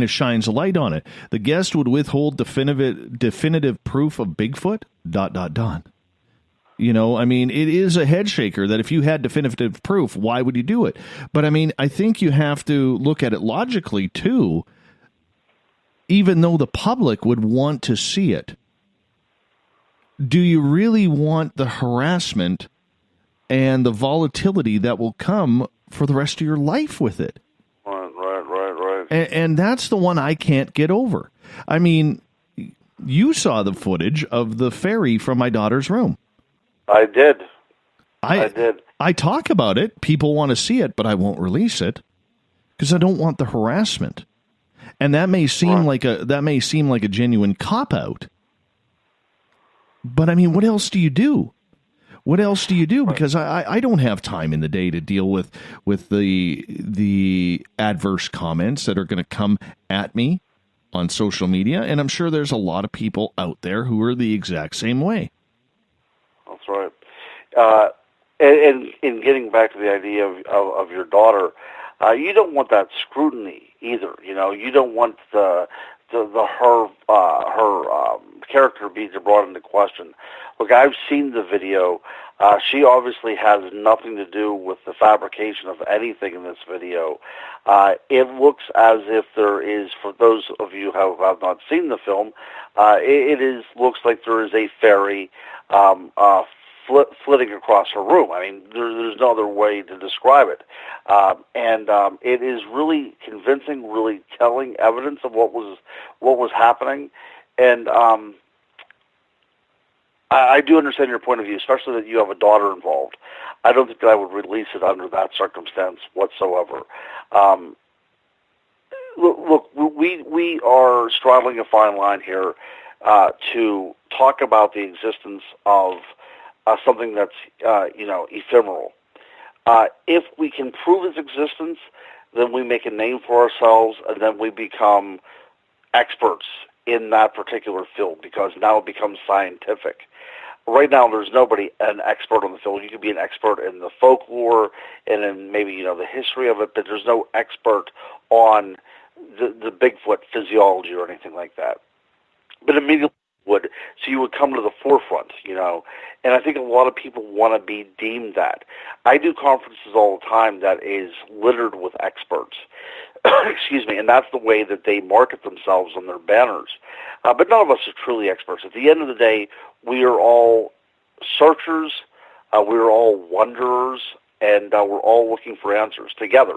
of shines a light on it. The guest would withhold definitive proof of Bigfoot. ... I mean, it is a head shaker that if you had definitive proof, why would you do it? But I mean, I think you have to look at it logically too. Even though the public would want to see it, do you really want the harassment and the volatility that will come for the rest of your life with it? Right. And that's the one I can't get over. I mean, you saw the footage of the fairy from my daughter's room. I did. I did. I talk about it. People want to see it, but I won't release it because I don't want the harassment. And that may seem like a genuine cop-out. But I mean, what else do you do? What else do you do? Because I don't have time in the day to deal with the adverse comments that are going to come at me on social media, and I'm sure there's a lot of people out there who are the exact same way. That's right. And in getting back to the idea of your daughter, you don't want that scrutiny either. You don't want her character being brought into question. Look, I've seen the video. She obviously has nothing to do with the fabrication of anything in this video. It looks as if there is, for those of you who have not seen the film, looks like there is a fairy flitting across her room. I mean, there's no other way to describe it. And it is really convincing, really telling evidence of what was happening. And I do understand your point of view, especially that you have a daughter involved. I don't think that I would release it under that circumstance whatsoever. Look, we are straddling a fine line here to talk about the existence of something that's ephemeral. If we can prove its existence, then we make a name for ourselves, and then we become experts in that particular field because now it becomes scientific. Right now, there's nobody an expert on the field. You could be an expert in the folklore and in maybe the history of it, but there's no expert on the Bigfoot physiology or anything like that. But immediately would, so you would come to the forefront, and I think a lot of people want to be deemed that. I do conferences all the time that is littered with experts, excuse me, and that's the way that they market themselves on their banners. But none of us are truly experts. At the end of the day, we are all searchers, we are all wanderers, and we're all looking for answers together.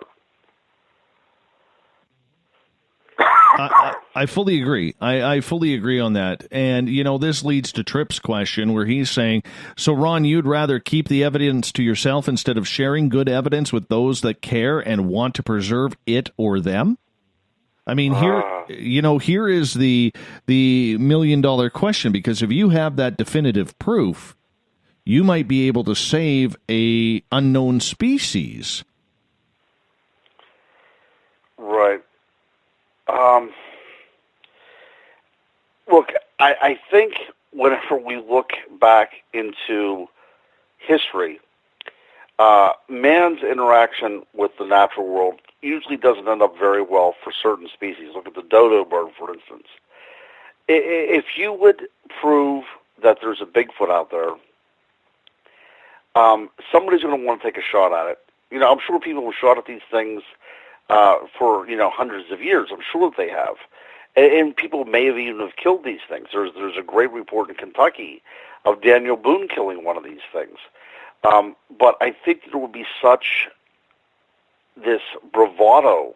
I fully agree. I fully agree on that. And, this leads to Tripp's question where he's saying, so, Ron, you'd rather keep the evidence to yourself instead of sharing good evidence with those that care and want to preserve it or them? I mean, here is the $1 million question, because if you have that definitive proof, you might be able to save a unknown species. Right. Look, I think whenever we look back into history, man's interaction with the natural world usually doesn't end up very well for certain species. Look at the dodo bird, for instance. If you would prove that there's a Bigfoot out there, somebody's going to want to take a shot at it. I'm sure people have shot at these things for hundreds of years. I'm sure that they have, and people may have even have killed these things. There's a great report in Kentucky of Daniel Boone killing one of these things. But I think there would be such this bravado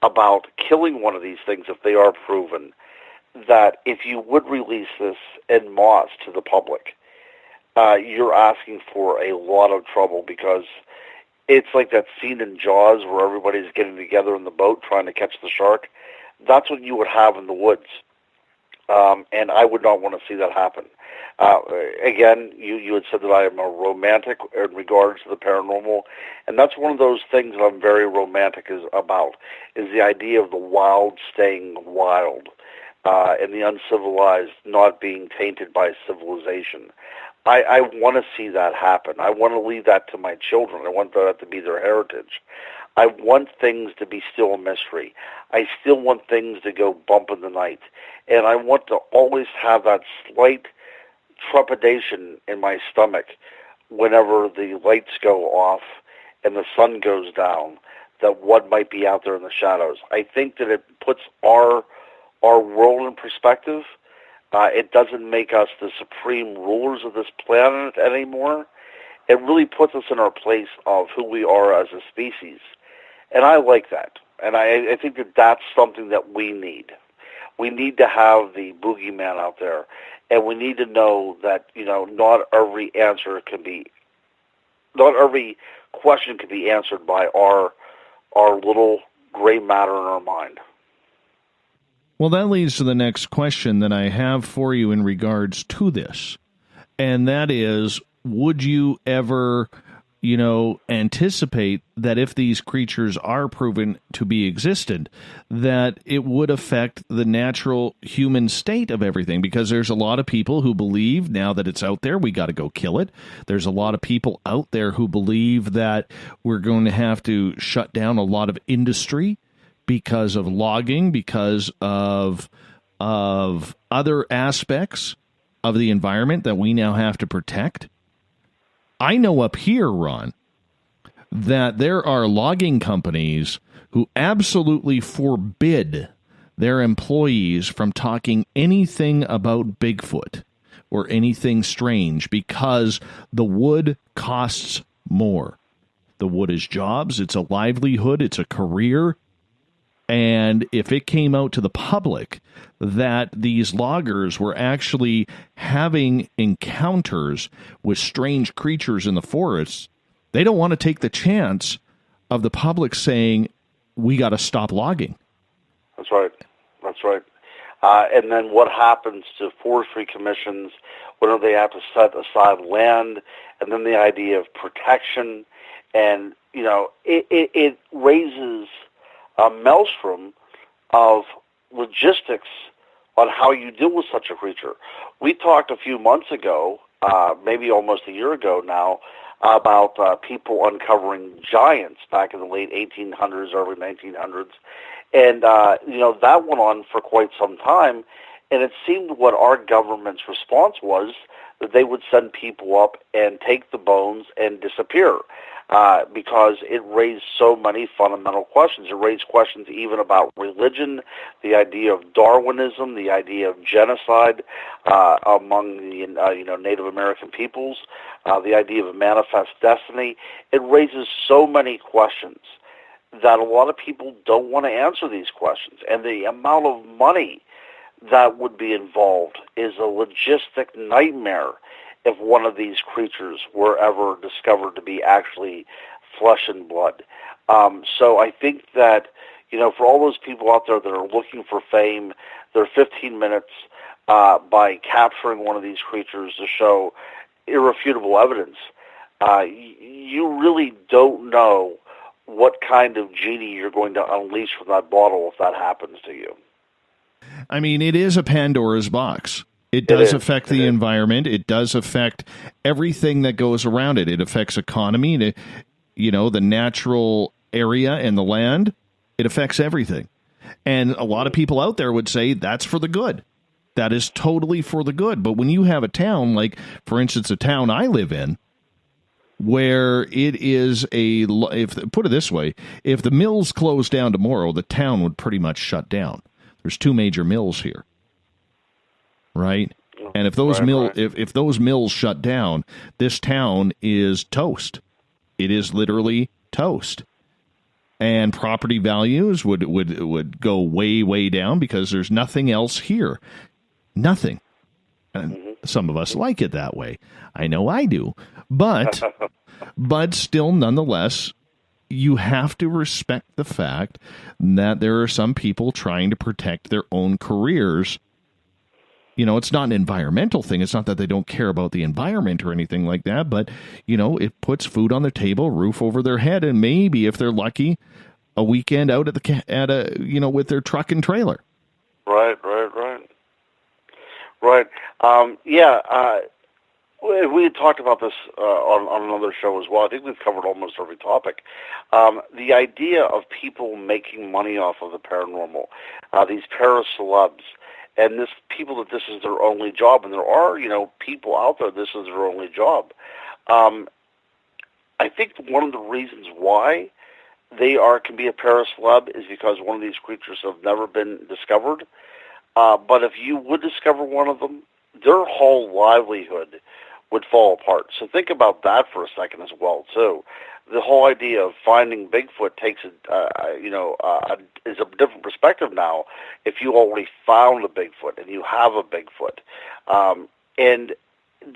about killing one of these things if they are proven, that if you would release this en masse to the public, you're asking for a lot of trouble, because it's like that scene in Jaws where everybody's getting together in the boat trying to catch the shark. That's what you would have in the woods. And I would not want to see that happen. Again, you had said that I am a romantic in regards to the paranormal, and that's one of those things that I'm very romantic about, is the idea of the wild staying wild, and the uncivilized not being tainted by civilization. I want to see that happen. I want to leave that to my children. I want that to be their heritage. I want things to be still a mystery. I still want things to go bump in the night. And I want to always have that slight trepidation in my stomach whenever the lights go off and the sun goes down, that what might be out there in the shadows. I think that it puts our world in perspective. It doesn't make us the supreme rulers of this planet anymore. It really puts us in our place of who we are as a species. And I like that. And I think that that's something that we need. We need to have the boogeyman out there. And we need to know that, not every question can be answered by our little gray matter in our mind. Well, that leads to the next question that I have for you in regards to this. And that is, would you ever, anticipate that if these creatures are proven to be existent, that it would affect the natural human state of everything? Because there's a lot of people who believe, now that it's out there, we got to go kill it. There's a lot of people out there who believe that we're going to have to shut down a lot of industry because of logging, because of other aspects of the environment that we now have to protect. I know up here, Ron, that there are logging companies who absolutely forbid their employees from talking anything about Bigfoot or anything strange because the wood costs more. The wood is jobs, it's a livelihood, it's a career. And if it came out to the public that these loggers were actually having encounters with strange creatures in the forests, they don't want to take the chance of the public saying, we got to stop logging. That's right. That's right. And then what happens to forestry commissions whenever they have to set aside land, and then the idea of protection, and, it raises a maelstrom of logistics on how you deal with such a creature. We talked a few months ago, maybe almost a year ago now, about people uncovering giants back in the late 1800s, early 1900s. And, that went on for quite some time. And it seemed what our government's response was that they would send people up and take the bones and disappear. Because it raised so many fundamental questions. It raised questions even about religion, the idea of Darwinism, the idea of genocide among the Native American peoples, the idea of a manifest destiny. It raises so many questions that a lot of people don't want to answer these questions. And the amount of money that would be involved is a logistic nightmare if one of these creatures were ever discovered to be actually flesh and blood. So I think that, for all those people out there that are looking for fame, their 15 minutes by capturing one of these creatures to show irrefutable evidence, you really don't know what kind of genie you're going to unleash from that bottle if that happens to you. I mean, it is a Pandora's box. It does affect the environment. It does affect everything that goes around it. It affects economy, the natural area and the land. It affects everything. And a lot of people out there would say that's for the good. That is totally for the good. But when you have a town, like, for instance, a town I live in, where it is put it this way, if the mills closed down tomorrow, the town would pretty much shut down. There's two major mills here. Right? And if those if those mills shut down, this town is toast. It is literally toast. And property values would go way down because there's nothing else here. Nothing. And some of us like it that way. I know I do. But still, nonetheless, you have to respect the fact that there are some people trying to protect their own careers. You know, it's not an environmental thing. It's not that they don't care about the environment or anything like that, but, you know, it puts food on their table, roof over their head, and maybe, if they're lucky, a weekend out with their truck and trailer. Right. We had talked about this on another show as well. I think we've covered almost every topic. The idea of people making money off of the paranormal, these para-celebs, and people that this is their only job, and there are, people out there this is their only job. I think one of the reasons why they can be a para-celeb is because one of these creatures have never been discovered. But if you would discover one of them, their whole livelihood would fall apart. So think about that for a second as well, too. The whole idea of finding Bigfoot takes is a different perspective now if you already found a Bigfoot and you have a Bigfoot. And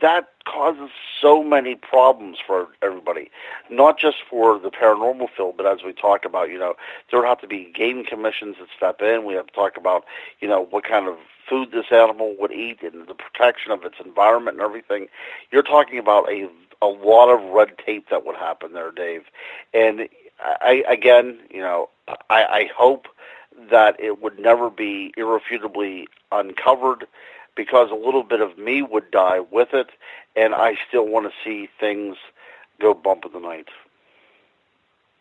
that causes so many problems for everybody, not just for the paranormal field, but as we talk about, there have to be game commissions that step in. We have to talk about, what kind of food this animal would eat and the protection of its environment and everything. You're talking about a lot of red tape that would happen there, Dave. And I hope that it would never be irrefutably uncovered, because a little bit of me would die with it, and I still want to see things go bump in the night.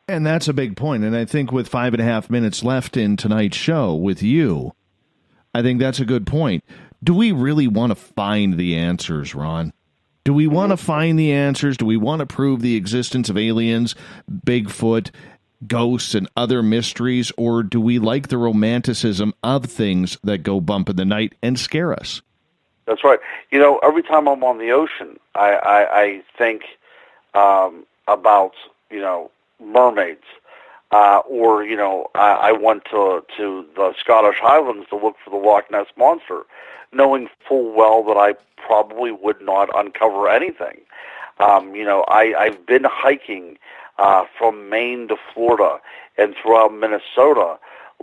And that's a big point. And I think with 5.5 minutes left in tonight's show with you, I think that's a good point. Do we really want to find the answers, Ron? Do we want to find the answers? Do we want to prove the existence of aliens, Bigfoot, ghosts, and other mysteries? Or do we like the romanticism of things that go bump in the night and scare us? That's right. Every time I'm on the ocean, I think about, mermaids. I went to the Scottish Highlands to look for the Loch Ness Monster, knowing full well that I probably would not uncover anything. I've been hiking from Maine to Florida and throughout Minnesota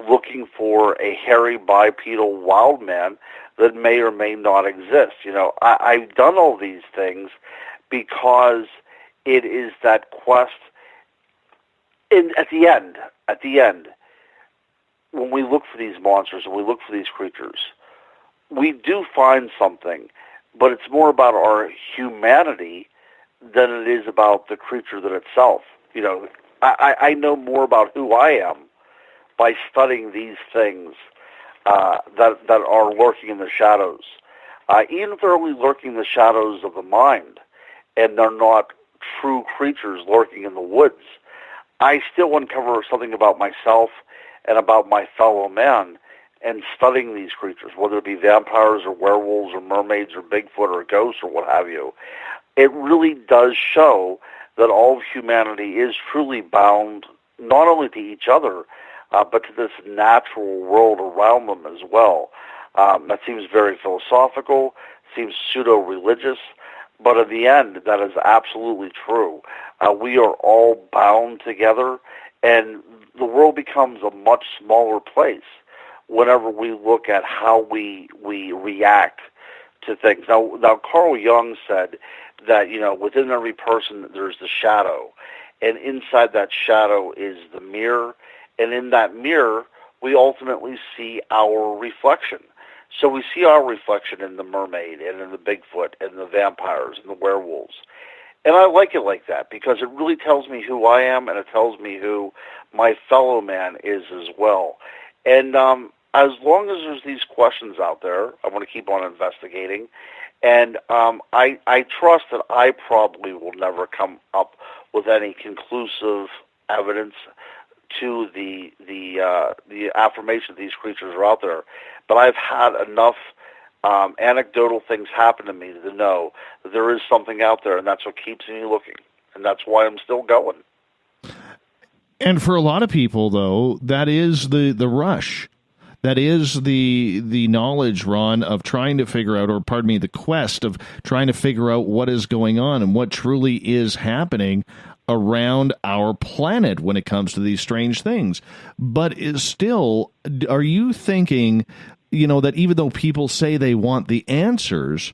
looking for a hairy bipedal wild man that may or may not exist. I've done all these things because it is that quest. And at the end, when we look for these monsters and we look for these creatures, we do find something, but it's more about our humanity than it is about the creature that itself. I know more about who I am by studying these things that are lurking in the shadows. Even if they're only lurking in the shadows of the mind, and they're not true creatures lurking in the woods, I still uncover something about myself and about my fellow man and studying these creatures, whether it be vampires or werewolves or mermaids or Bigfoot or ghosts or what have you. It really does show that all of humanity is truly bound not only to each other, but to this natural world around them as well. That seems very philosophical, seems pseudo-religious, but in the end, that is absolutely true. We are all bound together, and the world becomes a much smaller place whenever we look at how we react to things. Now Carl Jung said that, within every person there's the shadow, and inside that shadow is the mirror, and in that mirror we ultimately see our reflection. So we see our reflection in the mermaid and in the Bigfoot and the vampires and the werewolves. And I like it like that because it really tells me who I am, and it tells me who my fellow man is as well. And as long as there's these questions out there, I want to keep on investigating. And I trust that I probably will never come up with any conclusive evidence to the affirmation that these creatures are out there. But I've had enough anecdotal things happen to me to know that there is something out there, and that's what keeps me looking, and that's why I'm still going. And for a lot of people, though, that is the rush. That is the knowledge, Ron, of trying to figure out, or pardon me, the quest of trying to figure out what is going on and what truly is happening around our planet when it comes to these strange things. But is still, are you thinking, that even though people say they want the answers,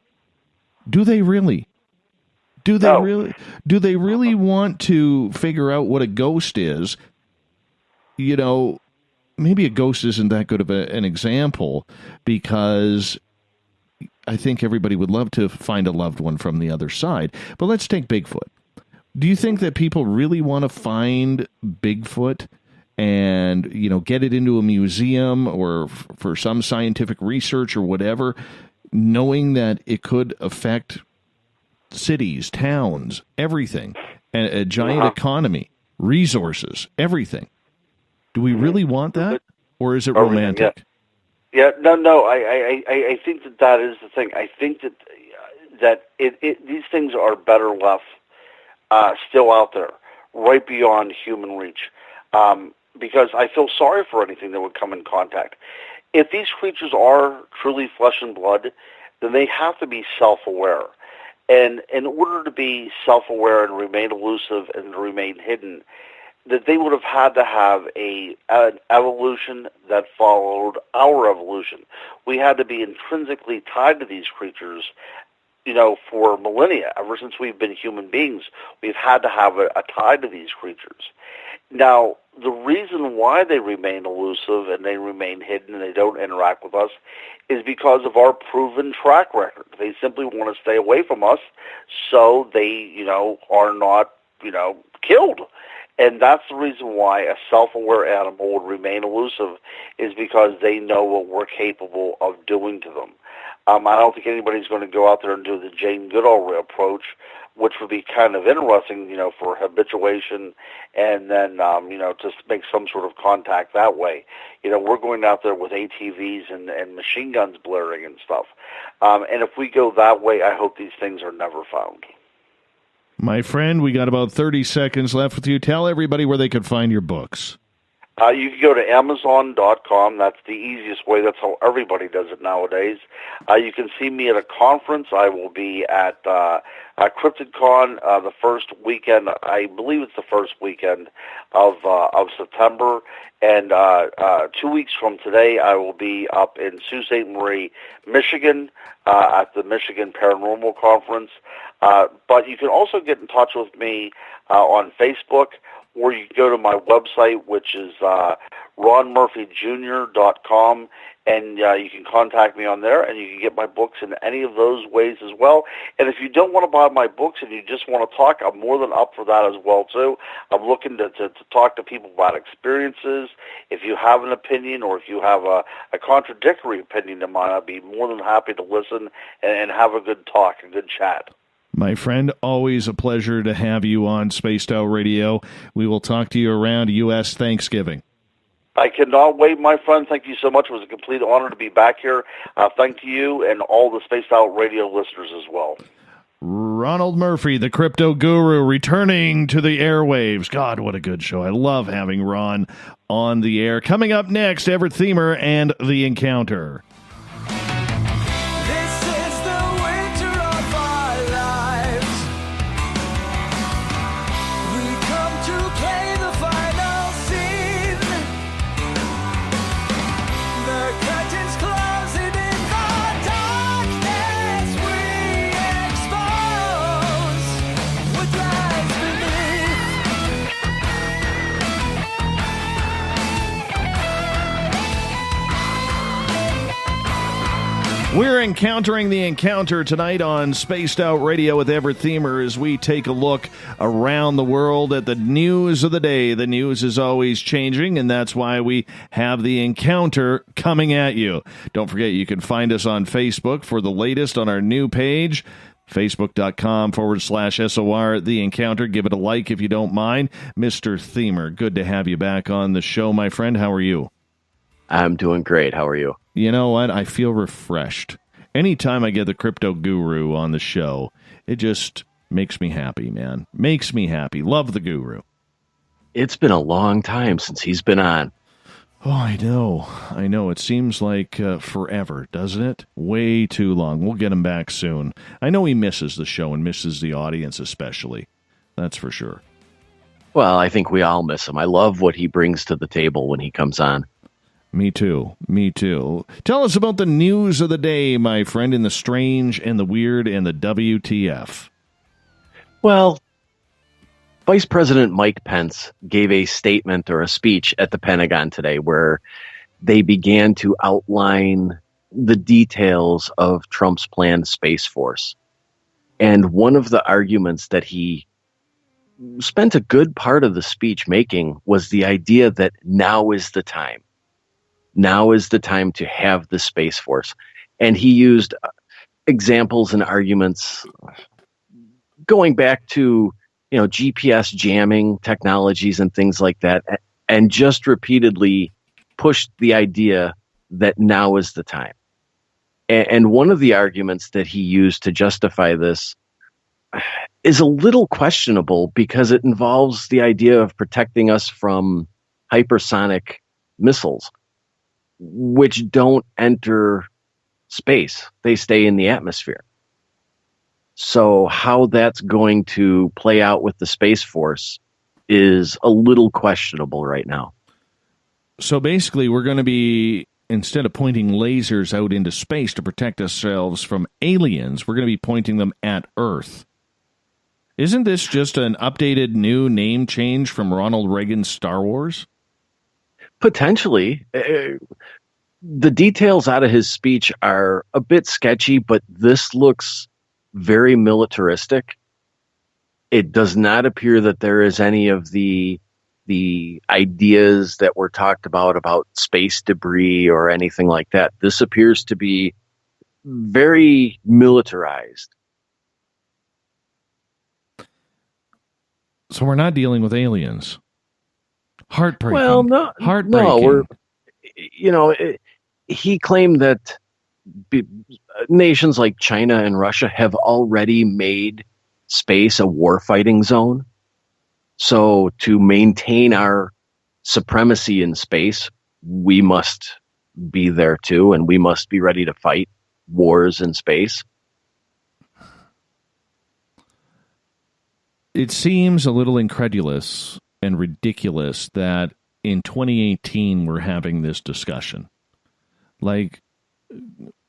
do they really? Do they really want to figure out what a ghost is? Maybe a ghost isn't that good of an example, because I think everybody would love to find a loved one from the other side. But let's take Bigfoot. Do you think that people really want to find Bigfoot and, get it into a museum or for some scientific research or whatever, knowing that it could affect cities, towns, everything, and a giant economy, resources, everything? Do we really want that, or is it romantic? Yeah, no. I think that is the thing. I think that these things are better left still out there, right beyond human reach, because I feel sorry for anything that would come in contact. If these creatures are truly flesh and blood, then they have to be self-aware. And in order to be self-aware and remain elusive and remain hidden, that they would have had to have an evolution that followed our evolution. We had to be intrinsically tied to these creatures, for millennia. Ever since we've been human beings, we've had to have a tie to these creatures. Now, the reason why they remain elusive and they remain hidden and they don't interact with us is because of our proven track record. They simply want to stay away from us so they, are not, killed. And that's the reason why a self-aware animal would remain elusive, is because they know what we're capable of doing to them. I don't think anybody's going to go out there and do the Jane Goodall approach, which would be kind of interesting, for habituation and then, just make some sort of contact that way. We're going out there with ATVs and machine guns blaring and stuff. And if we go that way, I hope these things are never found. My friend, we got about 30 seconds left with you. Tell everybody where they can find your books. You can go to Amazon.com. That's the easiest way. That's how everybody does it nowadays. You can see me at a conference. I will be at CryptidCon the first weekend. I believe it's the first weekend of September. And 2 weeks from today, I will be up in Sault Ste. Marie, Michigan, at the Michigan Paranormal Conference. But you can also get in touch with me on Facebook, or you can go to my website, which is ronmurphyjr.com, and you can contact me on there, and you can get my books in any of those ways as well. And if you don't want to buy my books and you just want to talk, I'm more than up for that as well, too. I'm looking to talk to people about experiences. If you have an opinion, or if you have a contradictory opinion to mine, I'd be more than happy to listen and have a good talk, a good chat. My friend, always a pleasure to have you on Spaced Out Radio. We will talk to you around U.S. Thanksgiving. I cannot wait, my friend. Thank you so much. It was a complete honor to be back here. Thank you and all the Spaced Out Radio listeners as well. Ronald Murphy, the crypto guru, returning to the airwaves. God, what a good show. I love having Ron on the air. Coming up next, Everett Themer and The Encounter. We're encountering the encounter tonight on Spaced Out Radio with Everett Themer as we take a look around the world at the news of the day. The news is always changing, and that's why we have the encounter coming at you. Don't forget, you can find us on Facebook for the latest on our new page, Facebook.com/SOR The Encounter. Give it a like if you don't mind. Mr. Themer, good to have you back on the show, my friend. How are you? I'm doing great. How are you? You know what? I feel refreshed. Anytime I get the crypto guru on the show, it just makes me happy, man. Makes me happy. Love the guru. It's been a long time since he's been on. Oh, I know. It seems like forever, doesn't it? Way too long. We'll get him back soon. I know he misses the show and misses the audience especially. That's for sure. Well, I think we all miss him. I love what he brings to the table when he comes on. Me too. Tell us about the news of the day, my friend, in the strange and the weird and the WTF. Well, Vice President Mike Pence gave a statement or a speech at the Pentagon today where they began to outline the details of Trump's planned Space Force. And one of the arguments that he spent a good part of the speech making was the idea that now is the time. Now is the time to have the Space Force. And he used examples and arguments going back to GPS jamming technologies and things like that, and just repeatedly pushed the idea that now is the time. And one of the arguments that he used to justify this is a little questionable because it involves the idea of protecting us from hypersonic missiles, which don't enter space. They stay in the atmosphere. So how that's going to play out with the Space Force is a little questionable right now. So basically, we're going to be, instead of pointing lasers out into space to protect ourselves from aliens, we're going to be pointing them at Earth. Isn't this just an updated new name change from Ronald Reagan's Star Wars? Potentially. The details out of his speech are a bit sketchy, but this looks very militaristic. It does not appear that there is any of the ideas that were talked about space debris or anything like that. This appears to be very militarized. So we're not dealing with aliens. Heartbreaking. Well, no, heartbreaking. He claimed that nations like China and Russia have already made space a warfighting zone. So to maintain our supremacy in space, we must be there too, and we must be ready to fight wars in space. It seems a little incredulous and ridiculous that in 2018 we're having this discussion. Like,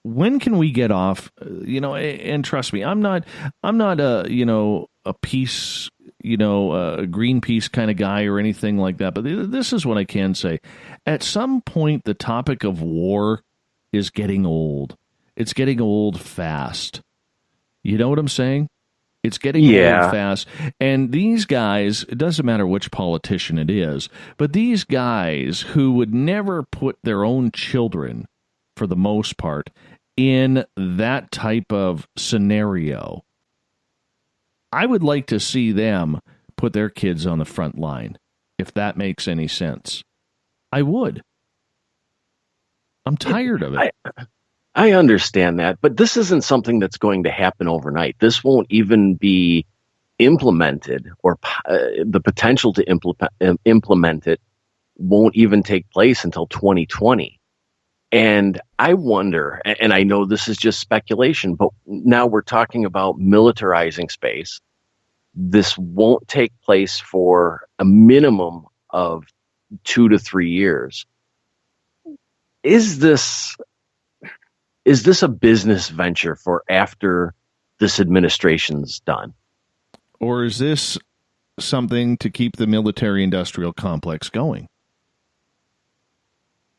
when can we get off? And trust me, I'm not a peace, a Greenpeace kind of guy or anything like that. But this is what I can say: at some point, the topic of war is getting old. It's getting old fast. You know what I'm saying? It's getting old fast. And these guys, it doesn't matter which politician it is, but these guys who would never put their own children, for the most part, in that type of scenario, I would like to see them put their kids on the front line, if that makes any sense. I would. I'm tired of it. I understand that, but this isn't something that's going to happen overnight. This won't even be implemented, or the potential to implement it won't even take place until 2020. And I wonder, and I know this is just speculation, but now we're talking about militarizing space. This won't take place for a minimum of 2 to 3 years. Is this a business venture for after this administration's done? Or is this something to keep the military-industrial complex going?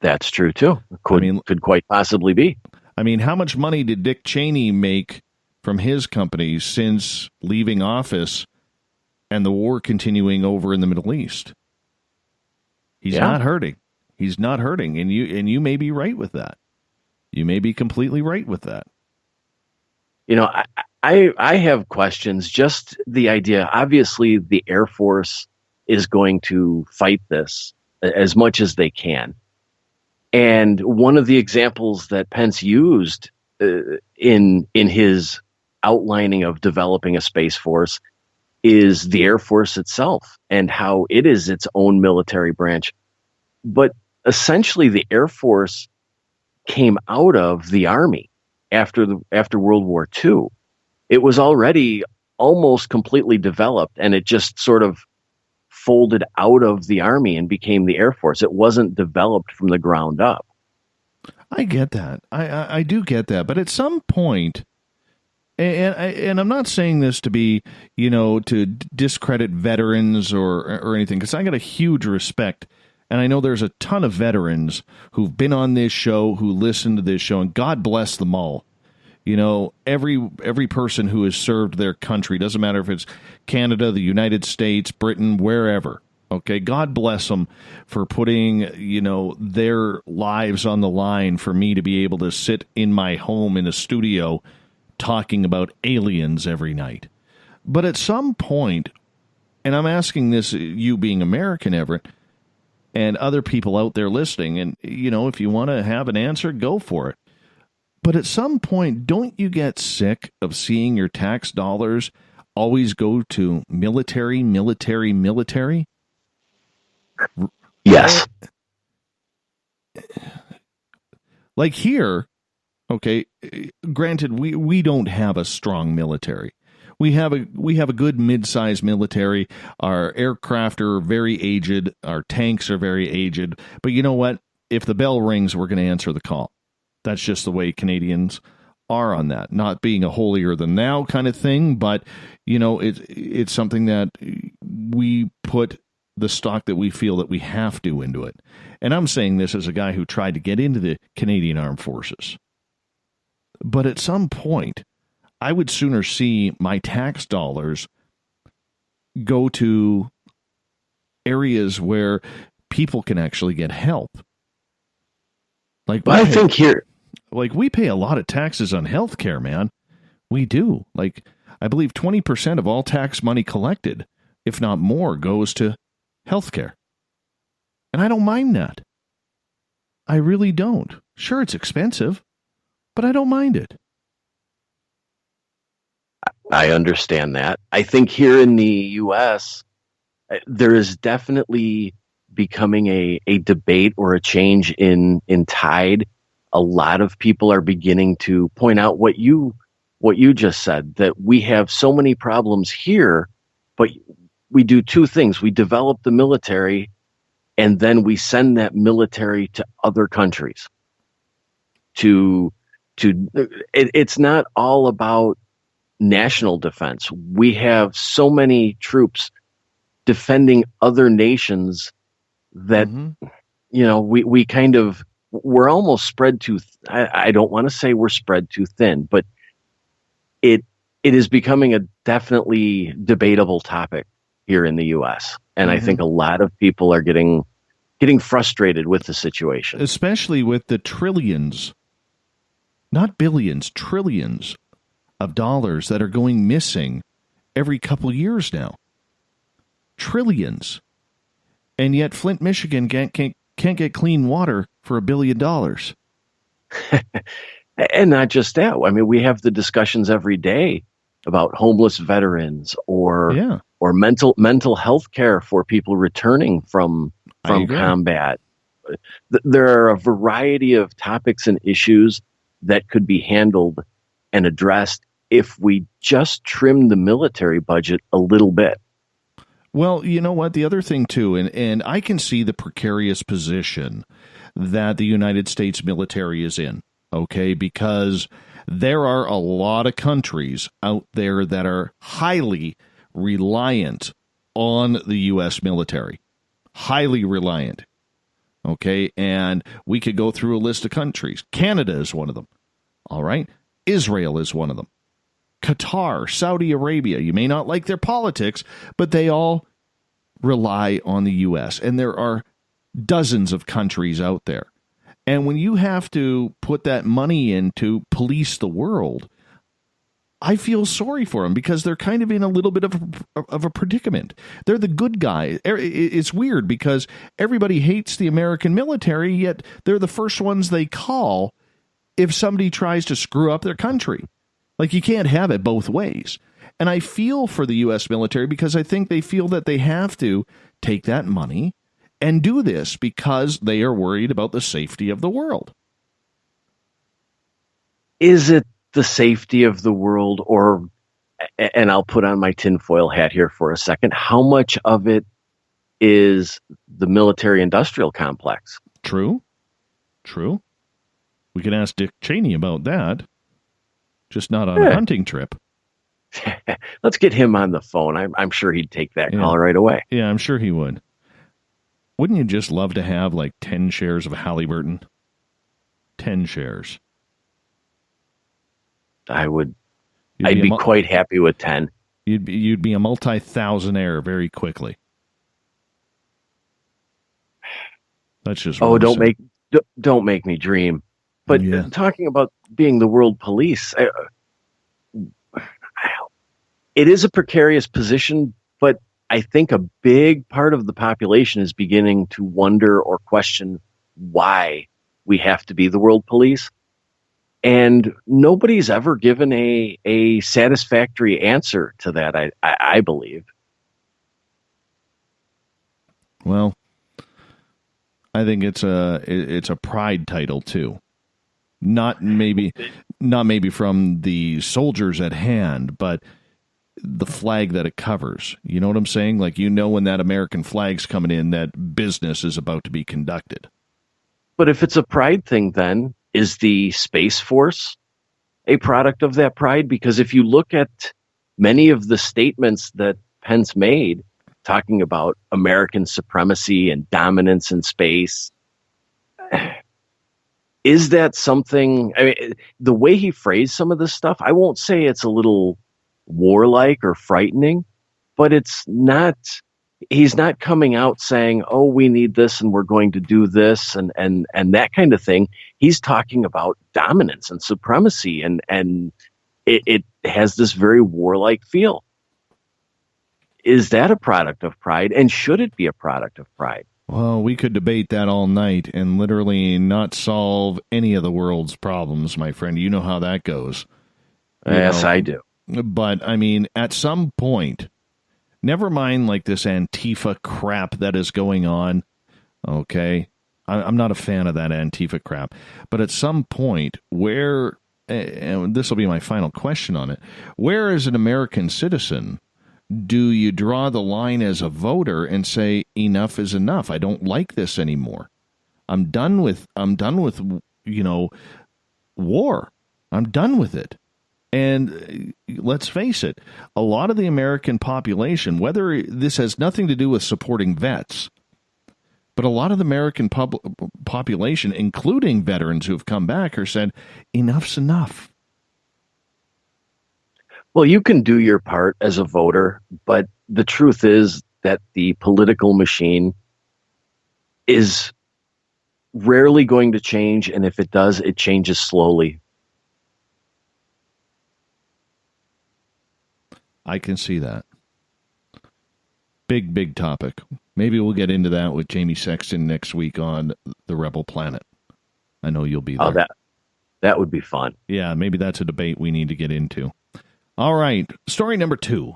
That's true, too. Could quite possibly be. I mean, how much money did Dick Cheney make from his companies since leaving office and the war continuing over in the Middle East? He's not hurting. He's not hurting, and you may be right with that. You may be completely right with that. I have questions. Just the idea, obviously the Air Force is going to fight this as much as they can. And one of the examples that Pence used in his outlining of developing a Space Force is the Air Force itself and how it is its own military branch. But essentially, the Air Force came out of the Army after World War II. It was already almost completely developed, and it just sort of folded out of the Army and became the Air Force. It wasn't developed from the ground up. I get that. I do get that. But at some point, and I'm not saying this to be, to discredit veterans or anything, because I got a huge respect. And I know there's a ton of veterans who've been on this show, who listen to this show, and God bless them all. Every person who has served their country, doesn't matter if it's Canada, the United States, Britain, wherever. Okay, God bless them for putting, their lives on the line for me to be able to sit in my home in a studio talking about aliens every night. But at some point, and I'm asking this, you being American, Everett, and other people out there listening, and, if you want to have an answer, go for it. But at some point, don't you get sick of seeing your tax dollars always go to military? Yes. Like here, okay, granted, we don't have a strong military. We have a good mid-sized military. Our aircraft are very aged. Our tanks are very aged. But you know what? If the bell rings, we're going to answer the call. That's just the way Canadians are on that. Not being a holier than thou kind of thing, but it's something that we put the stock that we feel that we have to into it. And I'm saying this as a guy who tried to get into the Canadian Armed Forces. But at some point, I would sooner see my tax dollars go to areas where people can actually get help. I think here, we pay a lot of taxes on health care, man. We do. I believe 20% of all tax money collected, if not more, goes to health care. And I don't mind that. I really don't. Sure, it's expensive, but I don't mind it. I understand that. I think here in the U.S., there is definitely becoming a debate or a change in tide. A lot of people are beginning to point out what you just said, that we have so many problems here, but we do two things. We develop the military, and then we send that military to other countries. It's not all about national defense. We have so many troops defending other nations that, we kind of, we're almost spread too, I don't want to say we're spread too thin, but it is becoming a definitely debatable topic here in the U.S. And I think a lot of people are getting frustrated with the situation. Especially with the trillions, not billions, trillions of dollars that are going missing every couple years now. Trillions. And yet Flint, Michigan can't get clean water for $1 billion. And not just that. I mean, we have the discussions every day about homeless veterans or mental health care for people returning from combat. There are a variety of topics and issues that could be handled and addressed if we just trim the military budget a little bit. Well, you know what? The other thing, too, and I can see the precarious position that the United States military is in, okay? Because there are a lot of countries out there that are highly reliant on the U.S. military. Highly reliant, okay? And we could go through a list of countries. Canada is one of them, all right? Israel is one of them. Qatar, Saudi Arabia. You may not like their politics, but they all rely on the U.S. And there are dozens of countries out there. And when you have to put that money in to police the world, I feel sorry for them because they're kind of in a little bit of a predicament. They're the good guy. It's weird because everybody hates the American military, yet they're the first ones they call if somebody tries to screw up their country. Like, you can't have it both ways. And I feel for the U.S. military because I think they feel that they have to take that money and do this because they are worried about the safety of the world. Is it the safety of the world, or, and I'll put on my tinfoil hat here for a second, how much of it is the military-industrial complex? True. We can ask Dick Cheney about that, just not on a hunting trip. Let's get him on the phone. I'm sure he'd take that call right away. Yeah, I'm sure he would. Wouldn't you just love to have like 10 shares of Halliburton? 10 shares. I would. I'd be quite happy with 10. You'd be a multi-thousandaire very quickly. That's just don't make me dream. But talking about being the world police, it is a precarious position, but I think a big part of the population is beginning to wonder or question why we have to be the world police. And nobody's ever given a satisfactory answer to that, I believe. Well, I think it's a pride title too. Not maybe from the soldiers at hand, but the flag that it covers. You know what I'm saying? Like, when that American flag's coming in, that business is about to be conducted. But if it's a pride thing, then is the Space Force a product of that pride? Because if you look at many of the statements that Pence made talking about American supremacy and dominance in space, is that something? I mean, the way he phrased some of this stuff, I won't say it's a little warlike or frightening, but it's not. He's not coming out saying, "Oh, we need this and we're going to do this," and that kind of thing. He's talking about dominance and supremacy, and it has this very warlike feel. Is that a product of pride, and should it be a product of pride? Well, we could debate that all night and literally not solve any of the world's problems, my friend. You know how that goes. Yes, I do. But, I mean, at some point, never mind like this Antifa crap that is going on, okay? I'm not a fan of that Antifa crap. But at some point, where, and this will be my final question on it, where as an American citizen do you draw the line as a voter and say enough is enough? I don't like this anymore. I'm done with war. I'm done with it. And let's face it, a lot of the American population, whether this has nothing to do with supporting vets, but a lot of the American population, including veterans who have come back, are said enough's enough. Well, you can do your part as a voter, but the truth is that the political machine is rarely going to change, and if it does, it changes slowly. I can see that. Big topic. Maybe we'll get into that with Jamie Sexton next week on The Rebel Planet. I know you'll be there. Oh, that would be fun. Yeah, maybe that's a debate we need to get into. All right, story number 2.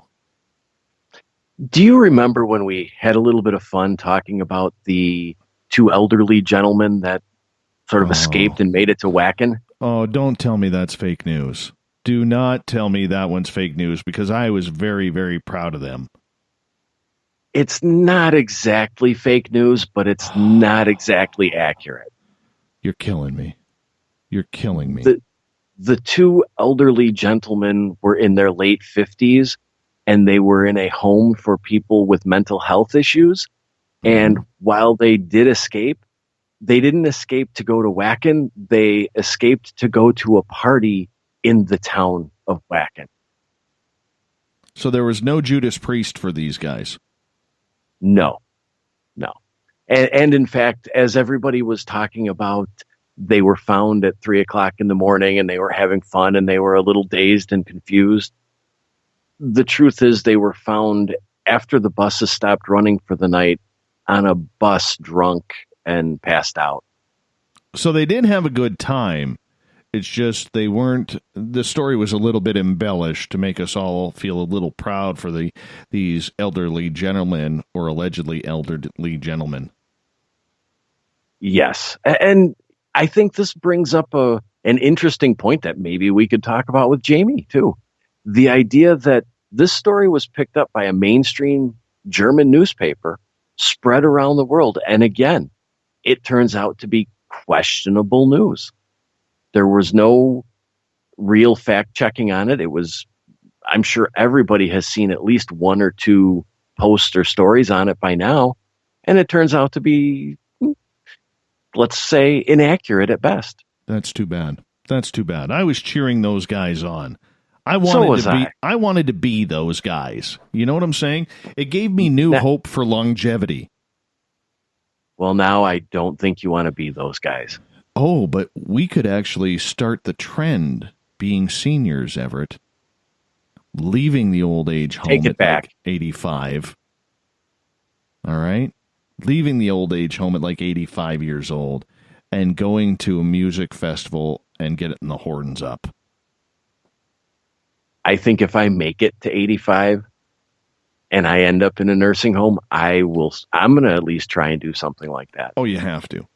Do you remember when we had a little bit of fun talking about the 2 elderly gentlemen that sort of escaped and made it to Wacken? Oh, don't tell me that's fake news. Do not tell me that one's fake news, because I was very, very proud of them. It's not exactly fake news, but it's not exactly accurate. You're killing me. You're killing me. The 2 elderly gentlemen were in their late 50s, and they were in a home for people with mental health issues. And while they did escape, they didn't escape to go to Wacken. They escaped to go to a party in the town of Wacken. So there was no Judas Priest for these guys? No. And in fact, as everybody was talking about, they were found at 3:00 in the morning and they were having fun and they were a little dazed and confused. The truth is they were found after the buses stopped running for the night on a bus, drunk and passed out. So they did have a good time. It's just they weren't. The story was a little bit embellished to make us all feel a little proud for these elderly gentlemen, or allegedly elderly gentlemen. Yes, and I think this brings up an interesting point that maybe we could talk about with Jamie too. The idea that this story was picked up by a mainstream German newspaper, spread around the world, and again, it turns out to be questionable news. There was no real fact checking on it. It was, I'm sure everybody has seen at least one or two posts or stories on it by now, and it turns out to be, let's say, inaccurate at best. That's too bad. That's too bad. I was cheering those guys on. I wanted to be those guys. You know what I'm saying? It gave me new hope for longevity. Well, now I don't think you want to be those guys. Oh, but we could actually start the trend, being seniors, Everett. Leaving the old age home Take it back. Like 85. All right? Leaving the old age home at like 85 years old and going to a music festival and getting the horns up. I think if I make it to 85 and I end up in a nursing home, I'm going to at least try and do something like that. Oh, you have to.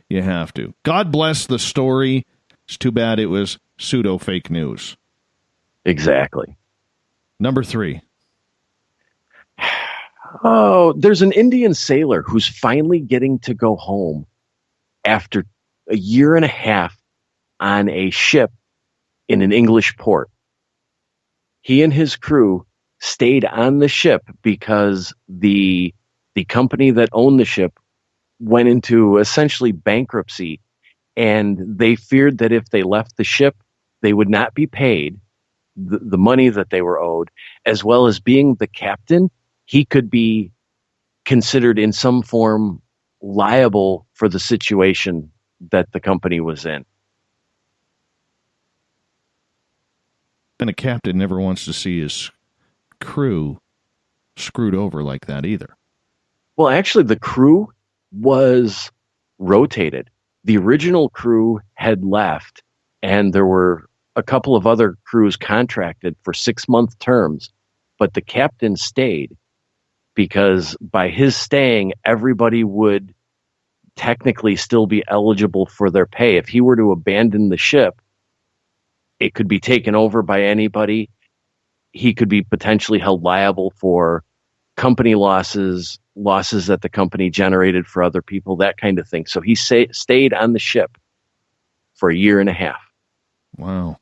You have to. God bless the story. It's too bad it was pseudo fake news. Exactly. Number 3. Oh, there's an Indian sailor who's finally getting to go home after a year and a half on a ship in an English port. He and his crew stayed on the ship because the company that owned the ship went into essentially bankruptcy, and they feared that if they left the ship, they would not be paid the money that they were owed, as well as being the captain, he could be considered in some form liable for the situation that the company was in. And a captain never wants to see his crew screwed over like that either. Well, actually, the crew was rotated. The original crew had left, and there were a couple of other crews contracted for 6-month terms, but the captain stayed because by his staying, everybody would technically still be eligible for their pay. If he were to abandon the ship, it could be taken over by anybody. He could be potentially held liable for company losses that the company generated for other people, that kind of thing. So he stayed on the ship for a year and a half. Wow.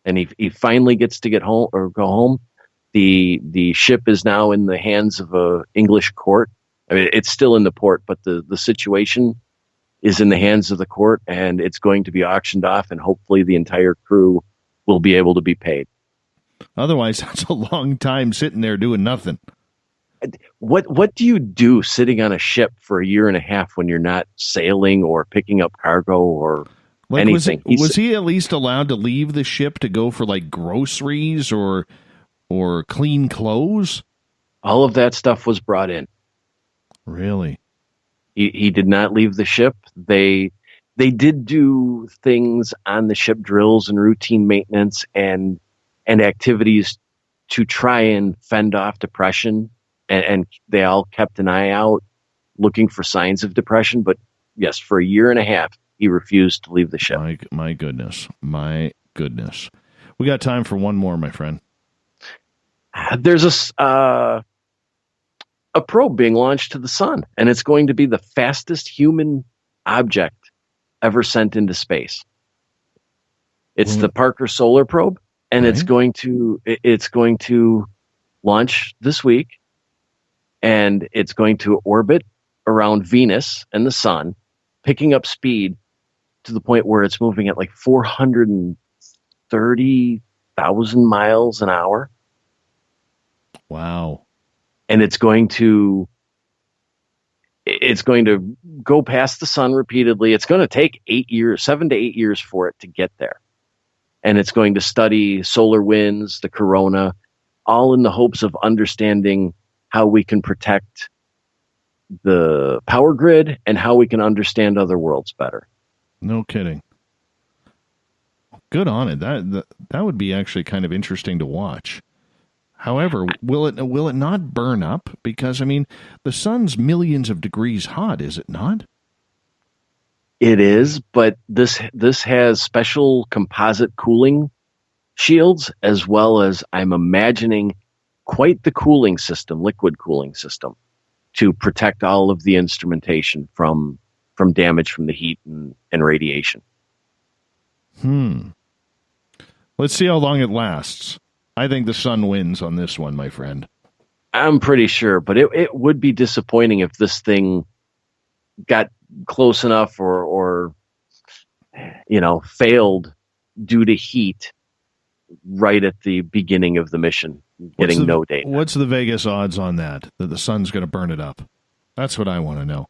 And he finally gets to get home or go home. The ship is now in the hands of a English court. I mean, it's still in the port, but the situation is in the hands of the court, and it's going to be auctioned off, and hopefully the entire crew will be able to be paid. Otherwise, that's a long time sitting there doing nothing. What do you do sitting on a ship for a year and a half when you're not sailing or picking up cargo or anything? Was he at least allowed to leave the ship to go for like groceries or clean clothes? All of that stuff was brought in. Really? He did not leave the ship. They did do things on the ship, drills and routine maintenance and activities to try and fend off depression. And they all kept an eye out looking for signs of depression. But yes, for a year and a half, he refused to leave the ship. My goodness. My goodness. We got time for one more, my friend. There's a probe being launched to the sun, and it's going to be the fastest human object ever sent into space. It's the Parker Solar Probe, and it's going to launch this week, and it's going to orbit around Venus and the sun, picking up speed to the point where it's moving at like 430,000 miles an hour. Wow. And it's going to go past the sun repeatedly. It's going to take 7 to 8 years for it to get there. And it's going to study solar winds, the corona, all in the hopes of understanding how we can protect the power grid and how we can understand other worlds better. No kidding. Good on it. That would be actually kind of interesting to watch. However, will it not burn up? Because, I mean, the sun's millions of degrees hot, is it not? It is, but this has special composite cooling shields, as well as, I'm imagining, quite the cooling system, liquid cooling system, to protect all of the instrumentation from damage from the heat and radiation. Let's see how long it lasts. I think the sun wins on this one, my friend. I'm pretty sure, but it would be disappointing if this thing got close enough or failed due to heat right at the beginning of the mission, getting no data. What's the Vegas odds on that the sun's going to burn it up? That's what I want to know.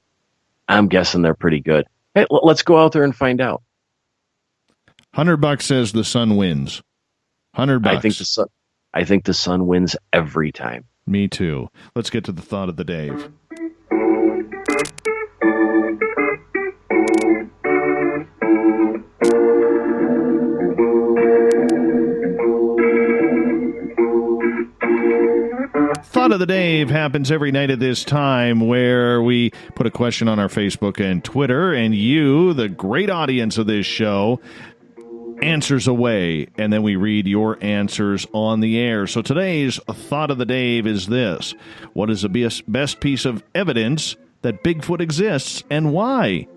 I'm guessing they're pretty good. Hey, let's go out there and find out. $100 says the sun wins. $100. I think the sun wins every time. Me too. Let's get to the thought of the Dave. Thought of the Dave happens every night at this time, where we put a question on our Facebook and Twitter, and you, the great audience of this show, answers away, and then we read your answers on the air. So today's Thought of the Dave is this: what is the best piece of evidence that Bigfoot exists, and why?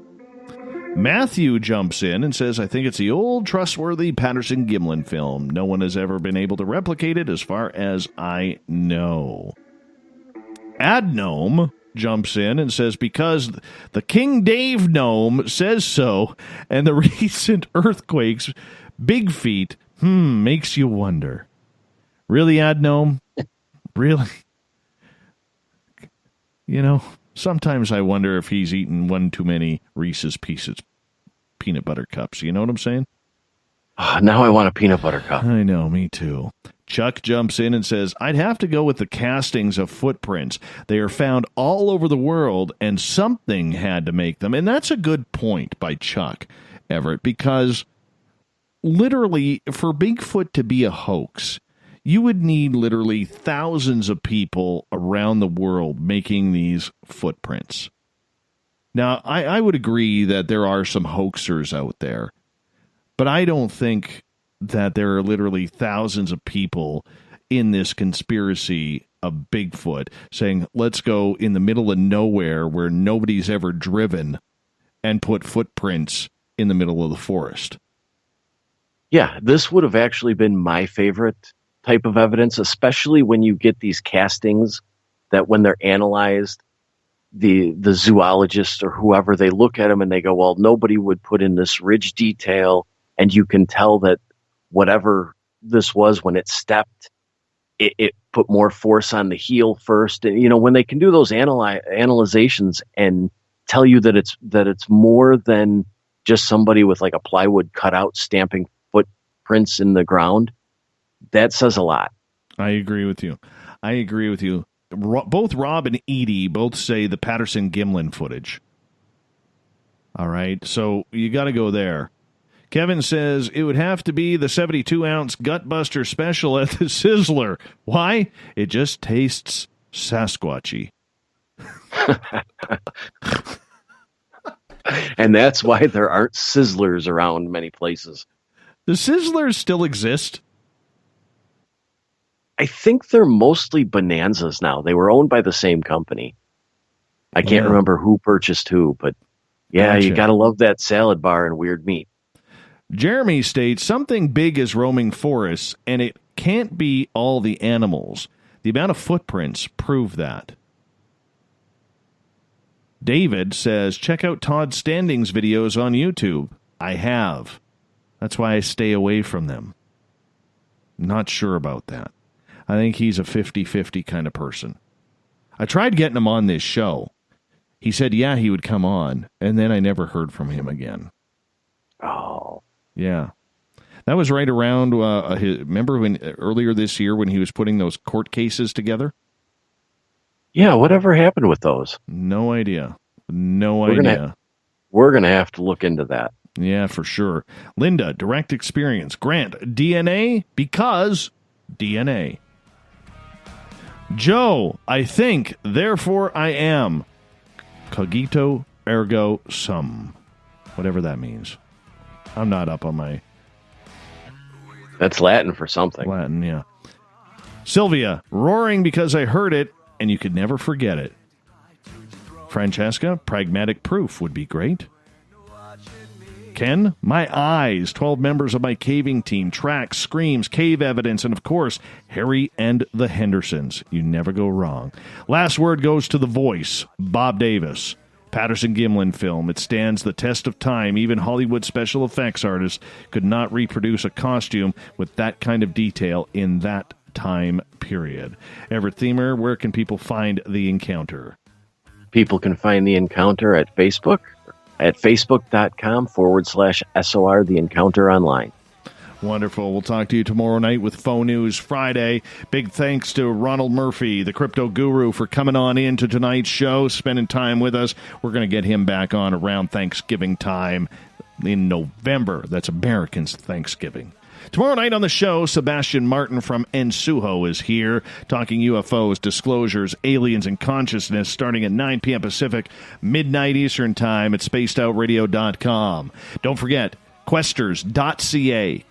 Matthew jumps in and says, I think it's the old trustworthy Patterson-Gimlin film. No one has ever been able to replicate it as far as I know. Adnome jumps in and says, because the King Dave gnome says so, and the recent earthquakes, Big Feet, makes you wonder. Really, Adnome? Really? Sometimes I wonder if he's eaten one too many Reese's Pieces peanut butter cups. You know what I'm saying? Now I want a peanut butter cup. I know, me too. Chuck jumps in and says, I'd have to go with the castings of footprints. They are found all over the world, and something had to make them. And that's a good point by Chuck, Everett, because literally, for Bigfoot to be a hoax, you would need literally thousands of people around the world making these footprints. Now, I would agree that there are some hoaxers out there, but I don't think that there are literally thousands of people in this conspiracy of Bigfoot saying, let's go in the middle of nowhere where nobody's ever driven and put footprints in the middle of the forest. Yeah, this would have actually been my favorite type of evidence, especially when you get these castings that when they're analyzed, the zoologist or whoever, they look at them and they go, well, nobody would put in this ridge detail, and you can tell that whatever this was, when it stepped, it put more force on the heel first. And, when they can do those analyzations and tell you that it's more than just somebody with like a plywood cutout stamping footprints in the ground, that says a lot. I agree with you. Both Rob and Edie both say the Patterson-Gimlin footage. All right, so you got to go there. Kevin says it would have to be the 72-ounce Gutbuster Special at the Sizzler. Why? It just tastes Sasquatchy. And that's why there aren't Sizzlers around many places. Do Sizzlers still exist? I think they're mostly Bonanzas now. They were owned by the same company. I can't remember who purchased who, but yeah, gotcha. You got to love that salad bar and weird meat. Jeremy states, something big is roaming forests, and it can't be all the animals. The amount of footprints prove that. David says, check out Todd Standing's videos on YouTube. I have. That's why I stay away from them. Not sure about that. I think he's a 50-50 kind of person. I tried getting him on this show. He said, yeah, he would come on, and then I never heard from him again. Oh. Yeah. That was right around, remember earlier this year when he was putting those court cases together? Yeah, whatever happened with those? No idea. No idea. We're going to have to look into that. Yeah, for sure. Linda, direct experience. Grant, DNA because DNA. Joe, I think, therefore I am. Cogito ergo sum. Whatever that means. I'm not up on my... That's Latin for something. Latin, yeah. Sylvia, roaring because I heard it, and you could never forget it. Francesca, pragmatic proof would be great. Ken, my eyes, 12 members of my caving team, tracks, screams, cave evidence, and of course, Harry and the Hendersons. You never go wrong. Last word goes to the voice, Bob Davis. Patterson-Gimlin film. It stands the test of time. Even Hollywood special effects artists could not reproduce a costume with that kind of detail in that time period. Everett Themer, where can people find The Encounter? People can find The Encounter at Facebook, at facebook.com/SOR The Encounter Online. Wonderful. We'll talk to you tomorrow night with Faux News Friday. Big thanks to Ronald Murphy, the crypto guru, for coming on into tonight's show, spending time with us. We're going to get him back on around Thanksgiving time in November. That's Americans' Thanksgiving. Tomorrow night on the show, Sebastian Martin from Ensuho is here, talking UFOs, disclosures, aliens, and consciousness, starting at 9 p.m. Pacific, midnight Eastern Time at spacedoutradio.com. Don't forget, Questers.ca,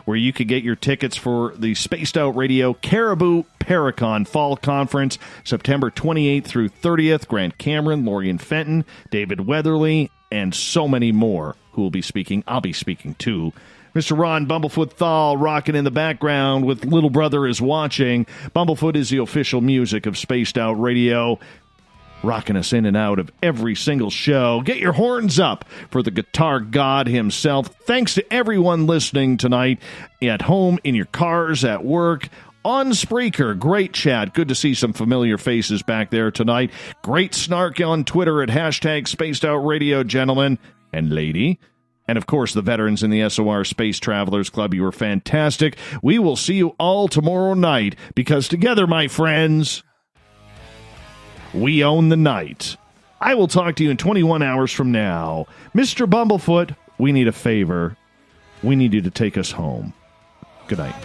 where you can get your tickets for the Spaced Out Radio Caribou Paracon Fall Conference, September 28th through 30th. Grant Cameron, Lorian Fenton, David Weatherly, and so many more who will be speaking. I'll be speaking too. Mr. Ron Bumblefoot Thal rocking in the background with Little Brother is Watching. Bumblefoot is the official music of Spaced Out Radio, rocking us in and out of every single show. Get your horns up for the guitar god himself. Thanks to everyone listening tonight at home, in your cars, at work, on Spreaker. Great chat. Good to see some familiar faces back there tonight. Great snark on Twitter at #SpacedOutRadio, gentlemen and lady. And, of course, the veterans in the SOR Space Travelers Club. You were fantastic. We will see you all tomorrow night, because together, my friends, we own the night. I will talk to you in 21 hours from now. Mr. Bumblefoot, we need a favor. We need you to take us home. Good night.